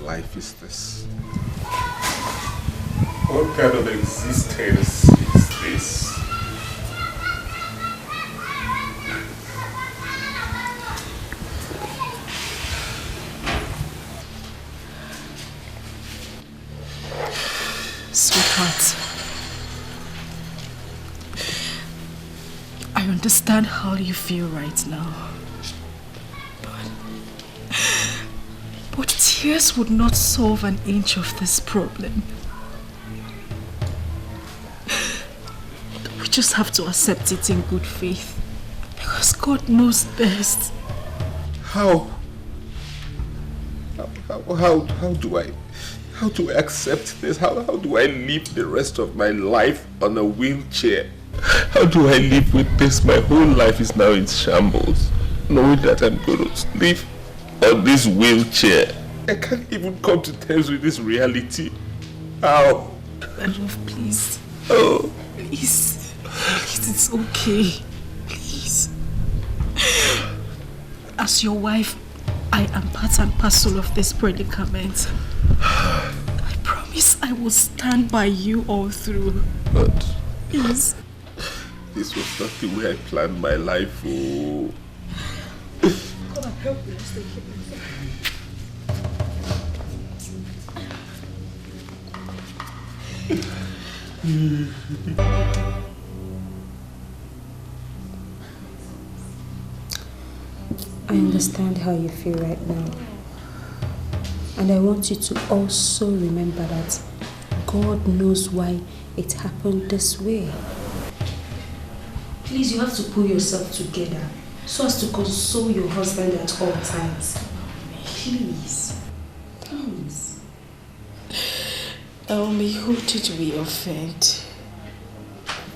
life is this? What kind of existence is this? Sweetheart, I understand how you feel right now. But tears would not solve an inch of this problem. We just have to accept it in good faith, because God knows best. How do I accept this? How do I live the rest of my life on a wheelchair? How do I live with this? My whole life is now in shambles, knowing that I'm going to live on this wheelchair. I can't even come to terms with this reality. How? My love, please. Oh. Please. Please, it's okay. Please. As your wife, I am part and parcel of this predicament. I promise. promise I will stand by you all through. But Yes. this was not the way I planned my life. Oh. Come on, help me. Let's take it. I understand how you feel right now. And I want you to also remember that God knows why it happened this way. Please, you have to pull yourself together so as to console your husband at all times. Please. Please. Naomi, who did we offend?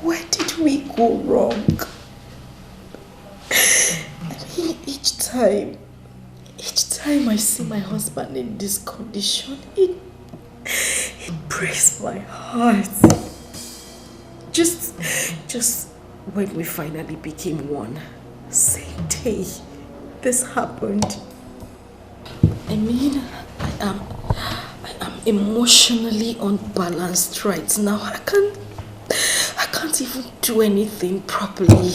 Where did we go wrong? I mean, each time I see my husband in this condition, it breaks my heart. Just when we finally became one, same day this happened. I mean, I am emotionally unbalanced right now. I can't even do anything properly.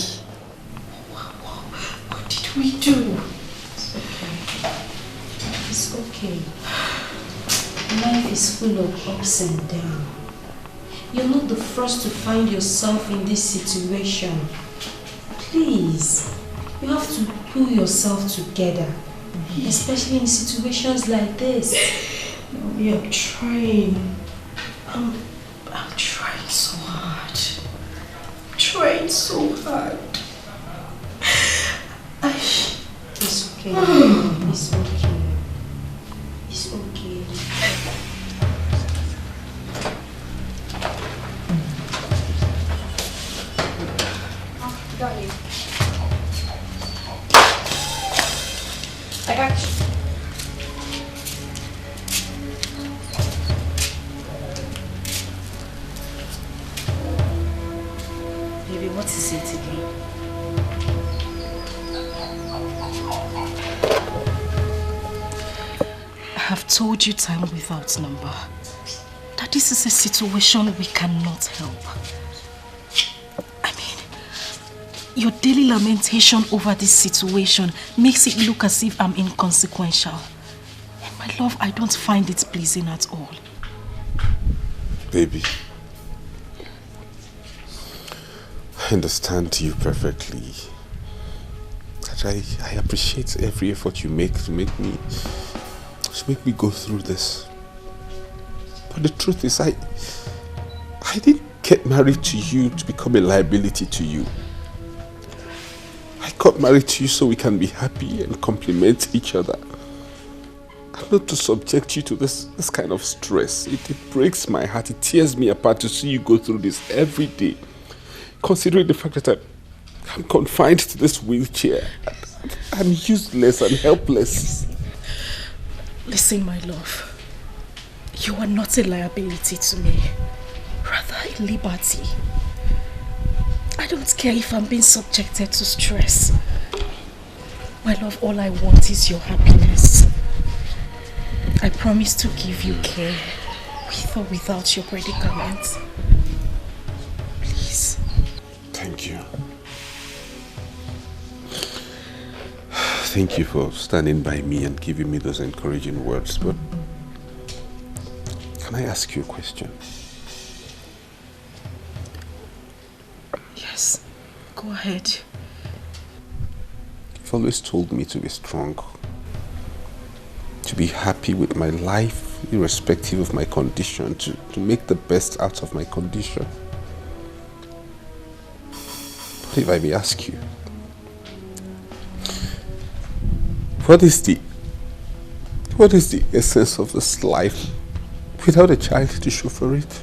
What did we do? It's okay. Life is full of ups and downs. You're not the first to find yourself in this situation. Please, you have to pull yourself together, especially in situations like this. We are trying. I'm trying so hard. Trying so hard. It's okay. It's okay. It's okay. Got you. I got you. Baby, what is it again? I have told you time without number that this is a situation we cannot help. I mean, your daily lamentation over this situation makes it look as if I'm inconsequential. And my love, I don't find it pleasing at all. Baby, I understand you perfectly. That I appreciate every effort you make to make me go through this. But the truth is, I didn't get married to you to become a liability to you. I got married to you so we can be happy and complement each other. And not to subject you to this kind of stress. It breaks my heart, it tears me apart to see you go through this every day. Considering the fact that I'm confined to this wheelchair. I'm useless and helpless. Listen, my love. You are not a liability to me. Rather, a liberty. I don't care if I'm being subjected to stress. My love, all I want is your happiness. I promise to give you care, with or without your predicament. Please. Thank you. Thank you for standing by me and giving me those encouraging words, but can I ask you a question? Yes, go ahead. You've always told me to be strong, to be happy with my life, irrespective of my condition, to make the best out of my condition. But if I may ask you, what is the essence of this life without a child to show for it?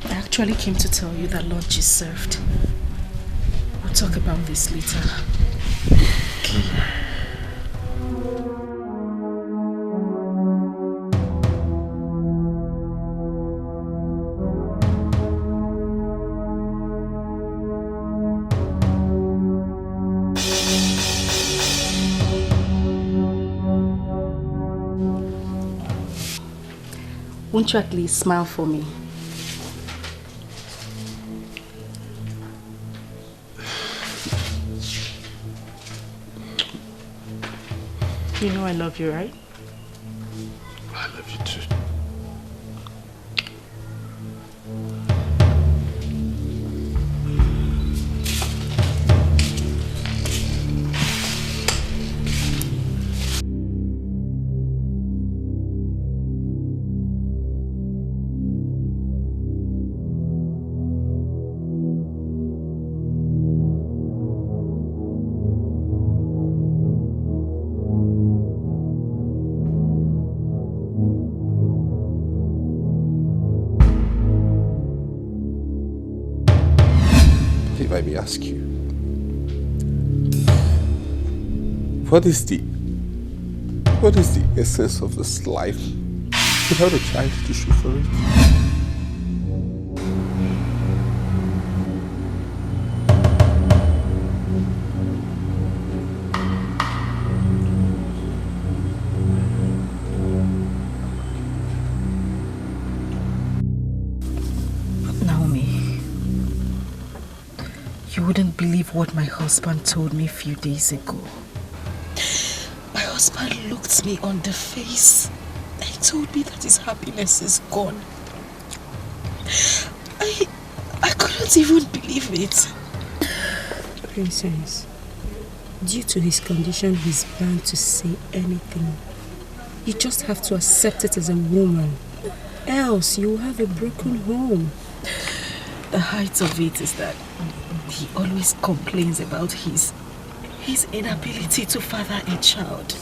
I actually came to tell you that lunch is served. We'll talk about this later. Won't you at least smile for me? You know I love you, right? I love you too. Let me ask you, what is the essence of this life without a child to show for it? You wouldn't believe what my husband told me a few days ago. My husband looked me on the face and he told me that his happiness is gone. I couldn't even believe it. Princess, due to his condition, he's bound to say anything. You just have to accept it as a woman. Else, you'll have a broken home. The height of it is that he always complains about his inability to father a child.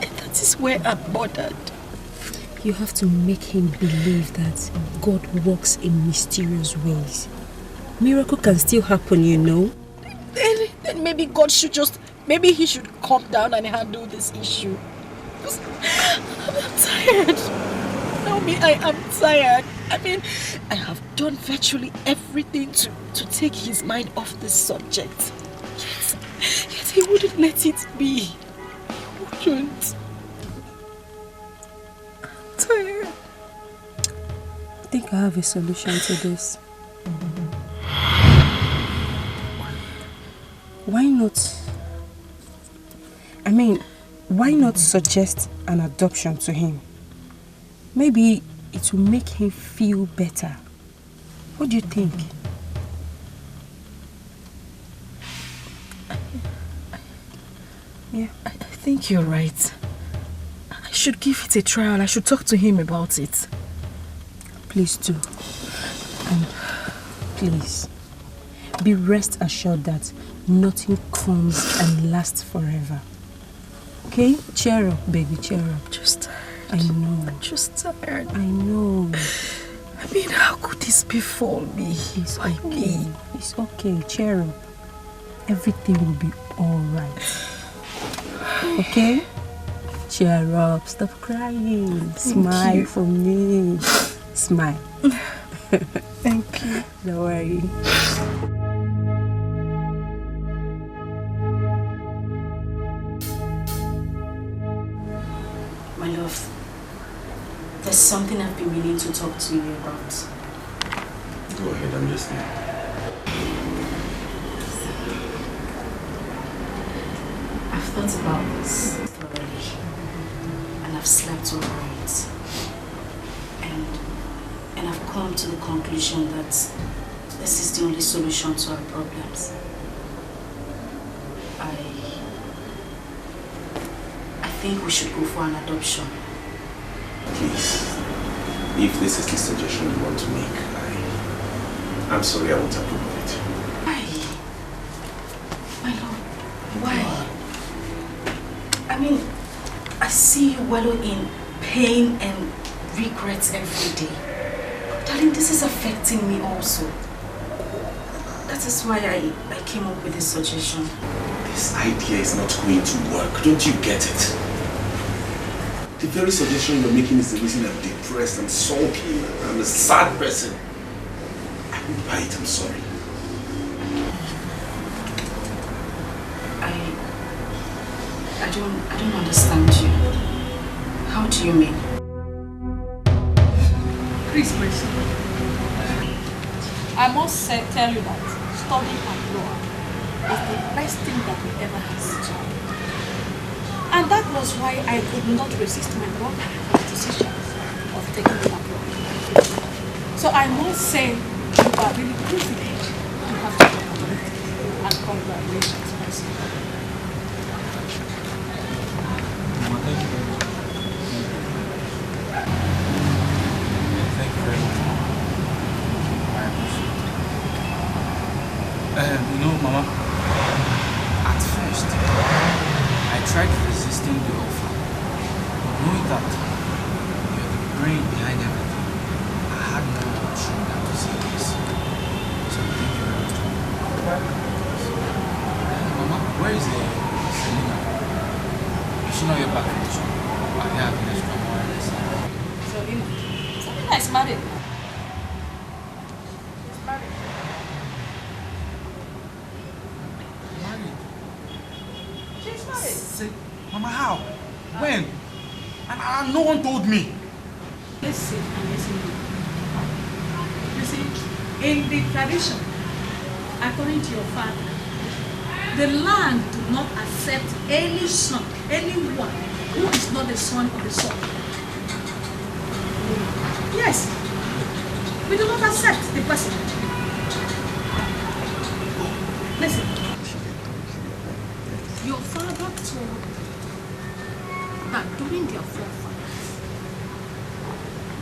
And that is where I'm bothered. You have to make him believe that God works in mysterious ways. Miracle can still happen, you know. Then maybe God should maybe he should calm down and handle this issue. I'm tired. Naomi, I am tired. I mean, I have done virtually everything to take his mind off this subject. Yet he wouldn't let it be. He wouldn't. I'm tired. I think I have a solution to this. Why not suggest an adoption to him? Maybe it will make him feel better. What do you think? Yeah, I think you're right. I should give it a trial. I should talk to him about it. Please do. And please, be rest assured that nothing comes and lasts forever. Okay? Cheer up, baby, cheer up. Just tired. I know. I'm just tired. I know. I mean, how could this befall me? It's okay. It's okay. Cheer up. Everything will be alright. Okay? Cheer up. Stop crying. Smile for me. Smile. Thank you. Don't worry. My love, there's something I've been meaning to talk to you about. Go ahead, I'm listening. I've thought about this thoroughly, and I've slept over it. And I've come to the conclusion that this is the only solution to our problems. I think we should go for an adoption. Please, if this is the suggestion you want to make, I'm sorry, I won't approve of it. Why? My lord, why? I mean, I see you wallow in pain and regrets every day. Darling, this is affecting me also. That is why I came up with this suggestion. This idea is not going to work. Don't you get it? The very suggestion you're making is the reason I'm depressed and sulky. I'm a sad person. I won't buy it, I'm sorry. I don't understand you. How do you mean? Please, Grace. I must tell you that studying abroad is the best thing that we ever had. And that was why I could not resist my brother's decision of taking it abroad. So I must say you are really privileged to have the opportunity. And congratulations, my son. Thank you very much. Thank you very much. I appreciate it. You know, Mama, at first, I tried resisting the offer. But knowing that you're the brain behind everything, I had no option than to say yes. So thank you very much. Mama, where is the Selena? You should not get back from the shop. I have an extra more. So, Selena is married. She's married. She's married. Say, Mama, how? When? And no one told me. Listen and listen. You see, in the tradition, according to your father, the land do not accept any son, anyone who is not the son of the son. Yes, we do not accept the person. Listen, your father told that during their forefathers,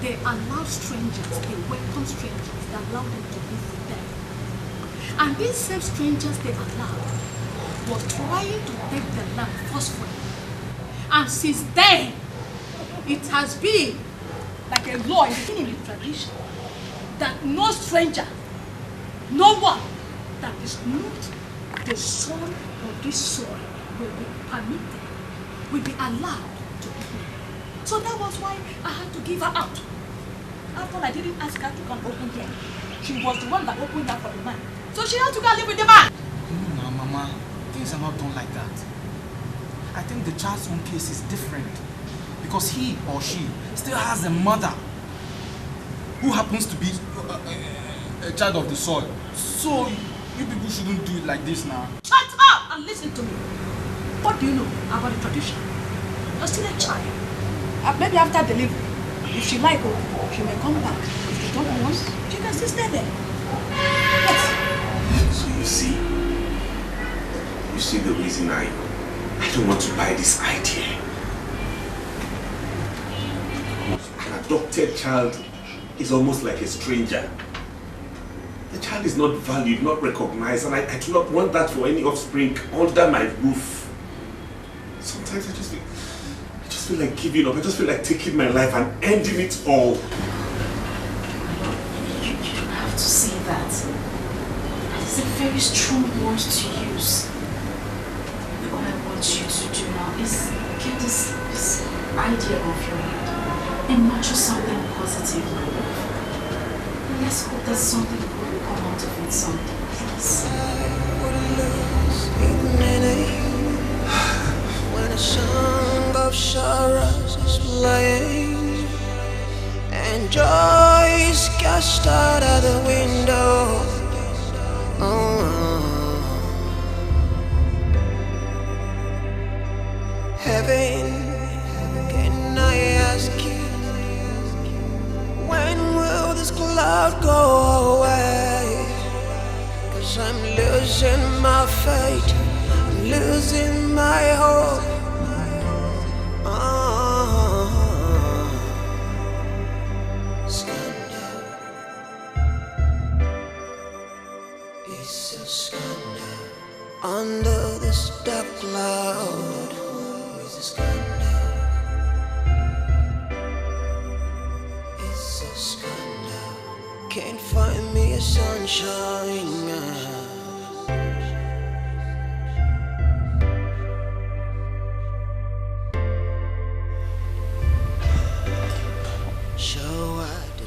they allowed strangers, they welcomed strangers, they allowed them to live with them. And these same strangers they allowed were trying to take the land forcefully. And since then, it has been like a law in the tradition that no stranger, no one that is not the son of this soil will be permitted, will be allowed to be here. So that was why I had to give her out. After I didn't ask her to come open here. She was the one that opened up for the man. So she had to go and live with the man. No, Mama. Things are not done like that. I think the child's own case is different because he or she still has a mother who happens to be a child of the soil. So you people shouldn't do it like this now. Shut up and listen to me. What do you know about the tradition? You're still a child. Maybe after delivery, if she like, she may come back. If she don't want, she can still stay there. Yes. So you see the reason I don't want to buy this idea. An adopted child is almost like a stranger. The child is not valued, not recognized, and I do not want that for any offspring under my roof. Sometimes I just feel like giving up. I just feel like taking my life and ending it all. You don't have to say that. It's a very strong word to use. All I want you to do now is get this idea off your head and nurture something positive. And let's hope that something good will come out of it someday, please. When a song of sorrows is playing and joy is cast out of the window. Heaven, can I ask you, when will this cloud go away? 'Cause I'm losing my faith, I'm losing my hope. Scandal, it's a scandal under this dark cloud. It's a scandal, it's a scandal. Can't find me a sunshine.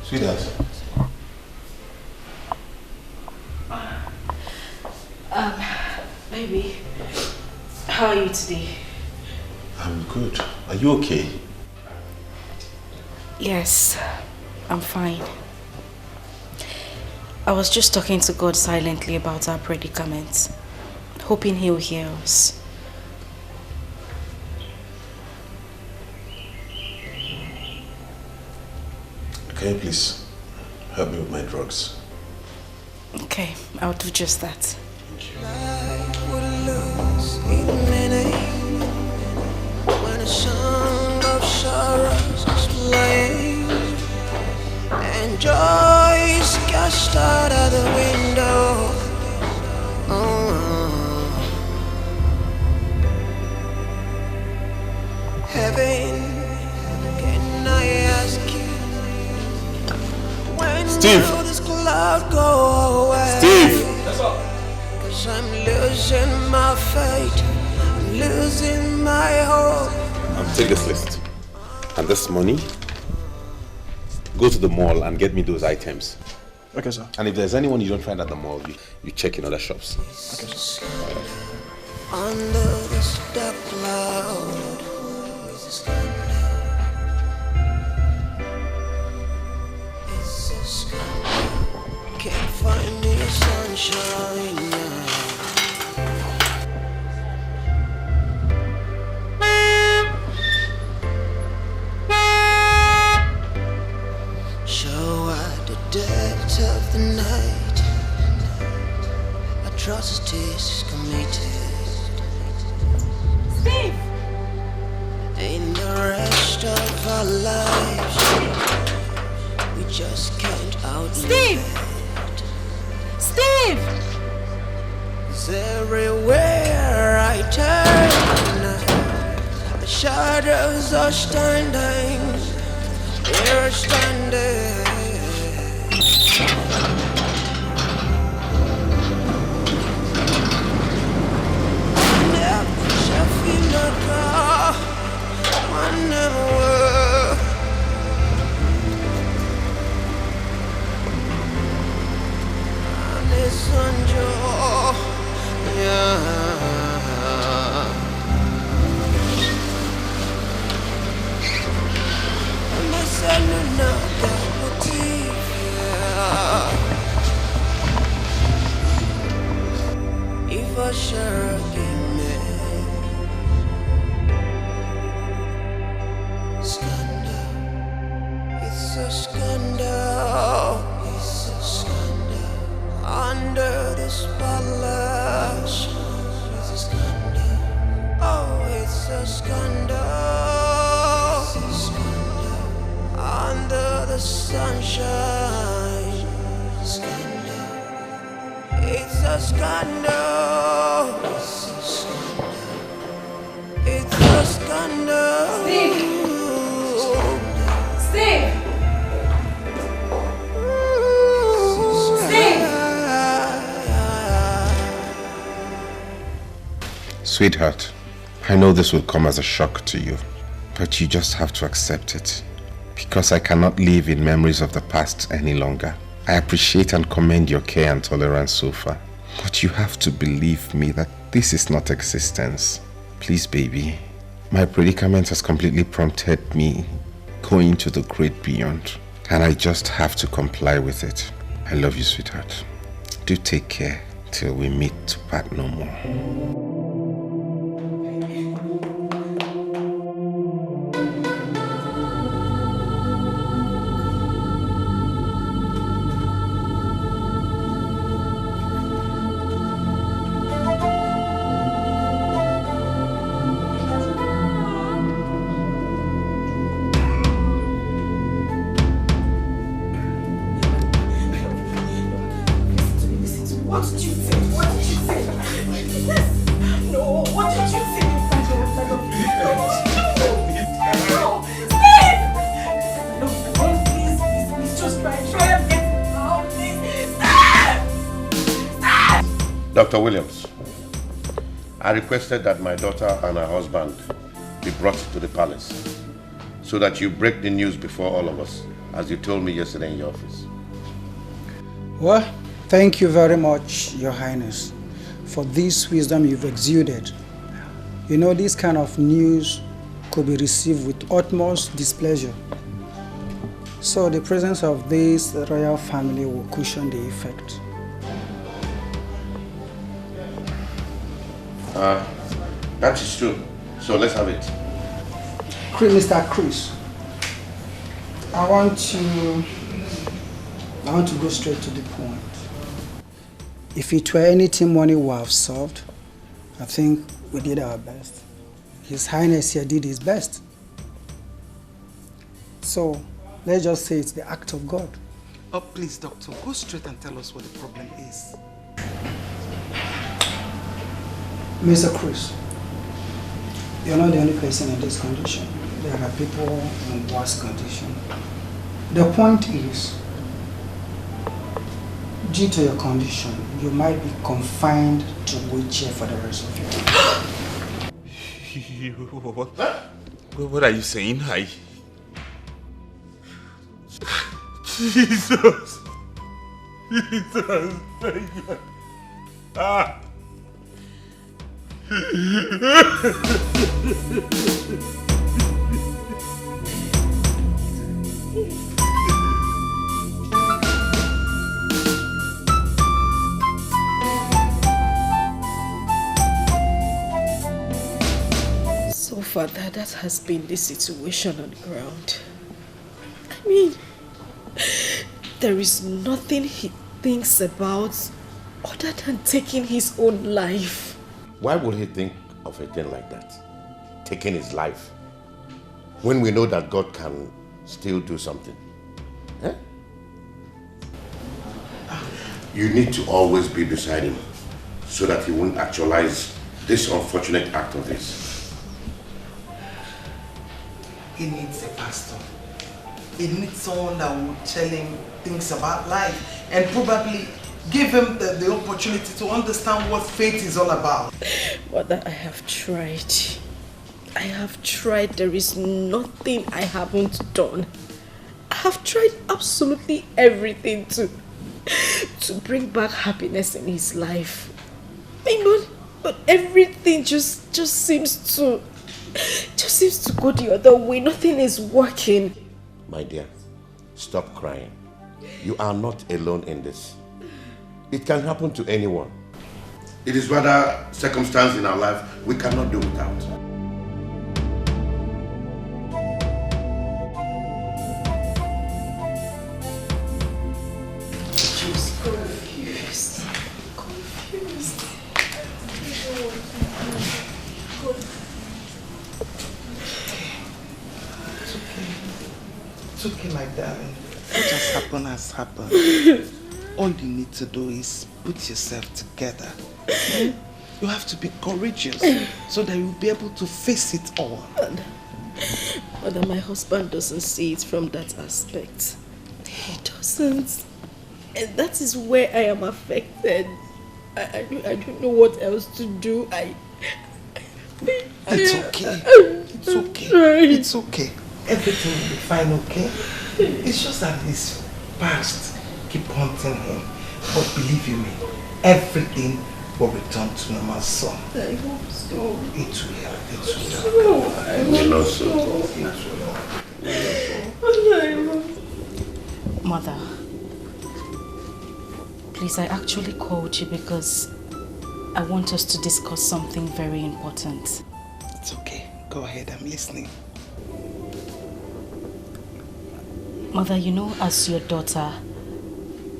Sweetheart. Baby, how are you today? I'm good. Are you okay? Yes, I'm fine. I was just talking to God silently about our predicament, hoping He'll hear us. Can you please help me with my drugs? Okay, I'll do just that. When a song of sorrows is playing and joy is cast out of the window. Heaven, can I ask you, when will this cloud go away? Steve! 'Cause I'm losing my faith, I'm losing my hope. Take this list. And this money, go to the mall and get me those items. Okay, sir. And if there's anyone you don't find at the mall, you check in other shops. Okay, sir. Under this dark cloud, can't find the sunshine now. So at the depth of the night, atrocities committed. Steve! In the rest of our lives, we just can't outlive. Steve! Steve! 'Cause everywhere I turn, the shadows are standing, they're standing. If I share scandal, it's a scandal, it's a scandal. Under the spotlight, it's a scandal. Oh, it's a scandal, it's a scandal. Under the sunshine, scandal. It's a scandal. It's a scandal. It's a scandal. Steve! Steve! Steve! Sweetheart, I know this will come as a shock to you, but you just have to accept it. Because I cannot live in memories of the past any longer. I appreciate and commend your care and tolerance so far. But you have to believe me that this is not existence. Please, baby. My predicament has completely prompted me going to the great beyond. And I just have to comply with it. I love you, sweetheart. Do take care till we meet to part no more. What did you say? What did you say? No, what did you say? No, Steve! No, please, just try and get out, please. Stop! Dr. Williams, I requested that my daughter and her husband be brought to the palace so that you break the news before all of us, as you told me yesterday in your office. Well, thank you very much, Your Highness, for this wisdom you've exuded. You know, this kind of news could be received with utmost displeasure. So the presence of this royal family will cushion the effect. That is true. So let's have it. Mr. Chris, I want to go straight to the point. If it were anything money would have solved, I think we did our best. His Highness here did his best. So, let's just say it's the act of God. Oh, please, doctor, go straight and tell us what the problem is. Mr. Chris, you're not the only person in this condition. There are people in worse condition. The point is, due to your condition, you might be confined to wheelchair for the rest of your life. What are you saying? Jesus! Jesus! Thank you. Ah! So far, that has been the situation on the ground. I mean, there is nothing he thinks about other than taking his own life. Why would he think of a thing like that? Taking his life? When we know that God can still do something. Eh? You need to always be beside him so that he won't actualize this unfortunate act of his. He needs a pastor. He needs someone that will tell him things about life and probably give him the opportunity to understand what faith is all about. Mother, I have tried. I have tried. There is nothing I haven't done. I have tried absolutely everything to bring back happiness in his life. But everything just seems to go the other way. Nothing is working. My dear, stop crying. You are not alone in this. It can happen to anyone. It is rather circumstance in our life we cannot do without. Just confused. It's okay, my darling. What has happened has happened. All you need to do is put yourself together. You have to be courageous so that you'll be able to face it all. Mother, my husband doesn't see it from that aspect. He doesn't. And that is where I am affected. I don't know what else to do. It's okay. It's okay. It's okay. Everything will be fine, okay? It's just that his past keep haunting him. But believe you me, everything will return to normal soon. I hope so. It will. I hope so. Mother, please, I actually called you because I want us to discuss something very important. It's okay. Go ahead, I'm listening. Mother, you know, as your daughter,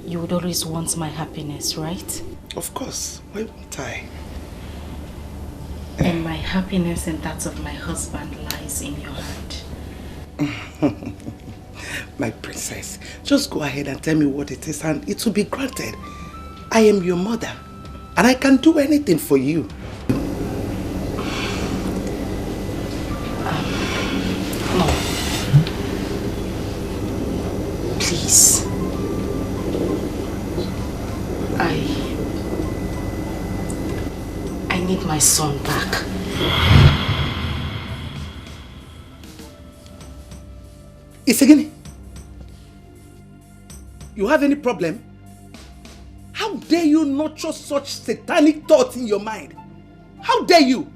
you would always want my happiness, right? Of course. Why won't I? And my happiness and that of my husband lies in your hand. My princess, just go ahead and tell me what it is and it will be granted. I am your mother and I can do anything for you. No. Please. I need my son back. Isegini, you have any problem? How dare you nurture such satanic thoughts in your mind? How dare you?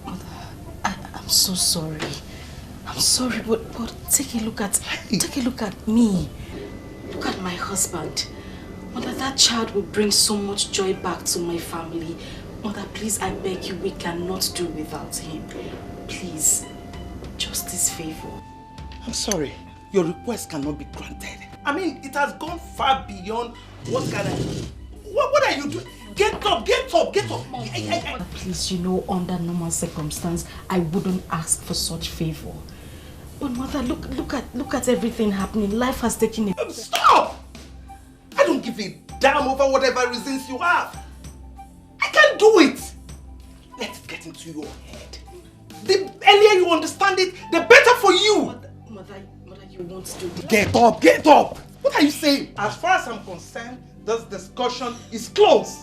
I'm so sorry. I'm sorry, but take a look at me. Look at my husband. Mother, that child will bring so much joy back to my family. Mother, please, I beg you, we cannot do without him. Please, just this favor. I'm sorry, your request cannot be granted. I mean, it has gone far beyond what can I... What are you doing? Get up, get up, get up! Please, you know, under normal circumstance, I wouldn't ask for such favor. But Mother, look at everything happening. Life has taken a... Stop! I don't give a damn over whatever reasons you have. I can't do it. Let it get into your head. The earlier you understand it, the better for you. Mother, you won't do this. Get up, get up! What are you saying? As far as I'm concerned, this discussion is closed.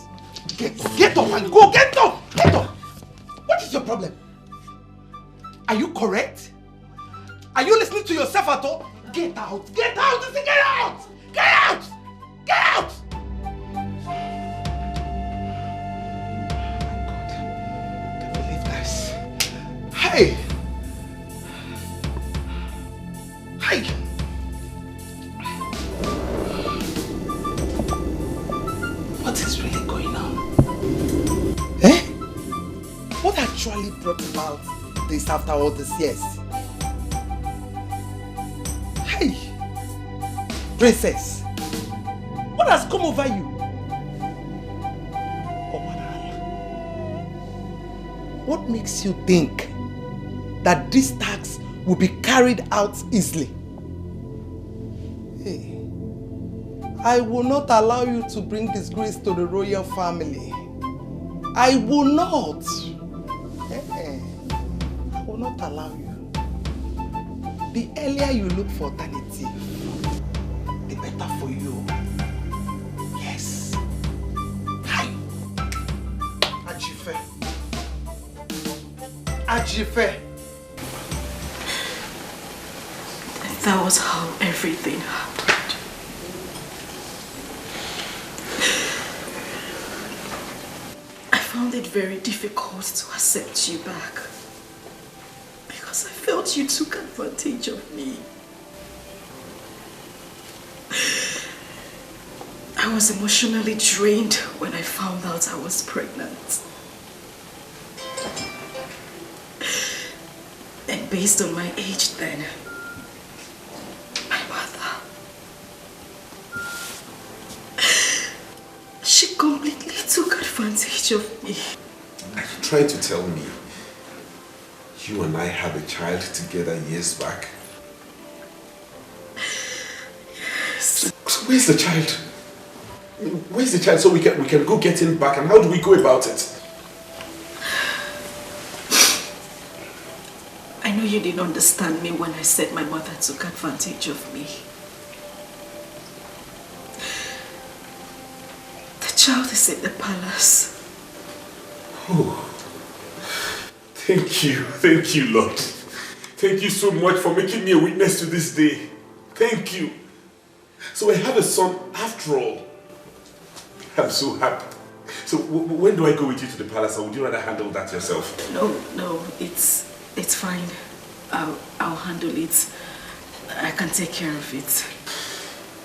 Get up and go, get up, get up! What is your problem? Are you correct? Are you listening to yourself at all? Get out, get out, get out! Get out! Get out! Can't believe this. Hey! Hey! What is really going on? Eh? What actually brought about this after all these years? Hey! Princess! What has come over you? What makes you think that this tax will be carried out easily? Hey, I will not allow you to bring disgrace to the royal family. I will not. I will not allow you. The earlier you look for alternative, the better for you. Yes. Hi. Ajife. Ajife. That was how everything happened. I found it very difficult to accept you back because I felt you took advantage of me. I was emotionally drained when I found out I was pregnant. And based on my age then, my mother, she completely took advantage of me. Are you trying to tell me you and I had a child together years back? Yes. So where's the child? Where's the child so we can go get him back, and how do we go about it? I know you didn't understand me when I said my mother took advantage of me. The child is in the palace. Oh, thank you, Lord. Thank you so much for making me a witness to this day. Thank you. So I have a son after all. I'm so happy. So when do I go with you to the palace, or would you rather handle that yourself? No, it's fine. I'll handle it. I can take care of it.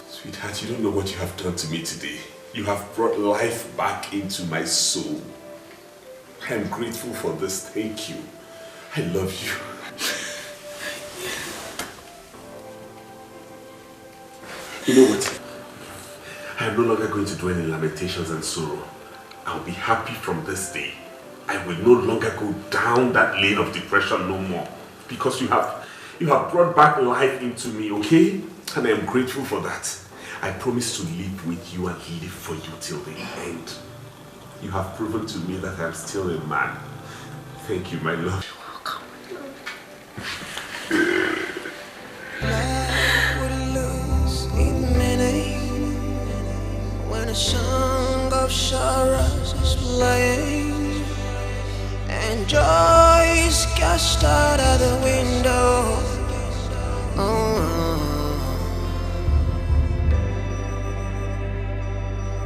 Sweetheart, you don't know what you have done to me today. You have brought life back into my soul. I am grateful for this. Thank you. I love you. You know what? I am no longer going to dwell in lamentations and sorrow. I'll be happy from this day. I will no longer go down that lane of depression no more. Because you have brought back life into me, okay? And I am grateful for that. I promise to live with you and live for you till the end. You have proven to me that I am still a man. Thank you, my love. You're welcome. Life would lose its meaning when a song of sorrows is playing and joy is cast out of the window.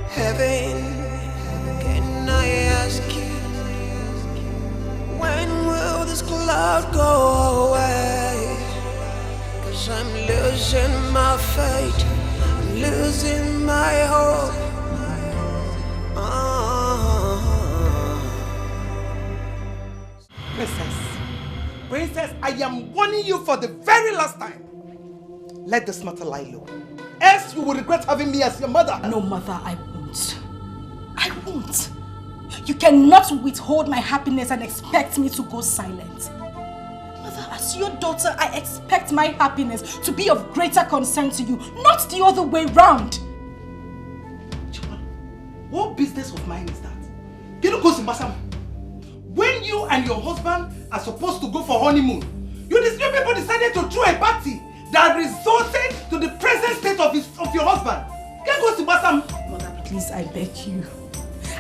Heaven, can I ask you, when will this cloud go away? losing my faith, I'm losing my hope. Princess, I am warning you for the very last time. Let this matter lie low. Else you will regret having me as your mother. No, mother, I won't. I won't. You cannot withhold my happiness and expect me to go silent. Mother, as your daughter, I expect my happiness to be of greater concern to you, not the other way round. What business of mine is that? When you and your husband are supposed to go for honeymoon, you people decided to throw a party that resulted to the present state of your husband. Mother, please, I beg you.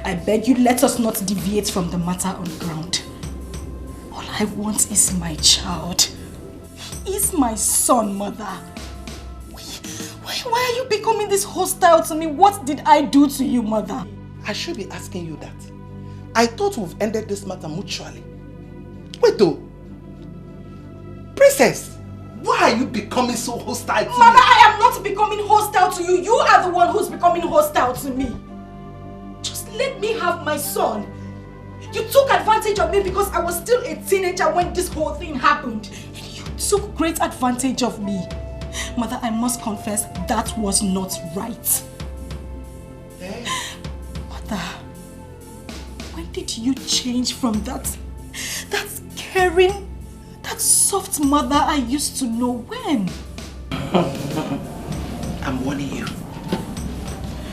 I beg you, let us not deviate from the matter on ground. All I want is my child. He is my son, Mother. Why are you becoming this hostile to me? What did I do to you, Mother? I should be asking you that. I thought we've ended this matter mutually. Wait though. Princess, why are you becoming so hostile to me? Mother, I am not becoming hostile to you. You are the one who's becoming hostile to me. Just let me have my son. You took advantage of me because I was still a teenager when this whole thing happened. And you took great advantage of me. Mother, I must confess, that was not right. Hey. Mother, when did you change from that caring, that soft mother I used to know? When? I'm warning you.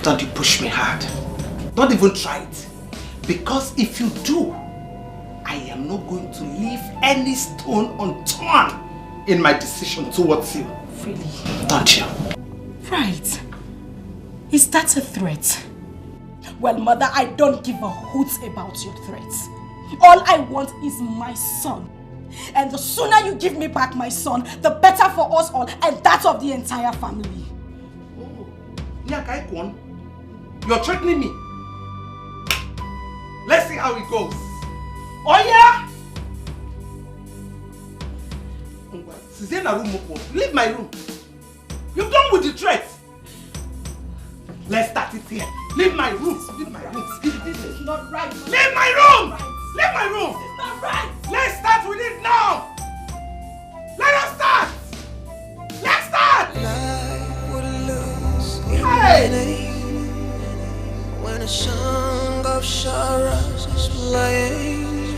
Don't you push me hard. Don't even try it. Because if you do, I am not going to leave any stone unturned in my decision towards you. Really? Don't you? Right. Is that a threat? Well, Mother, I don't give a hoot about your threats. All I want is my son. And the sooner you give me back my son, the better for us all and that of the entire family. Oh, Nyakaikwan, you're threatening me. Let's see how it goes. Oh yeah? Leave my room. You're done with the threats. Let's start it here. Leave my room. Leave my room. This is not right. Leave my room. Leave my room. This is not right. Let's start with it now. Let us start. Let's start. Life would lose its Hey. meaning when a song of sorrows is playing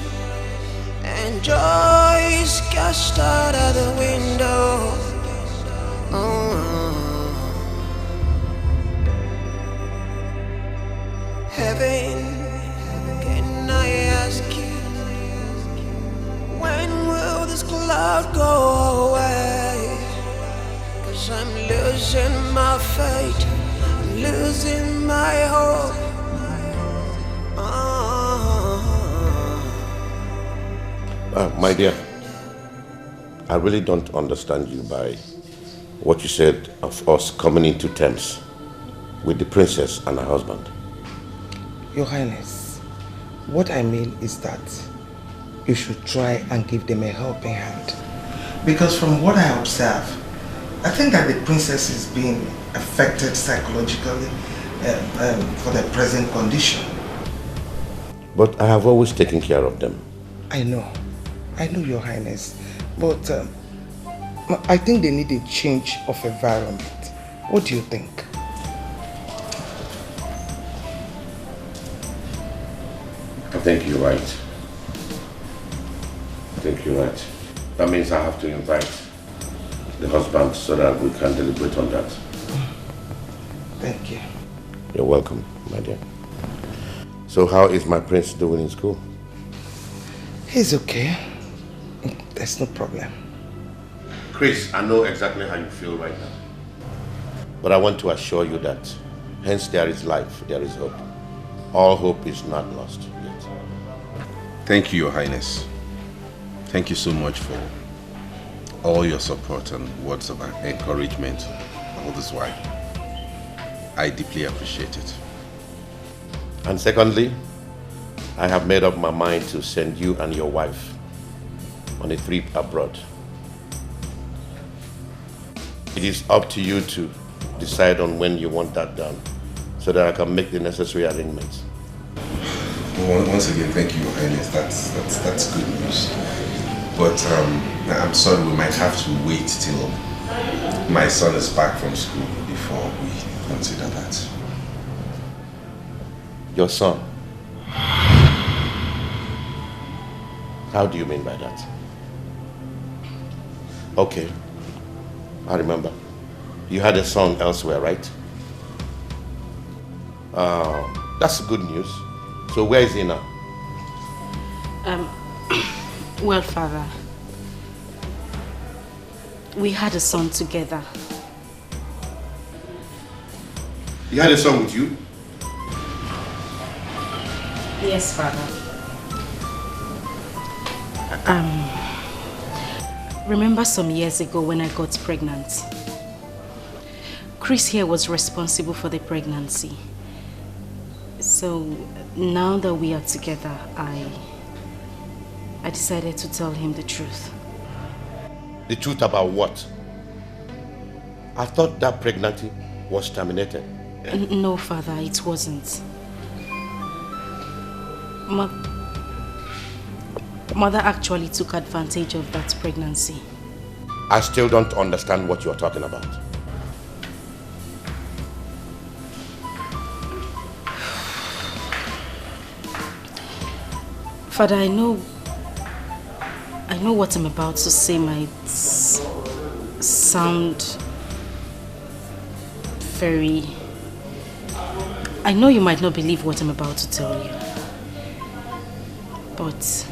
and joy is cast out of the window. Heaven, can I ask you, when will this cloud go away? 'Cause I'm losing my faith, I'm losing my hope. My dear, I really don't understand you by what you said of us coming into terms with the princess and her husband. Your Highness, what I mean is that you should try and give them a helping hand. Because from what I observe, I think that the princess is being affected psychologically for the present condition. But I have always taken care of them. I know, Your Highness, but I think they need a change of environment. What do you think? I think you're right. That means I have to invite the husband so that we can deliberate on that. Thank you. You're welcome, my dear. So how is my prince doing in school? He's okay. There's no problem. Chris, I know exactly how you feel right now. But I want to assure you that hence there is life, there is hope. All hope is not lost yet. Thank you, Your Highness. Thank you so much for all your support and words of encouragement all this while. I deeply appreciate it. And secondly, I have made up my mind to send you and your wife on a trip abroad. It is up to you to decide on when you want that done, so that I can make the necessary arrangements. Well, once again, thank you, Your Highness. That's good news. But I'm sorry, we might have to wait till my son is back from school before we consider that. Your son? How do you mean by that? Okay, I remember. You had a son elsewhere, right? That's good news. So where is he now? Well, Father, we had a son together. You had a son with you? Yes, Father. Remember some years ago when I got pregnant? Chris here was responsible for the pregnancy. So now that we are together, I decided to tell him the truth. The truth about what? I thought that pregnancy was terminated. No, Father, it wasn't. Mother actually took advantage of that pregnancy. I still don't understand what you're talking about. Father, I know what I'm about to say might sound very... I know you might not believe what I'm about to tell you. But...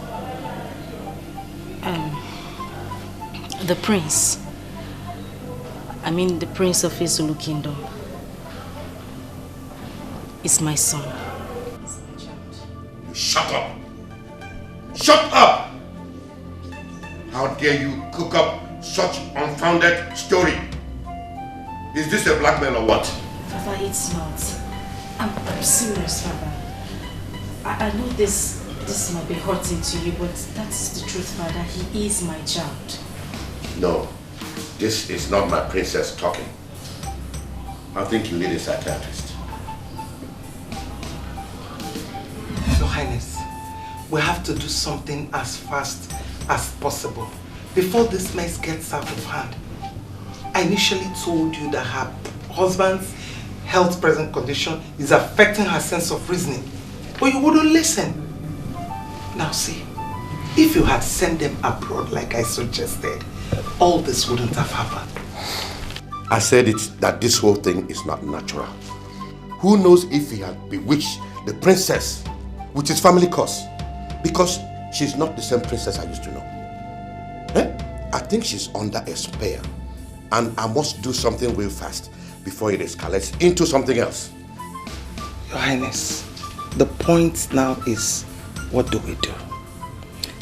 the prince, the prince of Izulu Kingdom, is my son. Shut up! Shut up! How dare you cook up such unfounded story? Is this a blackmail or what? Father, it's not. I'm serious, Father. I know this might be hurting to you, but that's the truth, Father. He is my child. No, this is not my princess talking. I think you need a psychiatrist. Your Highness, we have to do something as fast as possible before this mess gets out of hand. I initially told you that her husband's health present condition is affecting her sense of reasoning, but you wouldn't listen. Now see, if you had sent them abroad like I suggested, all this wouldn't have happened. I said that this whole thing is not natural. Who knows if he had bewitched the princess with his family curse? Because she's not the same princess I used to know. I think she's under a spell, and I must do something real fast before it escalates into something else. Your Highness, the point now is, what do we do?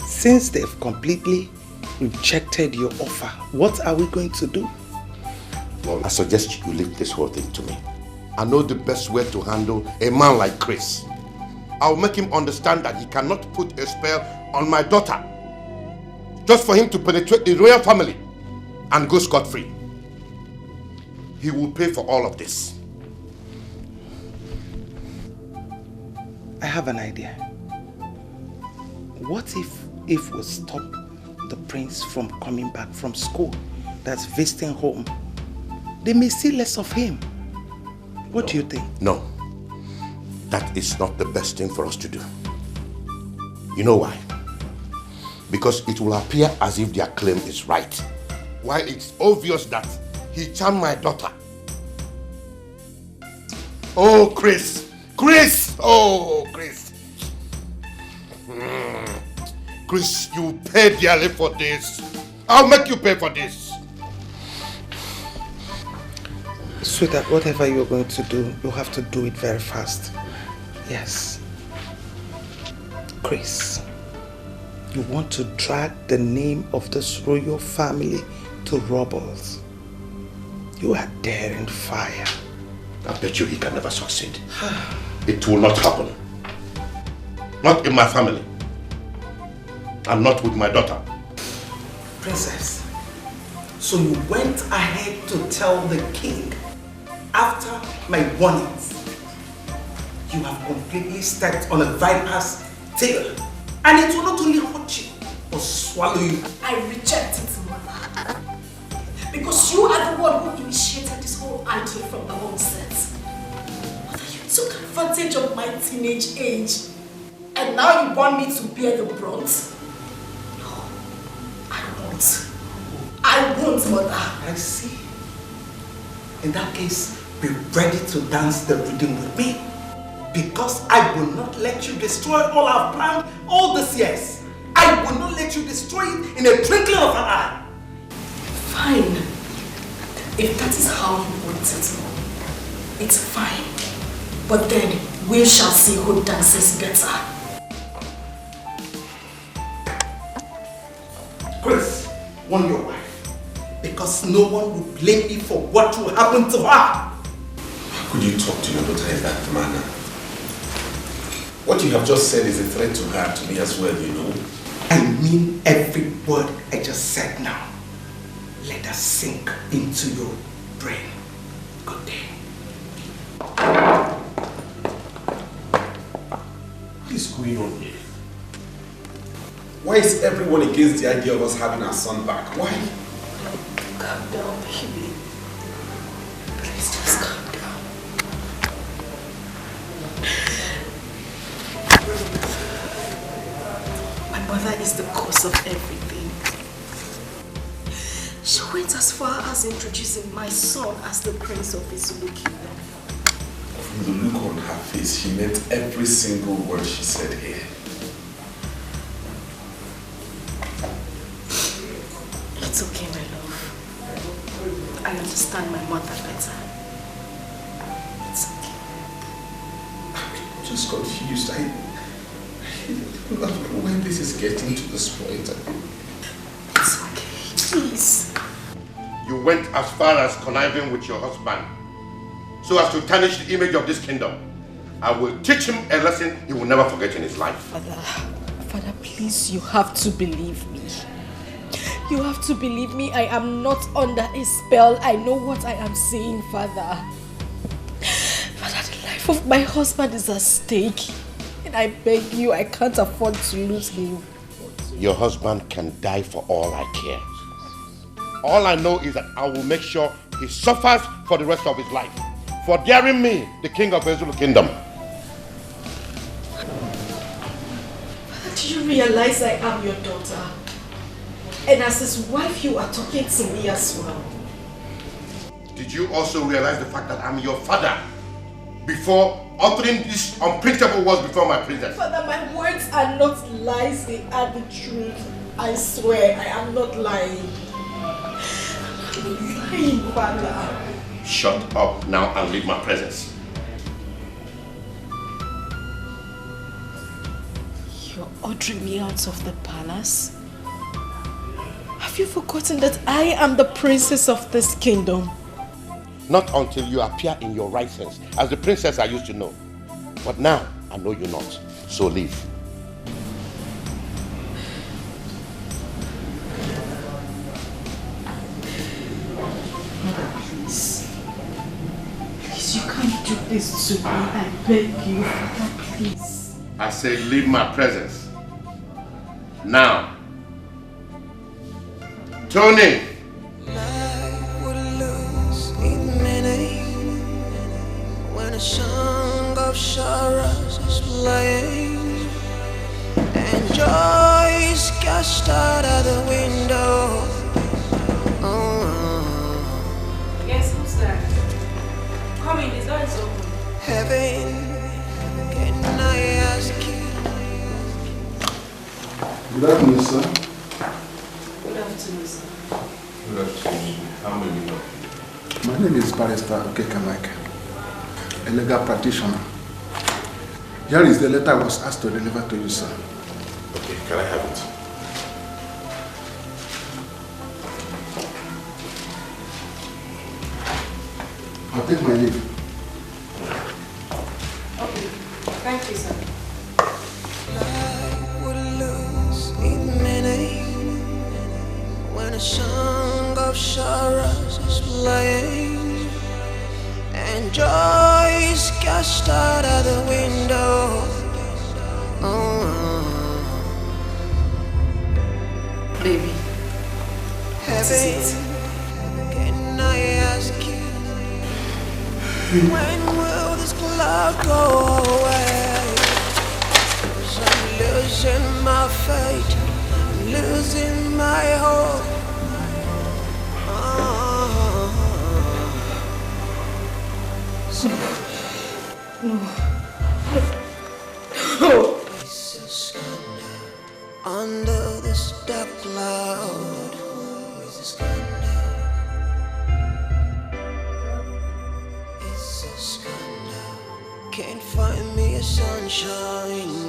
Since they've completely rejected your offer, what are we going to do? Well, I suggest you leave this whole thing to me. I know the best way to handle a man like Chris. I'll make him understand that he cannot put a spell on my daughter just for him to penetrate the royal family and go scot-free. He will pay for all of this. I have an idea. What if we stop the prince from coming back from school, that's visiting home? They may see less of him. What do you think? No, that is not the best thing for us to do. You know why? Because it will appear as if their claim is right, while it's obvious that he charmed my daughter. Oh, Chris! Chris! Oh, Chris! Chris, you pay dearly for this. I'll make you pay for this. Sweetheart, whatever you're going to do, you have to do it very fast. Yes. Chris, you want to drag the name of this royal family to rubbles. You are daring fire. I bet you he can never succeed. It will not happen. Not in my family. And not with my daughter. Princess, So you went ahead to tell the king after my warnings. You have completely stepped on a viper's tail. And it will not only hurt you, but swallow you. I reject it, mother. Because you are the one who initiated this whole idea from the onset. Mother, you took advantage of my teenage age. And now you want me to bear the brunt? No, I won't. I won't, mother. I see. In that case, be ready to dance the rhythm with me. Because I will not let you destroy all I've planned all these years. I will not let you destroy it in a twinkling of an eye. Fine. If that is how you want it, it's fine. But then we shall see who dances better. Chris, warn your wife. Because no one will blame me for what will happen to her. How could you talk to your daughter in that manner? What you have just said is a threat to her, to me as well, you know. I mean every word I just said now. Let us sink into your brain. Good day. What is going on here? Why is everyone against the idea of us having our son back? Why? Calm down, baby. Please just calm down. My mother is the cause of everything. She went as far as introducing my son as the prince of his Zulu kingdom. From the look on her face, she meant every single word she said here. It's okay, my love. I understand my mother better. It's okay. I'm just confused. I don't know when this is getting to this point. It's okay, please. You went as far as conniving with your husband so as to tarnish the image of this kingdom. I will teach him a lesson he will never forget in his life. Father, please, you have to believe me. You have to believe me. I am not under a spell. I know what I am saying, Father. Father, the life of my husband is at stake. And I beg you, I can't afford to lose him. Your husband can die for all I care. All I know is that I will make sure he suffers for the rest of his life for daring me, the king of the Zulu kingdom. Do you realize I am your daughter? And as his wife, you are talking to me as well. Did you also realize the fact that I'm your father before uttering these unprintable words before my princess? Father, my words are not lies, they are the truth. I swear, I am not lying. I'm not lying, Father. Shut up now and leave my presence. You're ordering me out of the palace? Have you forgotten that I am the princess of this kingdom? Not until you appear in your right sense, as the princess I used to know. But now, I know you not. So leave. Mother, please. Please, you can't do this to me. I beg you, Father, please. I say leave my presence. Now. Tony! When a song of sorrows is playing and joy is cast out of the window. Yes, who's that? Come in, the door is open. Heaven, can I ask you? Good afternoon, sir. Good afternoon, sir. Good afternoon. How may we help you? My name is Barrister Okekamike, a legal practitioner. Here is the letter I was asked to deliver to you, sir. Okay, can I have it? I'll take my leave. Okay, thank you, sir. Would lose in meaning when a song of sorrows is playing, and joy is cast out of the window. Baby, Heaven, can I ask you, when will this cloud go away? 'Cause I'm losing my faith, losing my hope. No. Under this dark cloud, it's a scandal. Can't find me a sunshine.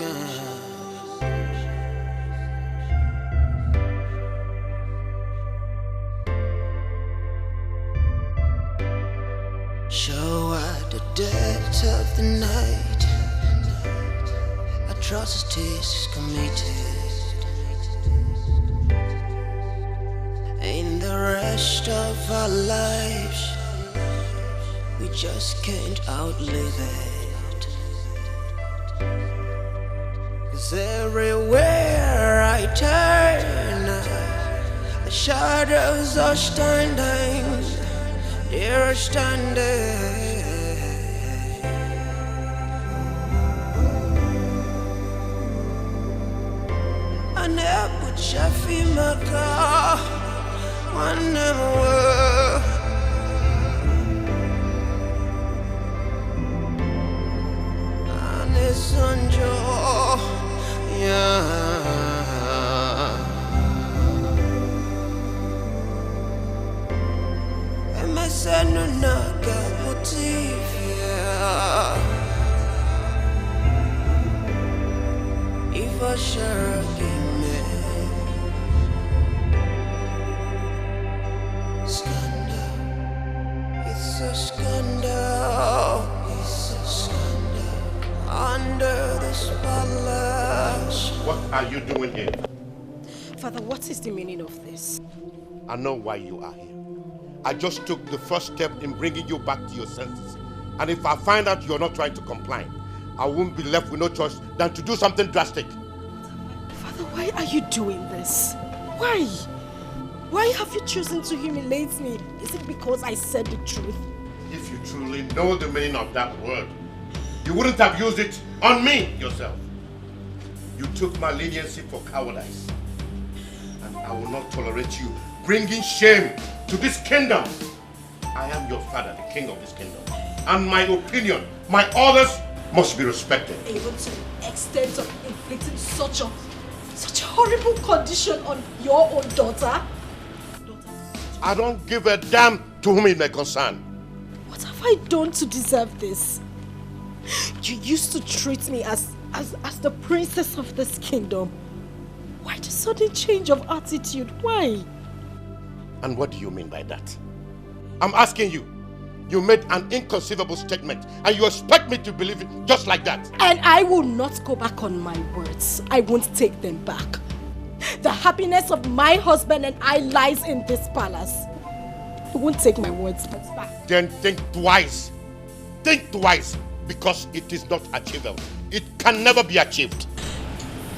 Show at the depth of the night, atrocities committed. In the rest of our lives, we just can't outlive it. 'Cause everywhere I turn, the shadows are standing, they're standing. I never Shafi Maka, one more. And it's Sanjo, yeah. And my son, no, got motive, yeah. If I share again. It's a scandal. It's a scandal. Under this palace. What are you doing here? Father, what is the meaning of this? I know why you are here. I just took the first step in bringing you back to your senses. And if I find out you're not trying to comply, I won't be left with no choice than to do something drastic. Father, why are you doing this? Why? Why have you chosen to humiliate me? Is it because I said the truth? If you truly know the meaning of that word, you wouldn't have used it on me yourself. You took my leniency for cowardice. And I will not tolerate you bringing shame to this kingdom. I am your father, the king of this kingdom. And my opinion, my orders must be respected. Even to the extent of inflicting such a horrible condition on your own daughter? I don't give a damn to whom it may concern. What have I done to deserve this? You used to treat me as the princess of this kingdom. Why the sudden change of attitude? Why? And what do you mean by that? I'm asking you. You made an inconceivable statement and you expect me to believe it just like that. And I will not go back on my words. I won't take them back. The happiness of my husband and I lies in this palace. I won't take my words back. Then think twice. Think twice, because it is not achievable. It can never be achieved.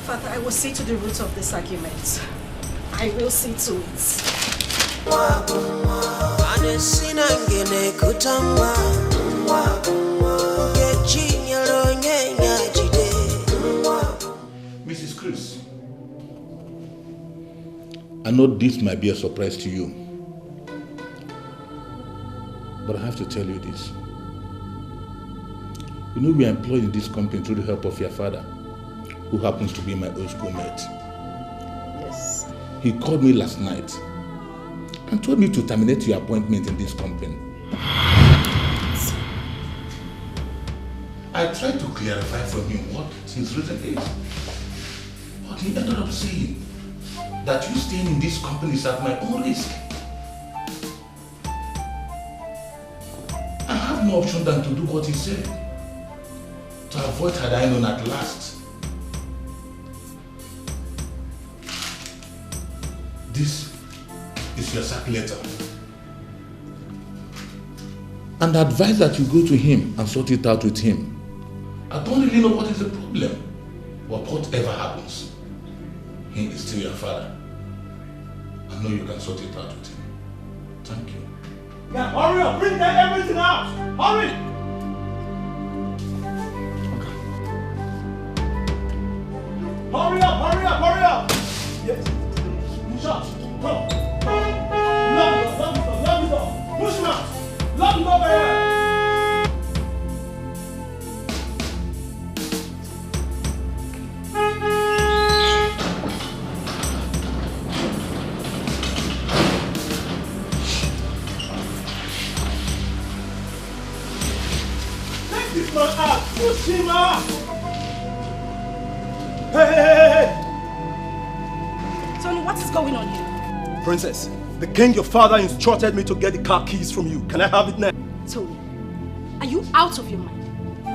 Father, I will see to the root of this argument. I will see to it. Mrs. Cruz, I know this might be a surprise to you, but I have to tell you this. You know, we are employed in this company through the help of your father, who happens to be my old schoolmate. Yes. He called me last night and told me to terminate your appointment in this company. I tried to clarify from him what his reason is, but he ended up saying that you staying in this company is at my own risk. I have no option than to do what he said, to avoid had I known at last. This is your sack letter. And I advise that you go to him and sort it out with him. I don't really know what is the problem. But whatever happens, he is still your father. I know you can sort it out with him. Thank you. Yeah, hurry up! Bring that everything out! Hurry! Hurry up! Hurry up! Hurry up! Yes. Push out. Come. Lock the door. Push him out. Lock the door very well. Take this man out. Push him out. Hey! Tony, what is going on here? Princess, the king, your father, instructed me to get the car keys from you. Can I have it now? Tony, are you out of your mind?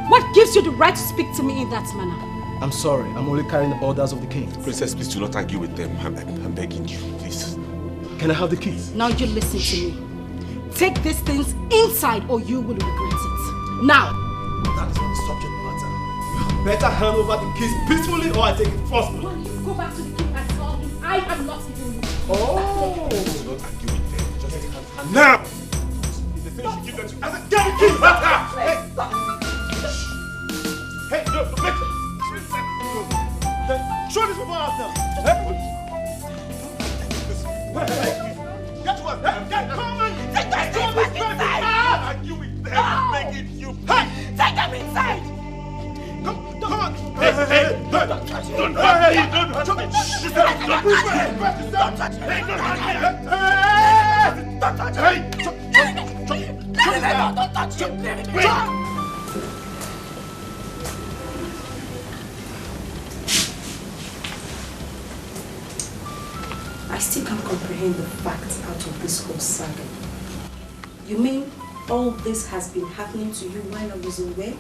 What gives you the right to speak to me in that manner? I'm sorry, I'm only carrying the orders of the king. Princess, please do not argue with them. I'm begging you, please. Can I have the keys? Now you listen to me. Take these things inside or you will regret it. Now! That is not the subject matter. You have better hand over the keys peacefully or I take it forcefully. Well, you go back to the king and tell him I am not even you. Oh! Do not argue with them. Just take it hand. Now! If they finish, you give them to me. I said, get the keys back now! Hey, no, make it! Show this people out now! Hey! Get to us! Get, come on! Take that thing back inside! Argue with them, make it you. Hey! Take them inside! Come on! Hey, don't touch me! Don't touch me! Don't touch me! Don't touch me! Don't touch me! Don't touch me! I still can't comprehend the facts out of this whole saga. You mean all this has been happening to you while I was away?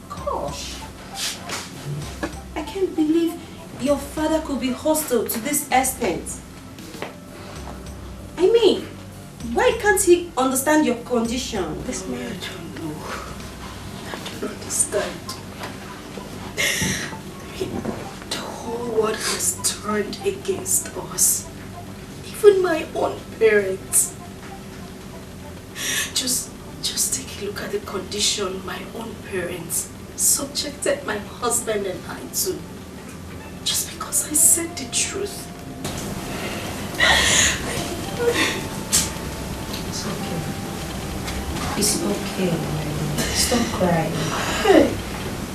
Gosh! I can't believe your father could be hostile to this extent. I mean, why can't he understand your condition? This man, I don't know. I don't understand. The whole world has turned against us. Even my own parents. Just take a look at the condition my own parents subjected my husband and I to. Just because I said the truth. It's okay. It's okay. Stop crying.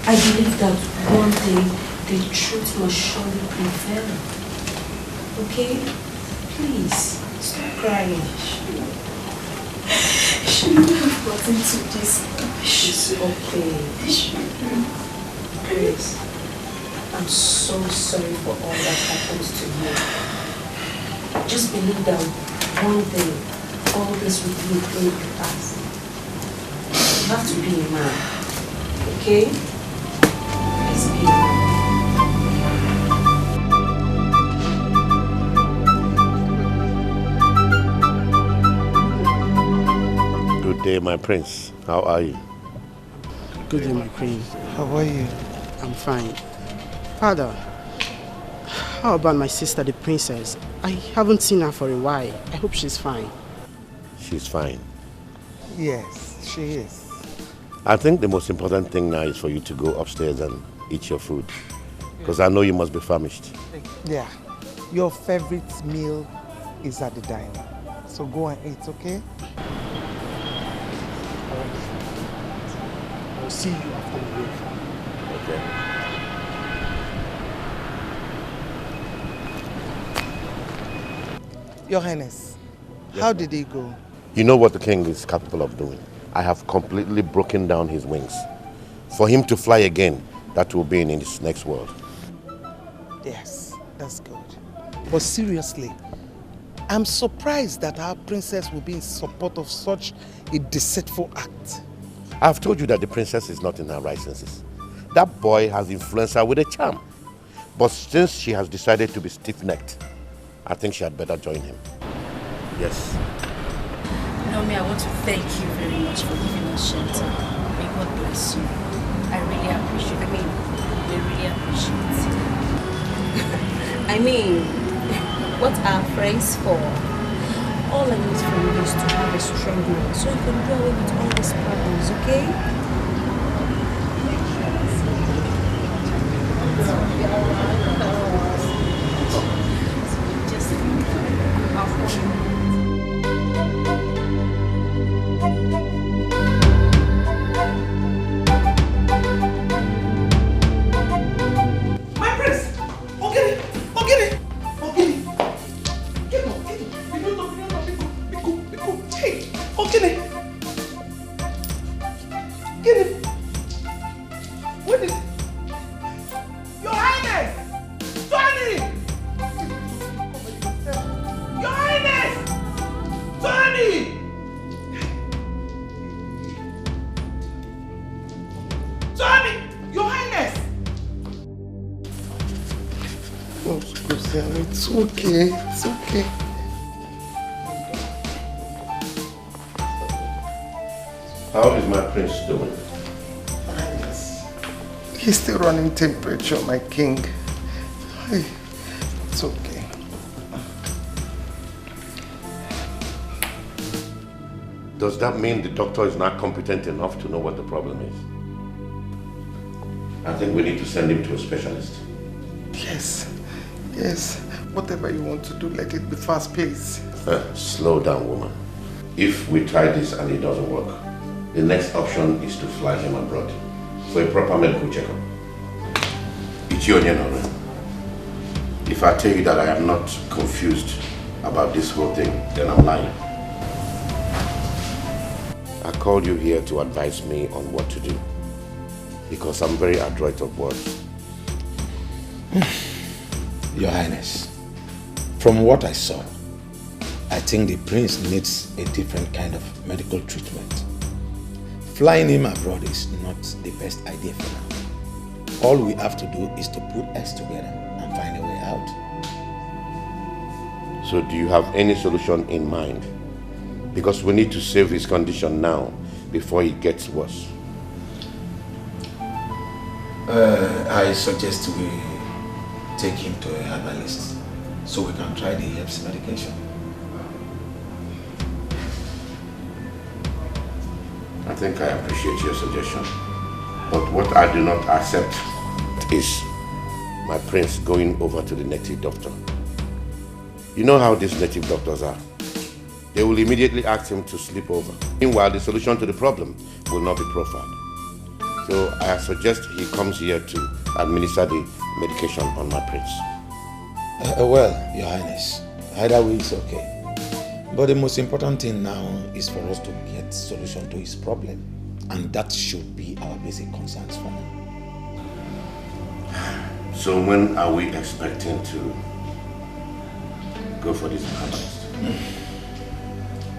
I believe that one day the truth must surely prevail. Okay? Please, stop crying. Shouldn't have gotten to this. It's okay. Please. I'm so sorry for all that happens to you. Just believe that one day all this will be a thing in the past. You have to be a man. Okay? Please be a man. Good day, my prince. How are you? Good day, my queen. How are you? I'm fine. Father, how about my sister, the princess? I haven't seen her for a while. I hope she's fine. She's fine. Yes, she is. I think the most important thing now is for you to go upstairs and eat your food. Because I know you must be famished. Yeah. Your favorite meal is at the diner. So go and eat, okay? I'll see you after the break. Okay. Your Highness, how did it go? You know what the king is capable of doing. I have completely broken down his wings. For him to fly again, that will be in his next world. Yes, that's good. But seriously, I'm surprised that our princess will be in support of such a deceitful act. I've told you that the princess is not in her right senses. That boy has influenced her with a charm. But since she has decided to be stiff-necked, I think she had better join him. Yes. Naomi, I want to thank you very much for giving us shelter. May God bless you. I really appreciate it. We really appreciate it. I mean, what are friends for? All I need from you is to have a strong mind so you can do away with all these problems, okay? It's okay. It's okay. How is my prince doing? Yes. He's still running temperature, my king. It's okay. Does that mean the doctor is not competent enough to know what the problem is? I think we need to send him to a specialist. Yes. Yes. Whatever you want to do, let it be fast, please. Slow down, woman. If we try this and it doesn't work, the next option is to fly him abroad for a proper medical checkup. It's your name. If I tell you that I am not confused about this whole thing, then I'm lying. I called you here to advise me on what to do, because I'm very adroit of words. Your Highness, from what I saw, I think the prince needs a different kind of medical treatment. Flying him abroad is not the best idea for now. All we have to do is to put us together and find a way out. So do you have any solution in mind? Because we need to save his condition now before it gets worse. I suggest we take him to a herbalist so we can try the herbs medication. I think I appreciate your suggestion. But what I do not accept is my prince going over to the native doctor. You know how these native doctors are. They will immediately ask him to sleep over. Meanwhile, the solution to the problem will not be profiled. So I suggest he comes here to administer the medication on my prince. Well, Your Highness, either way is okay. But the most important thing now is for us to get solution to his problem. And that should be our basic concerns for now. So when are we expecting to go for this herbalist?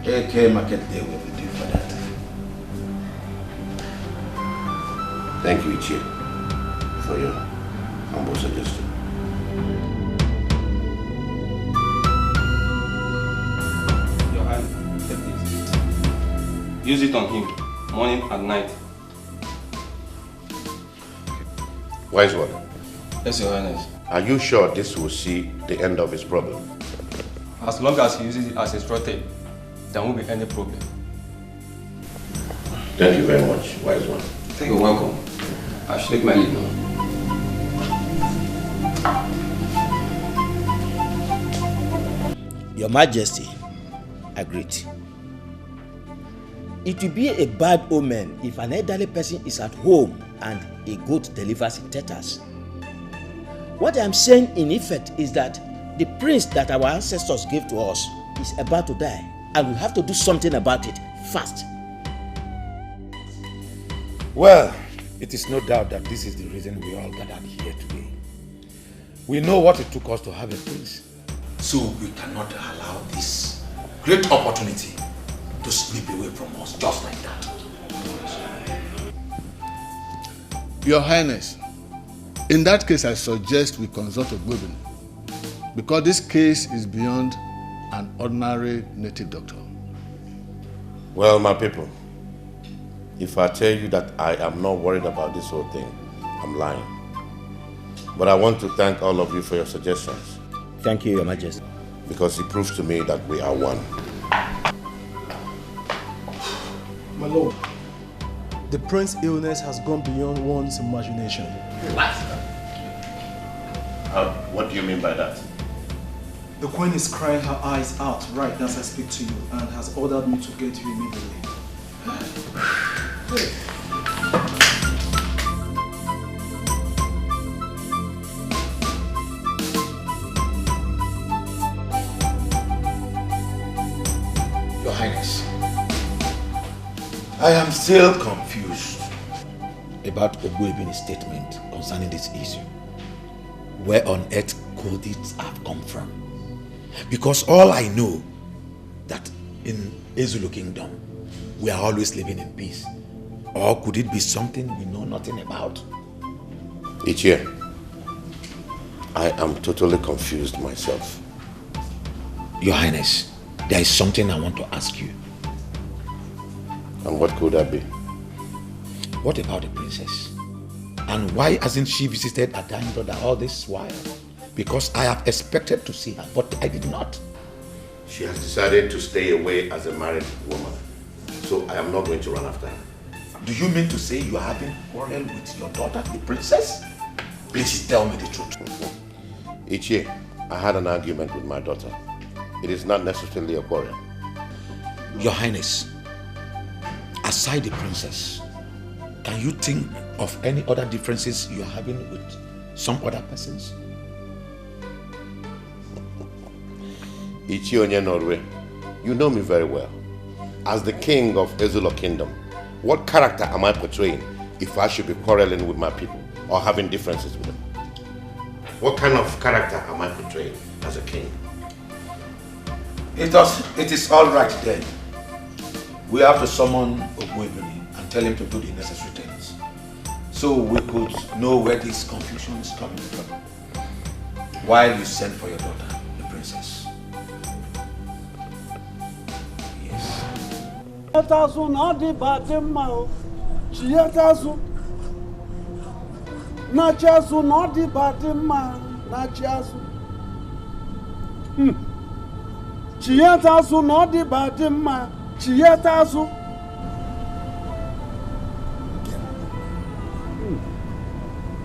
AK Market Day will be due for that. Thank you, Ichie, for your humble suggestion. Your hand, take this. Use it on him, morning and night. Wise one. Yes, Your Highness. Are you sure this will see the end of his problem? As long as he uses it as instructed, there won't be any problem. Thank you very much, wise one. You're welcome. I should take my leave now. Your Majesty, agreed. It will be a bad omen if an elderly person is at home and a goat delivers in tetas. What I'm saying in effect is that the prince that our ancestors gave to us is about to die, and we have to do something about it fast. Well, it is no doubt that this is the reason we all gathered here today. We know what it took us to have a prince. So we cannot allow this great opportunity to slip away from us just like that. Your Highness, in that case I suggest we consult Ogbobin, because this case is beyond an ordinary native doctor. Well, my people, if I tell you that I am not worried about this whole thing, I'm lying. But I want to thank all of you for your suggestions. Thank you, Your Majesty. Because it proves to me that we are one. My lord, the prince's illness has gone beyond one's imagination. What? What do you mean by that? The queen is crying her eyes out right as I speak to you and has ordered me to get you immediately. Your Highness, I am still confused about Ogbuebi's statement concerning this issue. Where on earth could it have come from? Because all I know that in Ezulu Kingdom, we are always living in peace. Or could it be something we know nothing about? Ichie, I am totally confused myself. Your Highness, there is something I want to ask you. And what could that be? What about the princess? And why hasn't she visited her dying brother all this while? Because I have expected to see her, but I did not. She has decided to stay away as a married woman. So I am not going to run after her. Do you mean to say you are having a quarrel with your daughter, the princess? Please tell me the truth. Ichie, I had an argument with my daughter. It is not necessarily a quarrel. Your Highness, aside the princess, can you think of any other differences you are having with some other persons? Ichie Onye Norwe, you know me very well. As the king of Ezulu Kingdom, what character am I portraying if I should be quarreling with my people or having differences with them? What kind of character am I portraying as a king? It is all right then. We have to summon Ogbuebi and tell him to do the necessary things, so we could know where this confusion is coming from. While you send for your daughter, the princess. Chietazu na di badimma o. Chietazu. Na chiazu na di badimma na chiazu. Chietazu na di badimma. Chietazu.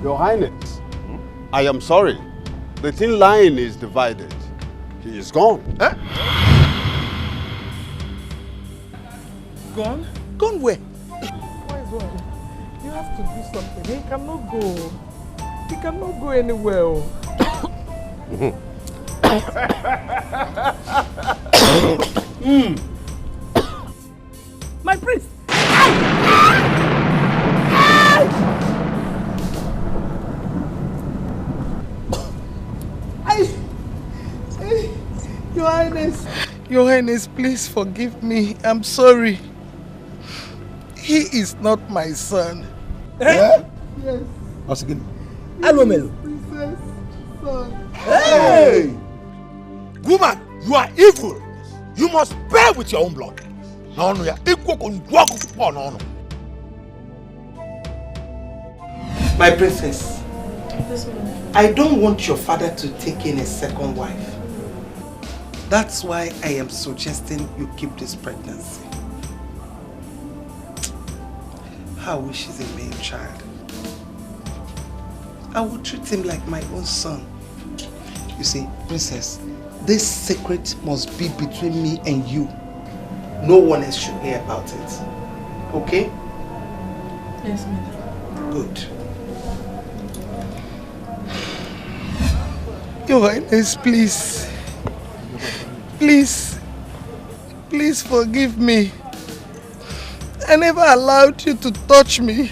Your Highness, I am sorry. The thin line is divided. He is gone. Eh? Gone? Gone where? Why is one? You have to do something. He cannot go. He cannot go anywhere. My prince! Your Highness, please forgive me. I'm sorry. He is not my son. Eh? Yes. Once again. Alomelo. Princess son. Hey! Woman, you are evil. You must bear with your own blood. No, no, My princess, I don't want your father to take in a second wife. That's why I am suggesting you keep this pregnancy. I wish he's a male child. I would treat him like my own son. You see, princess, this secret must be between me and you. No one else should hear about it. Okay? Yes, ma'am. Good. Your Highness, please. Please. Please forgive me. I never allowed you to touch me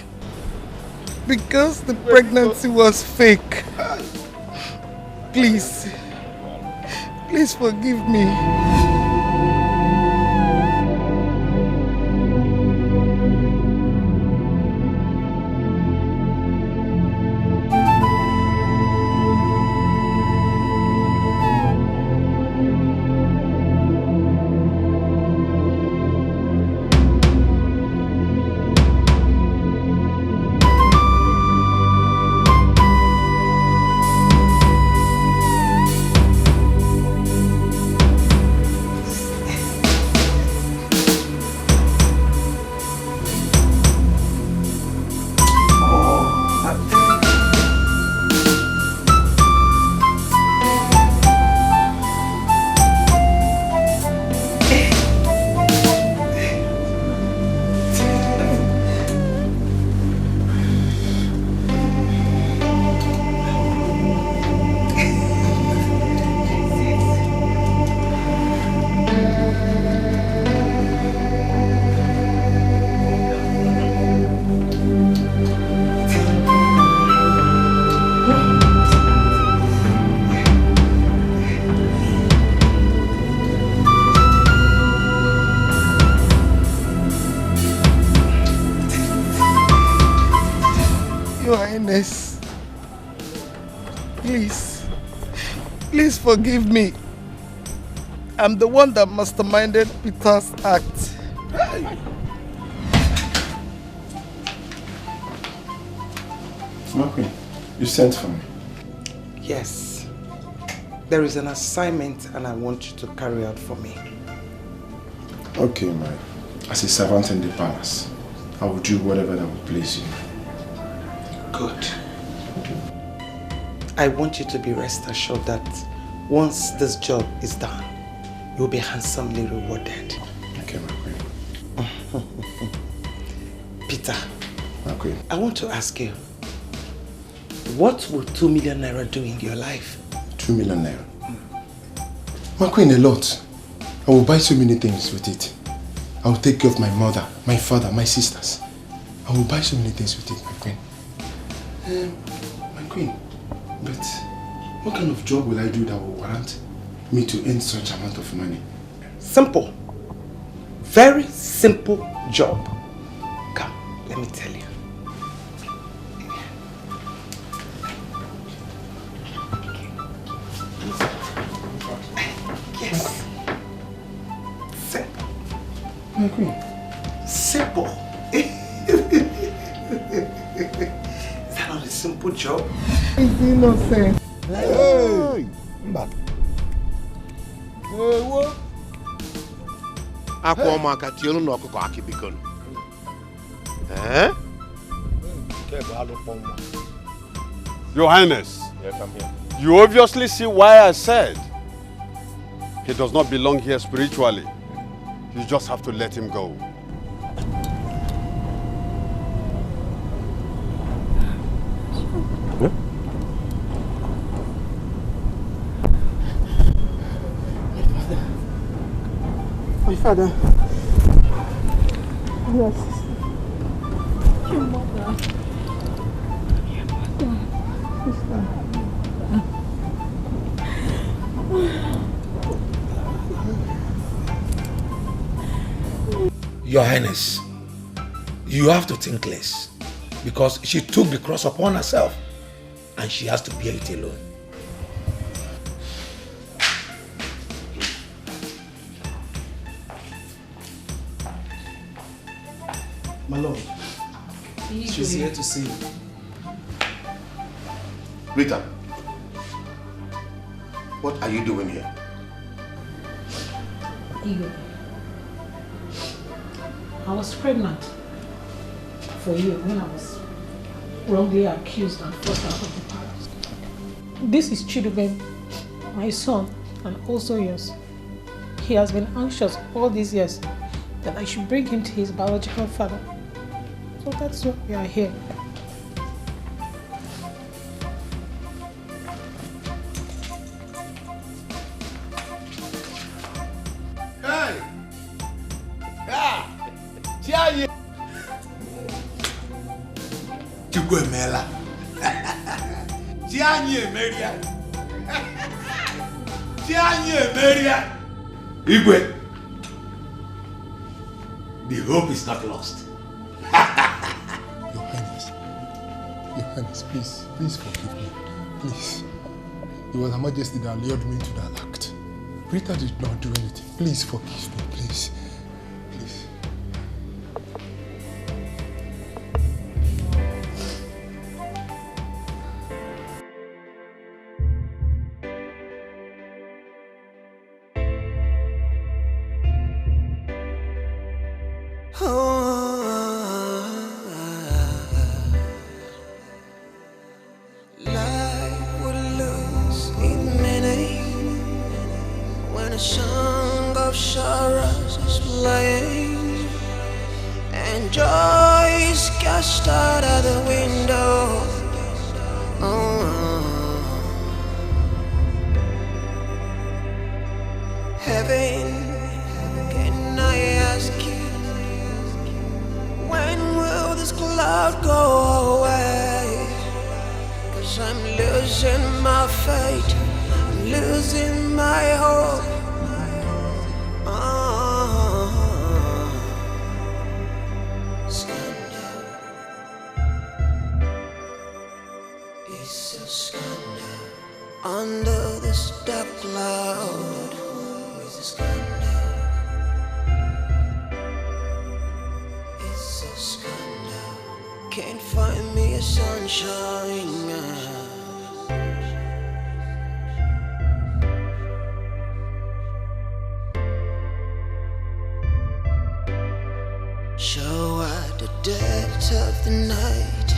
because the pregnancy was fake. Please. Please forgive me. Highness, please forgive me. I'm the one that masterminded Peter's act. My queen, you sent for me. Yes. There is an assignment and I want you to carry out for me. Okay, as a servant in the palace, I will do whatever that will please you. Good. I want you to be rest assured that once this job is done, you'll be handsomely rewarded. Okay, my queen. Peter, my queen, I want to ask you, what will 2 million naira do in your life? 2 million naira? My queen, a lot. I will buy so many things with it. I will take care of my mother, my father, my sisters. I will buy so many things with it, my queen. My queen, but what kind of job will I do that will warrant me to earn such amount of money? Simple. Very simple job. Come, let me tell you. Yes. Simple. My queen. Simple. Is that not a simple job? It's innocent. Hey! What? Your Highness. Yes, I'm here. You obviously see why I said he does not belong here spiritually. You just have to let him go. Huh? My father. Yes. Your mother. Your mother. Sister. Your Highness, you have to think less because she took the cross upon herself and she has to bear it alone. My lord, she's here to see you. Rita, what are you doing here? Ego. I was pregnant for you when I was wrongly accused and forced out of the palace. This is Chiduben, my son, and also yours. He has been anxious all these years that I should bring him to his biological father. So that's why we are here. Hey! Ah! Chiaye! Chugwemela. Chiaye Maria! Chiaye Maria! Igwe, the hope is not lost. Your Highness, please forgive me. Please. It was Her Majesty that lured me to that act. Rita did not do anything. Please forgive me, please. Please. Life would lose its meaning when a song of sorrows is playing and joy is cast out of the window. Heaven, can I ask you, when will this cloud go away? 'Cause I'm losing my faith, I'm losing my hope. Stand up. under this dark cloud is a scandal. It's a scandal. Can't find me a sunshine. So at the depth of the night,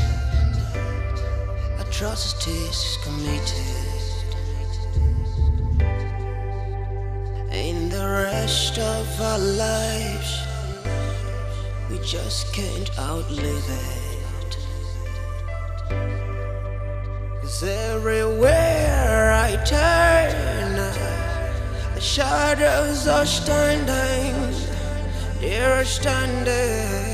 atrocities committed. In the rest of our lives, we just can't outlive it. 'Cause everywhere I turn, the shadows are standing. They're standing